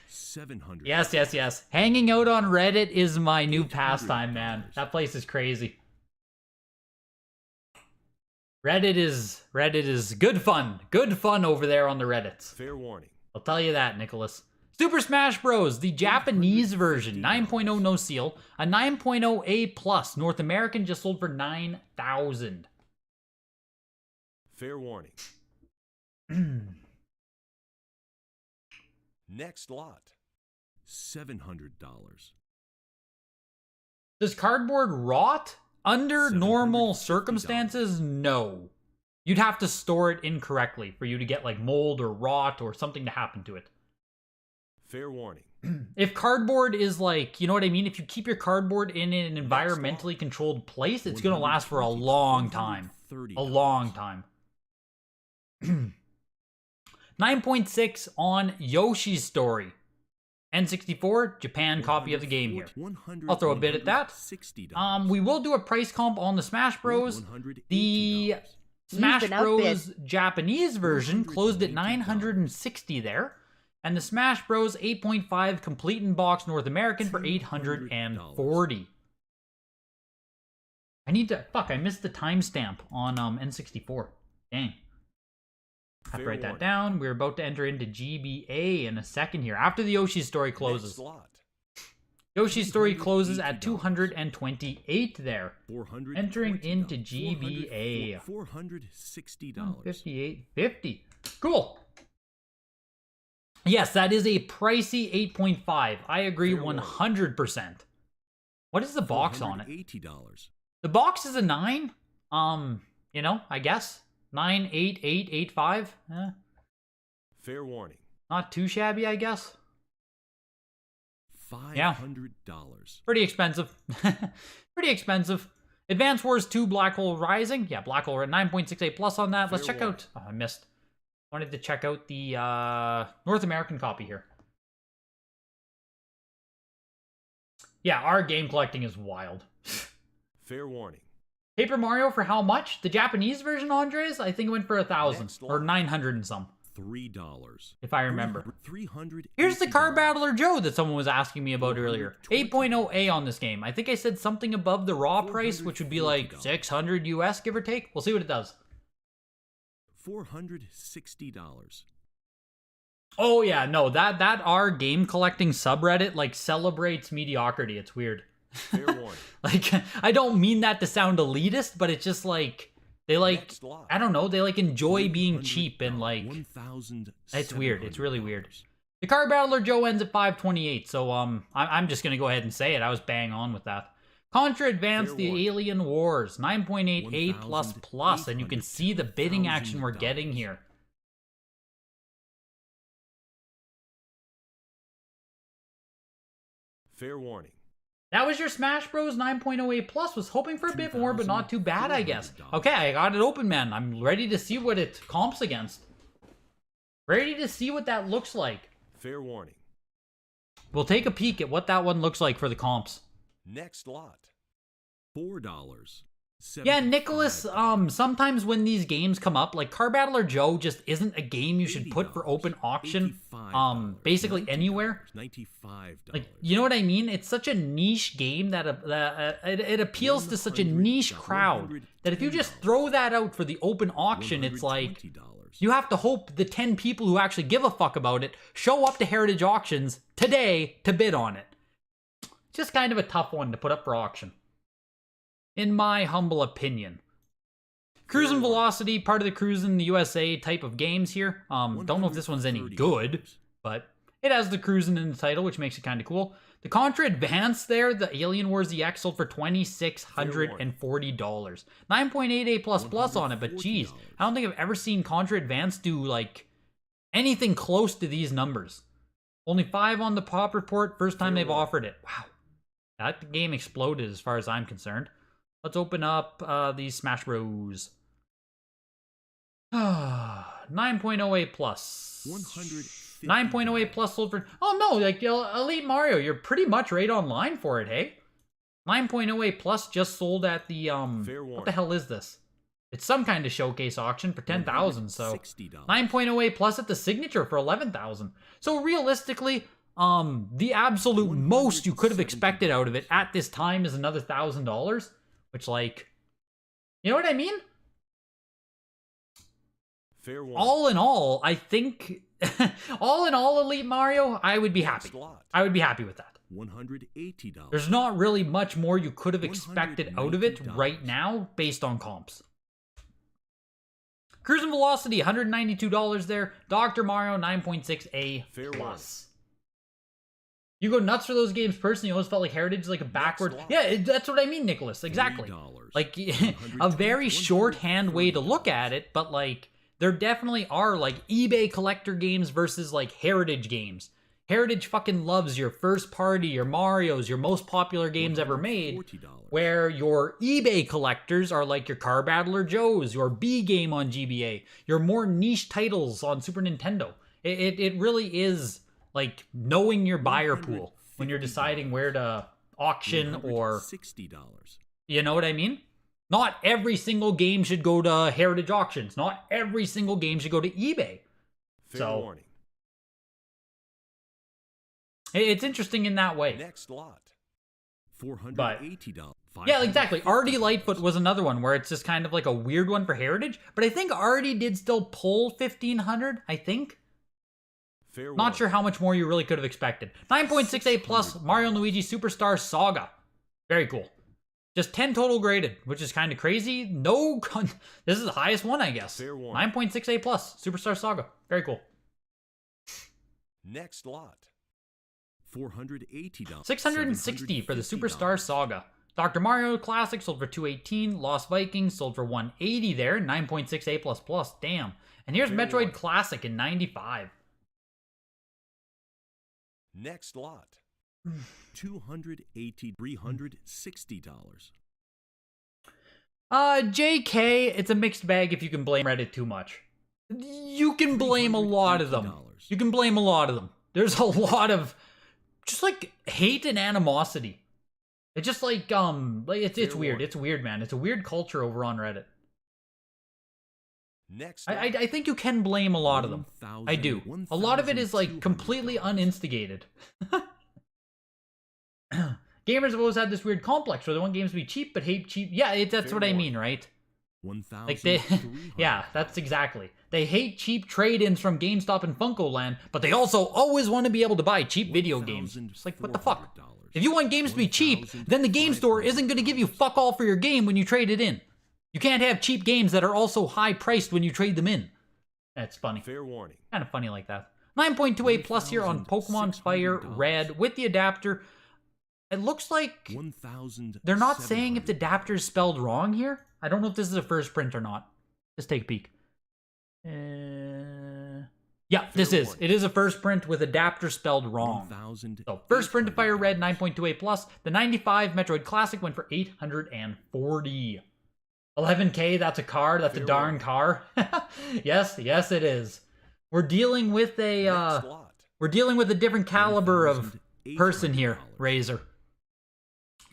700. Yes. Hanging out on Reddit is my new pastime, man. That place is crazy. Reddit is good fun. Good fun over there on the Reddits. Fair warning. I'll tell you that, Nicholas. Super Smash Bros. The Japanese version, 9.0 no seal. A 9.0 A+. North American just sold for $9,000. Fair warning. Next lot. $700. Does cardboard rot? Under normal circumstances, no. You'd have to store it incorrectly for you to get like mold or rot or something to happen to it. Fair warning. If cardboard is like, you know what I mean? If you keep your cardboard in an environmentally controlled place, it's going to last for a long time. A long time. 9.6 on Yoshi's Story. N64, Japan copy of the game here. I'll throw a bid at that. We will do a price comp on the Smash Bros. The Smash Bros. Japanese version closed at $960 there. And the Smash Bros. 8.5 complete in box North American for $840. I need to... Fuck, I missed the timestamp on N64. Dang. I have to write that down. We're about to enter into GBA in a second here. After the Yoshi's Story closes. Yoshi's Story closes at 228 there. Entering into GBA. $460. 58.50. Cool. Yes, that is a pricey 8.5. I agree 100%. What is the box on it? $80. The box is a 9. You know, I guess. 98885. Fair warning. Not too shabby, I guess. $500. Yeah. Pretty expensive. Pretty expensive. Advance Wars 2 Black Hole Rising. Yeah, Black Hole 9.68 plus on that. Let's check out... Oh, I missed. Wanted to check out the North American copy here. Yeah, our game collecting is wild. Fair warning. Paper Mario for how much? The Japanese version, Andres? I think it went for 1,000 Next or lot. 900 and some, $3. if I remember. $300. Here's the Car Battler Joe that someone was asking me about earlier. 8.0A on this game. I think I said something above the raw price, which would be like 600 US, give or take. We'll see what it does. $460. Oh yeah, no, that our game collecting subreddit like celebrates mediocrity. It's weird. Fair warning. Like, I don't mean that to sound elitist, but it's just like they like, Next lot. I don't know, they like enjoy being cheap and like $1,700. it's weird. It's really weird. The Car Battler Joe ends at 528, so I'm just gonna go ahead and say it. I was bang on with that. Contra Advance Fair the warning. Alien Wars 9.8 A++, and you can see the bidding action we're getting here. Fair warning. That was your Smash Bros 9.0 A+. Was hoping for a bit more, but not too bad, I guess. Okay, I got it open, man. I'm ready to see what it comps against. Ready to see what that looks like. Fair warning. We'll take a peek at what that one looks like for the comps. Next lot. $4. Yeah, Nicholas, sometimes when these games come up, like Car Battler Joe just isn't a game you should put for open auction, basically anywhere. $95. Like, you know what I mean? It's such a niche game that it appeals to such a niche crowd that if you just throw that out for the open auction, it's like you have to hope the 10 people who actually give a fuck about it show up to Heritage Auctions today to bid on it. Just kind of a tough one to put up for auction, in my humble opinion. Cruising Velocity, part of the Cruising the USA type of games here. Don't know if this one's any good, but it has the Cruising in the title, which makes it kind of cool. The Contra Advance there, the Alien Wars EX, sold for $2,640. 9.8 A++ on it, but geez, I don't think I've ever seen Contra Advance do like anything close to these numbers. Only 5 on the pop report, first time they've offered it. Wow. That game exploded as far as I'm concerned. Let's open up these Smash Bros. 9.0 A+. 9.0 A+ sold for... Oh no, like Elite Mario, you're pretty much right on line for it, hey? 9.0 A+ just sold at the... what the hell is this? It's some kind of showcase auction for 10,000, so... 9.0 A+ at the Signature for 11,000. So realistically... the absolute most you could have expected out of it at this time is another $1,000, which, like, you know what I mean? Fair warning. All in all, I think, all in all, Elite Mario, I would be happy. I would be happy with that. $180. There's not really much more you could have expected out of it right now based on comps. Cruising Velocity, $192 there. Dr. Mario, 9.6 A+. You go nuts for those games personally. You always felt like Heritage is like a backward... Yeah, that's what I mean, Nicholas. Exactly. Like, a very shorthand way to look at it, but like, there definitely are like eBay collector games versus like Heritage games. Heritage fucking loves your first party, your Marios, your most popular games ever made, where your eBay collectors are like your Car Battler Joes, your B game on GBA, your more niche titles on Super Nintendo. It really is... like knowing your buyer pool when you're deciding where to auction or $60. You know what I mean? Not every single game should go to Heritage Auctions. Not every single game should go to eBay. Fair warning. It's interesting in that way. Next lot. $480. Yeah, exactly. Artie Lightfoot was another one where it's just kind of like a weird one for Heritage, but I think Artie did still pull 1,500, I think. Not sure how much more you really could have expected. 9.6 A+, Mario & Luigi Superstar Saga. Very cool. Just 10 total graded, which is kind of crazy. This is the highest one, I guess. 9.6 A+, Superstar Saga. Very cool. Next lot. $480. 660 for the Superstar Saga. Dr. Mario Classic sold for $218. Lost Vikings sold for $180 there. 9.6 A++. Damn. And here's Metroid Classic in 95. Next lot. $280, $360. JK, it's a mixed bag if you can blame Reddit too much. You can blame a lot of them. You can blame a lot of them. There's a lot of just like hate and animosity It's just like it's Fair weird. warning. It's weird, man. It's a weird culture over on Reddit. Next I think you can blame a lot of them. I do. A lot of it is like completely uninstigated. Gamers have always had this weird complex where they want games to be cheap but hate cheap. Yeah, that's Fair what I warning. mean, right? Like 1,300. yeah, that's exactly. They hate cheap trade-ins from GameStop and Funko Land, but they also always want to be able to buy cheap video games. It's like, what the fuck? If you want games to be cheap, then the game store isn't going to give you fuck all for your game when you trade it in. You can't have cheap games that are also high priced when you trade them in. That's funny. Fair warning. Kind of funny like that. 9.28 plus here on Pokemon Fire Red with the adapter. It looks like 1,000. they're not saying if the adapter is spelled wrong here. I don't know if this is a first print or not. Let's take a peek. Yeah, this is. warning. It is a first print with adapter spelled wrong. 1,000. So first print to Fire Red, 9.28 plus. The 95 Metroid Classic went for 840. 11K, that's a car. That's a Fair darn warning. car. Yes, it is. We're dealing with a Next lot. we're dealing with a different caliber of person here, $1,800. Razor.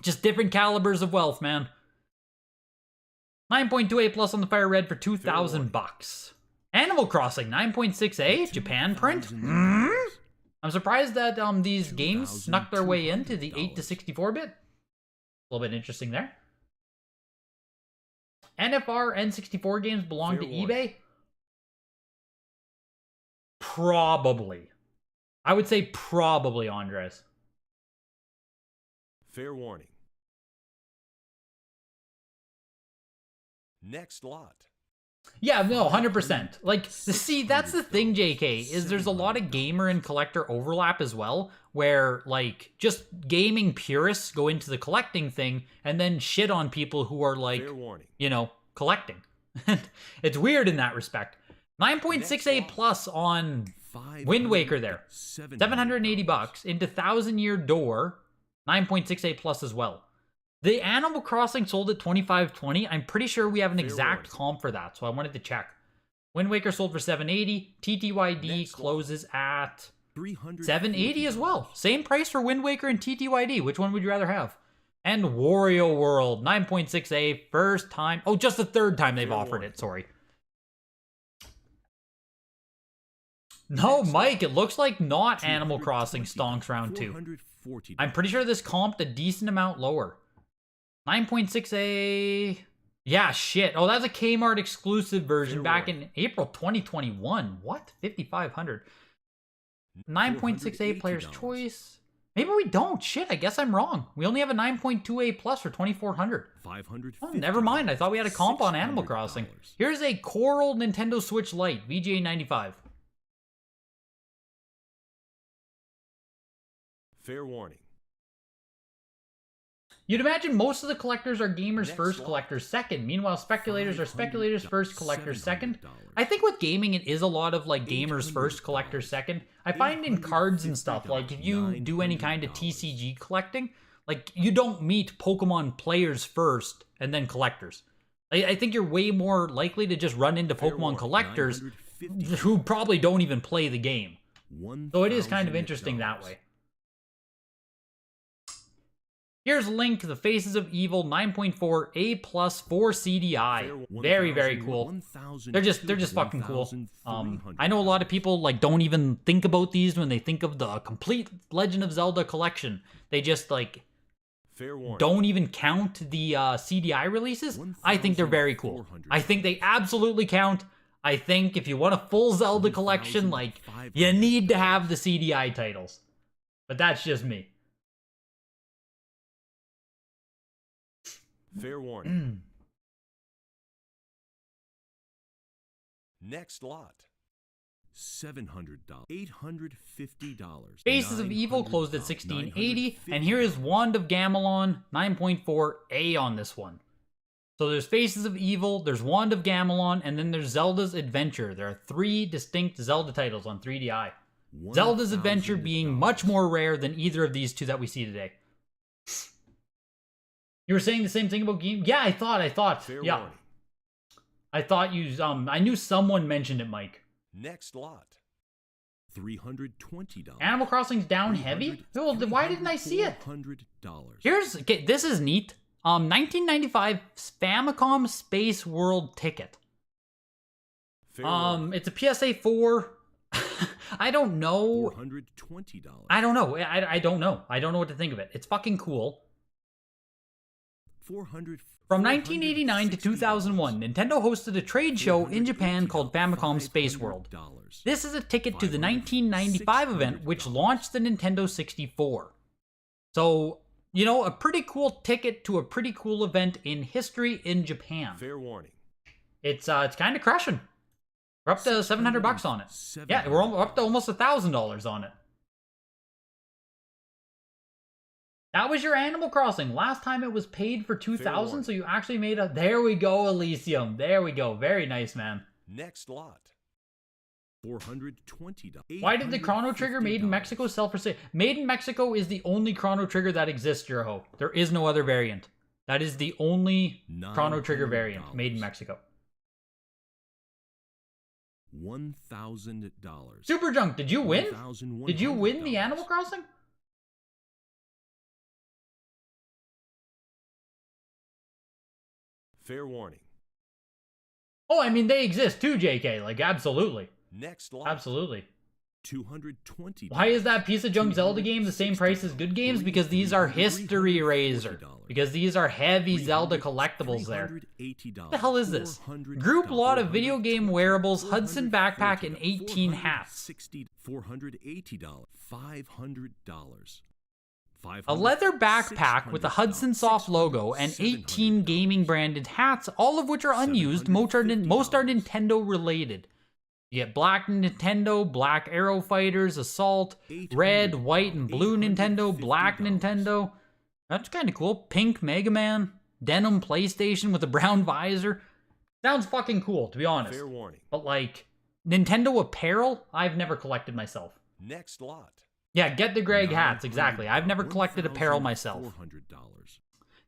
Just different calibers of wealth, man. 9.28 plus on the Fire Red for 2,000 warning. bucks. Animal Crossing 9.68 Japan print. $2,000. I'm surprised that these games snuck their way into the 8 to $2,200. 64 bit. A little bit interesting there. NFR N64 games belong Fair to warning. eBay? Probably. I would say probably, Andres. Fair warning. Next lot. Yeah, no, 100%. Like, see, that's the thing, JK, is there's a lot of gamer and collector overlap as well, where, like, just gaming purists go into the collecting thing and then shit on people who are, like, Fair warning. you know, collecting. It's weird in that respect. 9.68 plus on Wind Waker there. 780 bucks into 1,000-Year Door, 9.68 plus as well. The Animal Crossing sold at 25.20. I'm pretty sure we have an Fair exact warning. comp for that, so I wanted to check. Wind Waker sold for 780. TTYD Next closes at 300. 780 as well. Same price for Wind Waker and TTYD. Which one would you rather have? And Wario World 9.68 first time. Oh, just the third time they've Fair offered warning. it. Sorry. No, Mike, it looks like not Animal Crossing stonks round 2. $440. I'm pretty sure this comped a decent amount lower. 9.6A. Yeah, shit. Oh, that's a Kmart exclusive version Fair back warning. in April 2021. What? 5,500. 9.6A player's $480. choice. Maybe we don't. Shit, I guess I'm wrong. We only have a 9.2A plus for 2,400. $550. Oh, never mind. I thought we had a comp on Animal Crossing. $600. Here's a Coral Nintendo Switch Lite, VGA 95. Fair warning. You'd imagine most of the collectors are gamers Next first, lot. collectors second. Meanwhile, speculators are speculators first, collectors second. $700. I think with gaming, it is a lot of like gamers first, collectors second. I find in cards and stuff, like if you do any kind of TCG collecting, like you don't meet Pokemon players first and then collectors. I think you're way more likely to just run into Fair Pokemon warning. collectors $950. who probably don't even play the game. So it is kind of $1,000. interesting that way. Here's Link, The Faces of Evil, 9.4 A plus for CDI. Very, very cool. They're just fucking cool. I know a lot of people like don't even think about these when they think of the complete Legend of Zelda collection. They just like Fair warning. don't even count the CDI releases. I think they're very cool. I think they absolutely count. I think if you want a full Zelda collection, like you need to have the CDI titles. But that's just me. Fair warning. Next lot. $700. $850. Faces of Evil closed at 1680, and here is Wand of Gamelon, 9.4 A on this one. So there's Faces of Evil, there's Wand of Gamelon, and then there's Zelda's Adventure. There are 3 distinct Zelda titles on 3DI. Zelda's Adventure being much more rare than either of these two that we see today. You were saying the same thing about game? Yeah, I thought. Fair Yeah. warning. I thought you, I knew someone mentioned it, Mike. Next lot. $320. Animal Crossing's down heavy? Well, why didn't I see it? $400. Okay, this is neat. 1995 Famicom Space World ticket. Fair warning. It's a PSA 4. I don't know. $420. I don't know. I don't know. I don't know what to think of it. It's fucking cool. 400. From 1989 to 2001, Nintendo hosted a trade show in Japan called Famicom Space World. This is a ticket to the 1995 event, which launched the Nintendo 64. So, you know, a pretty cool ticket to a pretty cool event in history in Japan. Fair warning. It's kind of crushing. We're up to $700 on it. Yeah, we're up to almost $1,000 on it. That was your Animal Crossing. Last time it was paid for $2,000, so you actually made a... There we go, Elysium. There we go. Very nice, man. Next lot. $420. Why did the Chrono Trigger made in Mexico sell for sale? Made in Mexico is the only Chrono Trigger that exists, Jurho. There is no other variant. That is the only Chrono Trigger variant made in Mexico. $1,000. Super Junk, did you win? Did you win the $1,100. Animal Crossing? Fair warning. Oh, I mean, they exist too, JK. Like, absolutely. Next lot. Absolutely. $220. Why is that piece of junk Zelda game the same price as good games? Because these are History Razor. Because these are heavy Zelda collectibles there. What the hell is this? Group lot of video game wearables, Hudson backpack, and 18 hats. $480. $500. A leather backpack with the Hudson Soft logo and 18 gaming branded hats, all of which are unused. Most are Nintendo related. You get black Nintendo, black Arrow Fighters, Assault, red, white, and blue Nintendo, black Nintendo. That's kind of cool. Pink Mega Man, denim PlayStation with a brown visor. Sounds fucking cool, to be honest. Fair warning. But like, Nintendo apparel, I've never collected myself. Next lot. Yeah, get the Greg hats, exactly. I've never collected apparel myself.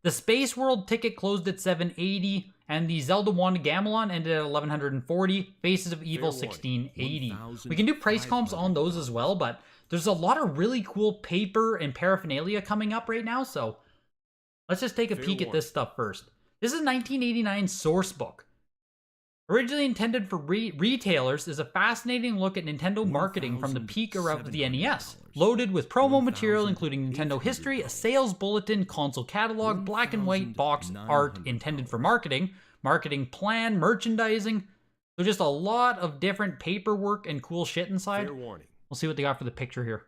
The Space World ticket closed at $780, and the Zelda Wand Gamelon ended at $1,140. Faces of Evil $1,680. We can do price comps on those as well, but there's a lot of really cool paper and paraphernalia coming up right now, so let's just take a peek at this stuff first. This is 1989 source book. Originally intended for retailers, is a fascinating look at Nintendo marketing from the peak era of the NES, loaded with promo material including Nintendo history, a sales bulletin, console catalog, black and white box art intended for marketing, marketing plan, merchandising. So just a lot of different paperwork and cool shit inside. We'll see what they got for the picture here.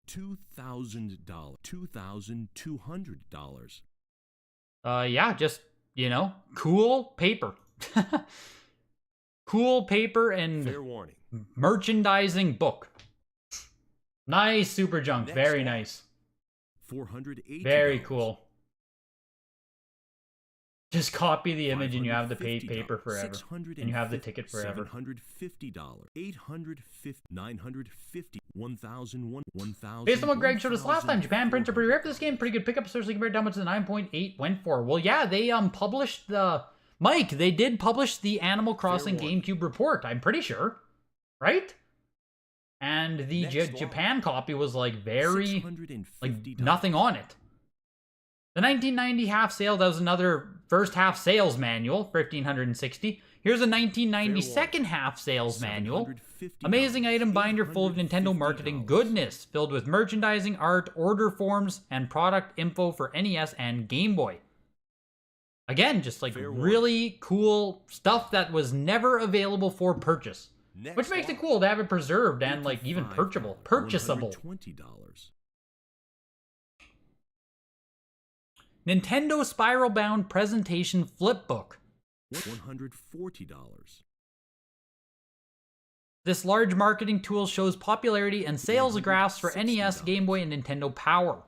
$2,000. $2,200. Yeah, just, you know, cool paper. Cool paper and Fair warning. Merchandising book. Nice, Super Junk. Next Very one. nice. $480. Very cool. Just copy the image and you have the paper forever. And you have the ticket forever. $750. $850. $950. $1,001. Based on what Greg showed us last time, Japan prints are pretty rare for this game. Pretty good pickup, especially compared to how much the 9.8 went for. Well, yeah, they published the... Mike, they did publish the Animal Crossing GameCube report, I'm pretty sure. Right? And the Japan copy was like very... like nothing on it. The 1990 half sale, that was another first half sales manual for $1,560. Here's a 1990 second half sales manual. Amazing item binder full of Nintendo marketing goodness, filled with merchandising, art, order forms, and product info for NES and Game Boy. Again, just like really cool stuff that was never available for purchase. Which makes it cool to have it preserved and like even purchasable. Nintendo Spiral Bound Presentation Flipbook. $140. This large marketing tool shows popularity and sales graphs for NES, Game Boy, and Nintendo Power.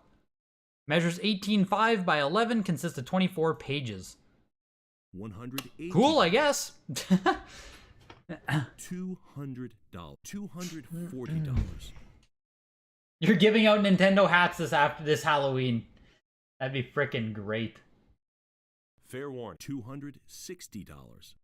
Measures 18.5 by 11, consists of 24 pages. $180. Cool, I guess. $200. $240. You're giving out Nintendo hats this Halloween. That'd be frickin' great. Fair warning. $260.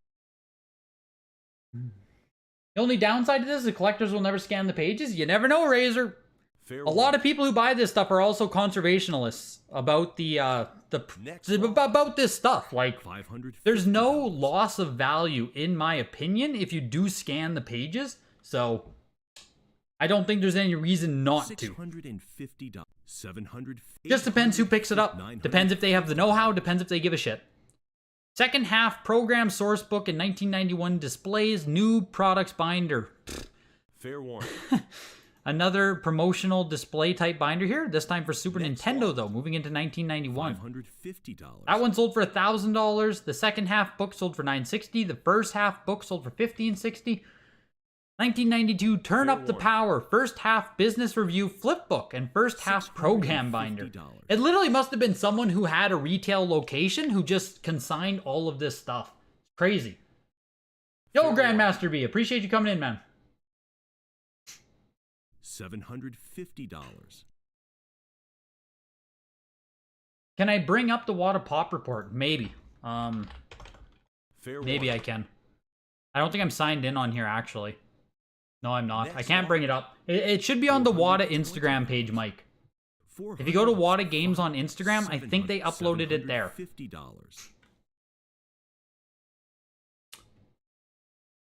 The The only downside to this is the collectors will never scan the pages. You never know, Razor. Fair A lot of people who buy this stuff are also conservationists about about this stuff. Like, there's no loss of value, in my opinion, if you do scan the pages. So, I don't think there's any reason not to. $650, $700. Just depends who picks it up. Depends if they have the know-how. Depends if they give a shit. Second half program source book in 1991 displays new products binder. Fair warning. Another promotional display type binder here, this time for Super Nintendo though, moving into 1991. $550. That one sold for $1,000. The second half book sold for $960. The first half book sold for $1,560. 1992, Turn Up the Power, first half business review flip book and first half program binder. It literally must have been someone who had a retail location who just consigned all of this stuff. Crazy. Yo, Grandmaster B, appreciate you coming in, man. $750. Can I bring up the Wada Pop report? Maybe. Maybe I can. I don't think I'm signed in on here, actually. No, I'm not. I can't bring it up. It should be on the Wada Instagram page, Mike. If you go to Wada Games on Instagram, I think they uploaded it there.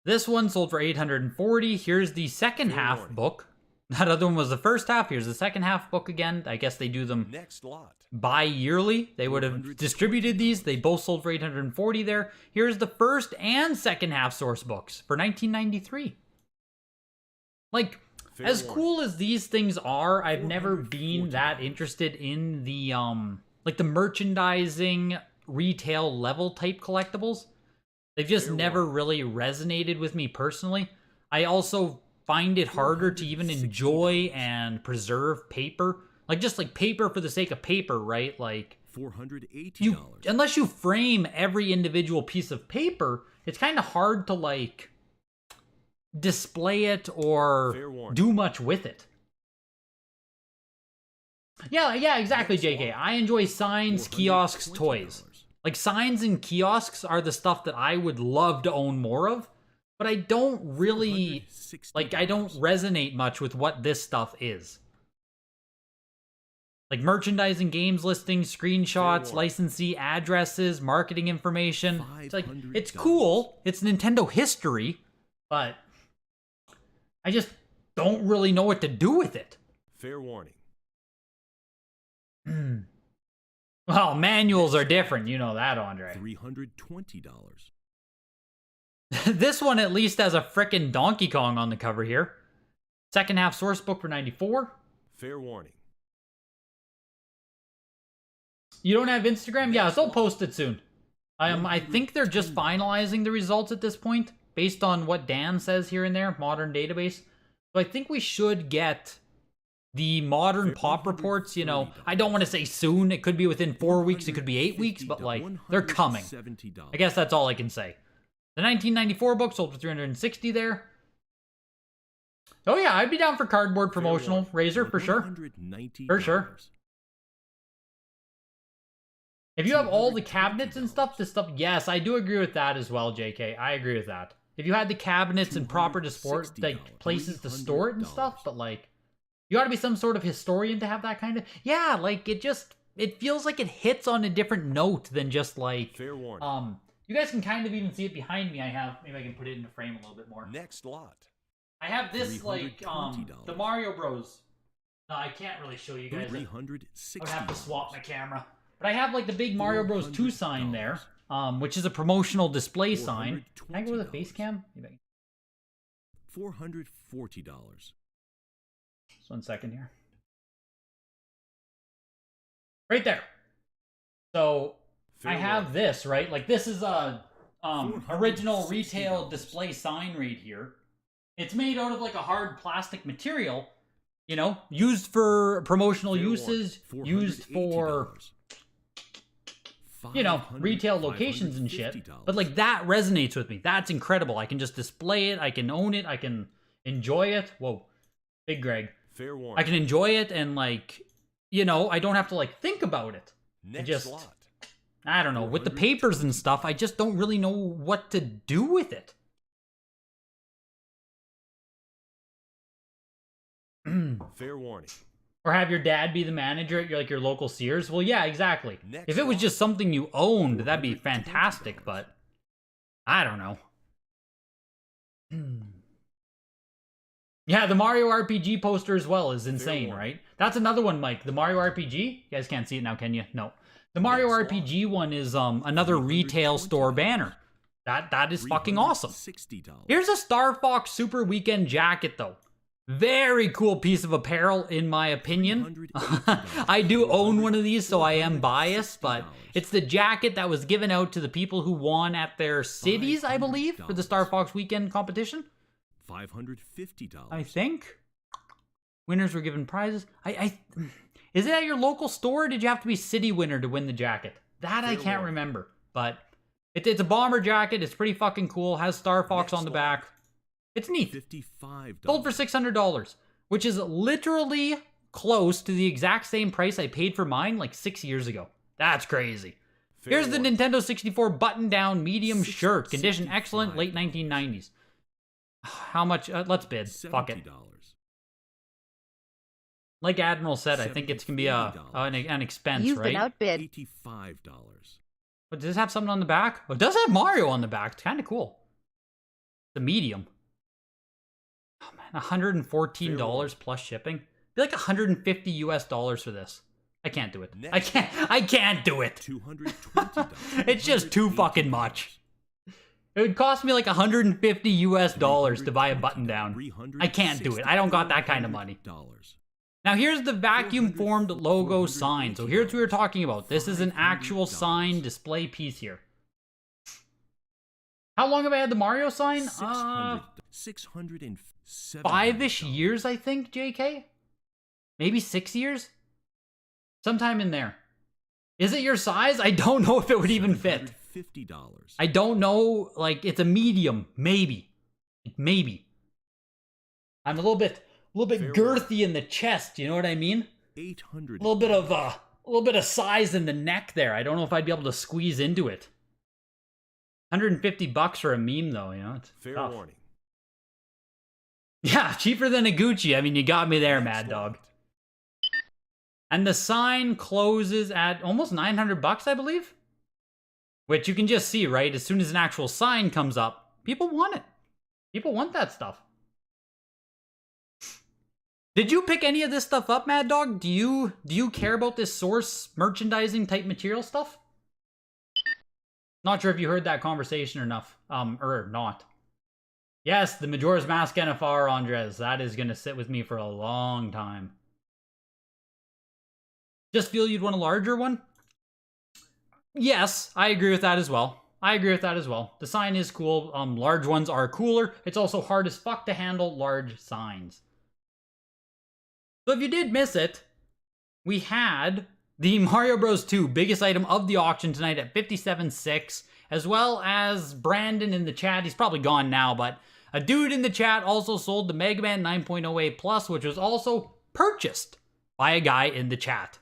This one sold for $840. Here's the second half book. That other one was the first half. Here's the second half book again. I guess they do them bi-yearly. They would have distributed these. They both sold for $840 there. Here's the first and second half source books for 1993. Like, as cool as these things are, I've never been that interested in the like the merchandising retail level type collectibles. They've just never really resonated with me personally. I also find it harder to even enjoy and preserve paper. Like, just like paper for the sake of paper, right? Like, $480. Unless you frame every individual piece of paper, it's kind of hard to, like, display it or do much with it. Yeah, exactly, JK. I enjoy signs, kiosks, toys. Like, signs and kiosks are the stuff that I would love to own more of. But I don't really, like, I don't resonate much with what this stuff is. Like merchandising, games listings, screenshots, licensee addresses, marketing information. It's like, it's cool. It's Nintendo history, but I just don't really know what to do with it. Fair warning. Well, manuals are different. You know that, Andre. $320. This one at least has a frickin' Donkey Kong on the cover here. Second half source book for $94. Fair warning. You don't have Instagram? Yeah, so I'll post it soon. I think they're just finalizing the results at this point, based on what Dan says here and there, modern database. So I think we should get the modern pop reports, you know. I don't want to say soon. It could be within 4 weeks. It could be 8 weeks, but like, they're coming. I guess that's all I can say. The 1994 book sold for $360 there. Oh yeah, I'd be down for cardboard promotional Razor for sure. For sure. If you have all the cabinets and stuff, yes, I do agree with that as well, JK. I agree with that. If you had the cabinets and proper like places to store it and stuff, but like, you gotta be some sort of historian to have that kind of, yeah, like it feels like it hits on a different note than just like, you guys can kind of even see it behind me. Maybe I can put it in the frame a little bit more. Next lot. I have this, like, the Mario Bros. No, I can't really show you guys. I would have to swap my camera. But I have, like, the big Mario Bros. 2 sign there, which is a promotional display sign. Can I go with a face cam? Maybe $440. Just 1 second here. Right there. So I have this, right? Like, this is a original retail display sign right here. It's made out of like a hard plastic material, you know, used for promotional uses, used for, you know, retail locations and shit. But like, that resonates with me. That's incredible. I can just display it. I can own it. I can enjoy it. Whoa, Big Greg. I can enjoy it and, like, you know, I don't have to like think about it. I don't know. With the papers and stuff, I just don't really know what to do with it. Fair warning. Or have your dad be the manager at your local Sears. Well, yeah, exactly. Next If it was one. just something you owned, that'd be fantastic, but I don't know. Yeah, the Mario RPG poster as well is insane, right? That's another one, Mike. The Mario RPG? You guys can't see it now, can you? No. The Mario RPG one is another retail store banner. That is fucking awesome. $60. Here's a Star Fox Super Weekend jacket, though. Very cool piece of apparel, in my opinion. I do own one of these, so I am biased, but it's the jacket that was given out to the people who won at their cities, I believe, for the Star Fox Weekend competition. $550. I think. Winners were given prizes. Is it at your local store, or did you have to be city winner to win the jacket? That I can't remember, but it's a bomber jacket. It's pretty fucking cool. Has Star Fox on the back. It's neat. $55. Sold for $600, which is literally close to the exact same price I paid for mine like 6 years ago. That's crazy. Here's the Nintendo 64 button-down medium shirt. Condition excellent, late 1990s. How much? Let's bid. Fuck it. Like Admiral said, I think it's going to be an expense, You've right? been outbid. $85. But does this have something on the back? Oh, it does have Mario on the back. It's kind of cool. The medium. Oh man, $114 plus shipping. Be like $150 US for this. I can't do it. I can't do it. $220. It's just too fucking much. It would cost me like $150 US to buy a button down. I can't do it. I don't got that kind of money. Now here's the vacuum formed logo sign. So here's what we were talking about. This is an actual sign display piece here. How long have I had the Mario sign? 5-ish years, I think, JK? Maybe 6 years? Sometime in there. Is it your size? I don't know if it would even fit. $50. I don't know, like, it's a medium. Maybe. Maybe. I'm a little bit girthy in the chest, you know what I mean? $800. A little bit of size in the neck there. I don't know if I'd be able to squeeze into it. $150 for a meme, though, you know? It's Fair tough. warning. Yeah, cheaper than a Gucci. I mean, you got me there, Mad Dog. And the sign closes at almost $900, I believe? Which you can just see, right? As soon as an actual sign comes up, people want it. People want that stuff. Did you pick any of this stuff up, Mad Dog? Do you care about this source merchandising type material stuff? Not sure if you heard that conversation or not. Yes, the Majora's Mask NFR, Andres. That is going to sit with me for a long time. Just feel you'd want a larger one? Yes, I agree with that as well. The sign is cool. Large ones are cooler. It's also hard as fuck to handle large signs. So if you did miss it, we had the Mario Bros. 2 biggest item of the auction tonight at $57.6, as well as Brandon in the chat. He's probably gone now, but a dude in the chat also sold the Mega Man 9.08 Plus, which was also purchased by a guy in the chat.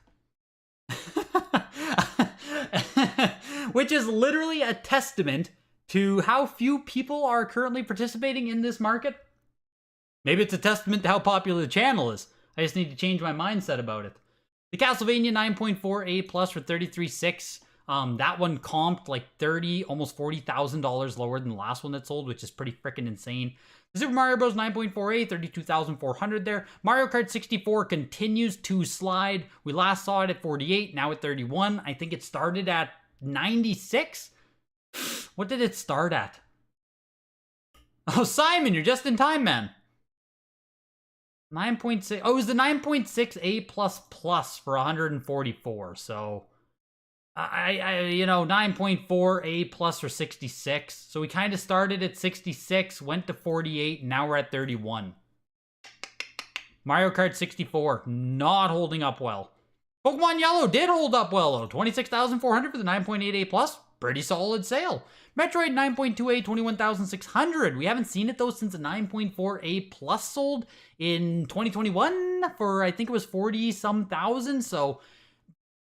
Which is literally a testament to how few people are currently participating in this market. Maybe it's a testament to how popular the channel is. I just need to change my mindset about it. The Castlevania 9.4A Plus for $33.6. That one comped like almost $40,000 lower than the last one that sold, which is pretty freaking insane. The Super Mario Bros. 9.4A, $32,400 there. Mario Kart 64 continues to slide. We last saw it at 48, now at 31. I think it started at 96? What did it start at? Oh, Simon, you're just in time, man. 9.6. Oh, it was the 9.6A plus for 144. So, I 9.4A plus for 66. So we kind of started at 66, went to 48, and now we're at 31. Mario Kart 64 not holding up well. Pokemon Yellow did hold up well though. 26,400 for the 9.8A plus. Pretty solid sale. Metroid 9.2A, 21,600. We haven't seen it though since the 9.4A plus sold in 2021 for I think it was 40-some thousand. So,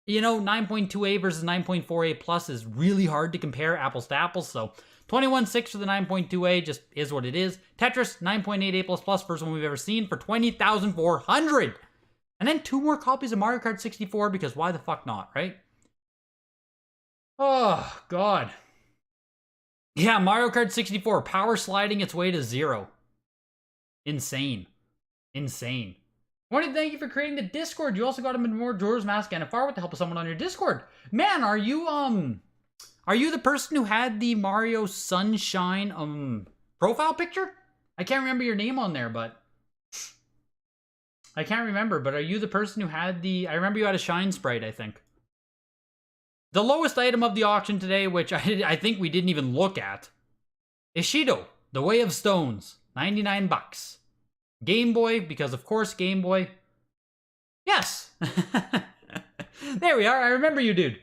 9.2A versus 9.4A plus is really hard to compare apples to apples. So 21.6 for the 9.2A, just is what it is. Tetris 9.8A++, first one we've ever seen for 20,400. And then 2 more copies of Mario Kart 64 because why the fuck not, right? Oh, God. Yeah, Mario Kart 64, power sliding its way to 0. Insane. Insane. I want to thank you for creating the Discord. You also got him in more Drawers Mask and a Far with the help of someone on your Discord. Man, are you the person who had the Mario Sunshine profile picture? I can't remember your name on there, but I can't remember, but are you the person who had the... I remember you had a Shine Sprite, I think. The lowest item of the auction today, which I think we didn't even look at, Ishido, The Way of Stones, 99 bucks. Game Boy, because of course Game Boy. Yes! There we are. I remember you, dude.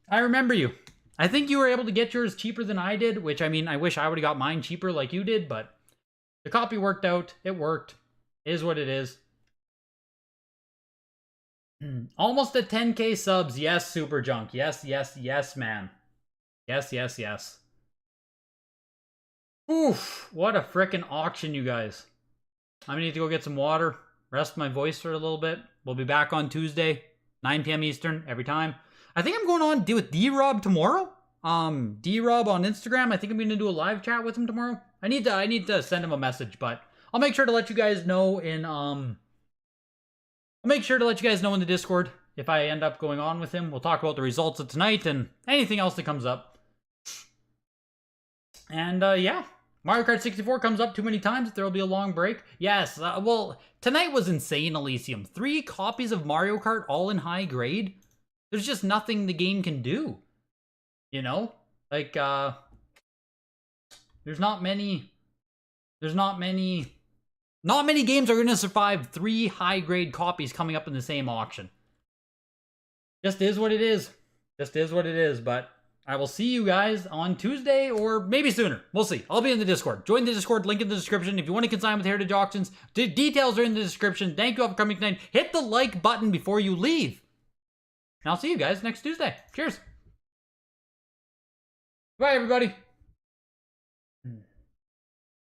I remember you. I think you were able to get yours cheaper than I did, which, I mean, I wish I would have got mine cheaper like you did, but the copy worked out. It worked. It is what it is. Almost at 10k subs. Yes, Super Junk. Yes, yes, yes, man. Yes, yes, yes. Oof. What a frickin' auction, you guys. I'm gonna need to go get some water, rest my voice for a little bit. We'll be back on Tuesday, 9 p.m. Eastern, every time. I think I'm going on to deal with D-Rob tomorrow. D-Rob on Instagram. I think I'm gonna do a live chat with him tomorrow. I need to send him a message, but I'll make sure to let you guys know in I'll make sure to let you guys know in the Discord if I end up going on with him. We'll talk about the results of tonight and anything else that comes up. And yeah, Mario Kart 64 comes up too many times. There will be a long break. Yes, well, tonight was insane, Elysium. 3 copies of Mario Kart, all in high grade. There's just nothing the game can do. You know? Like, there's not many games are going to survive 3 high-grade copies coming up in the same auction. Just is what it is. Just is what it is, but I will see you guys on Tuesday or maybe sooner. We'll see. I'll be in the Discord. Join the Discord, link in the description. If you want to consign with Heritage Auctions, details are in the description. Thank you all for coming tonight. Hit the like button before you leave. And I'll see you guys next Tuesday. Cheers. Bye, everybody.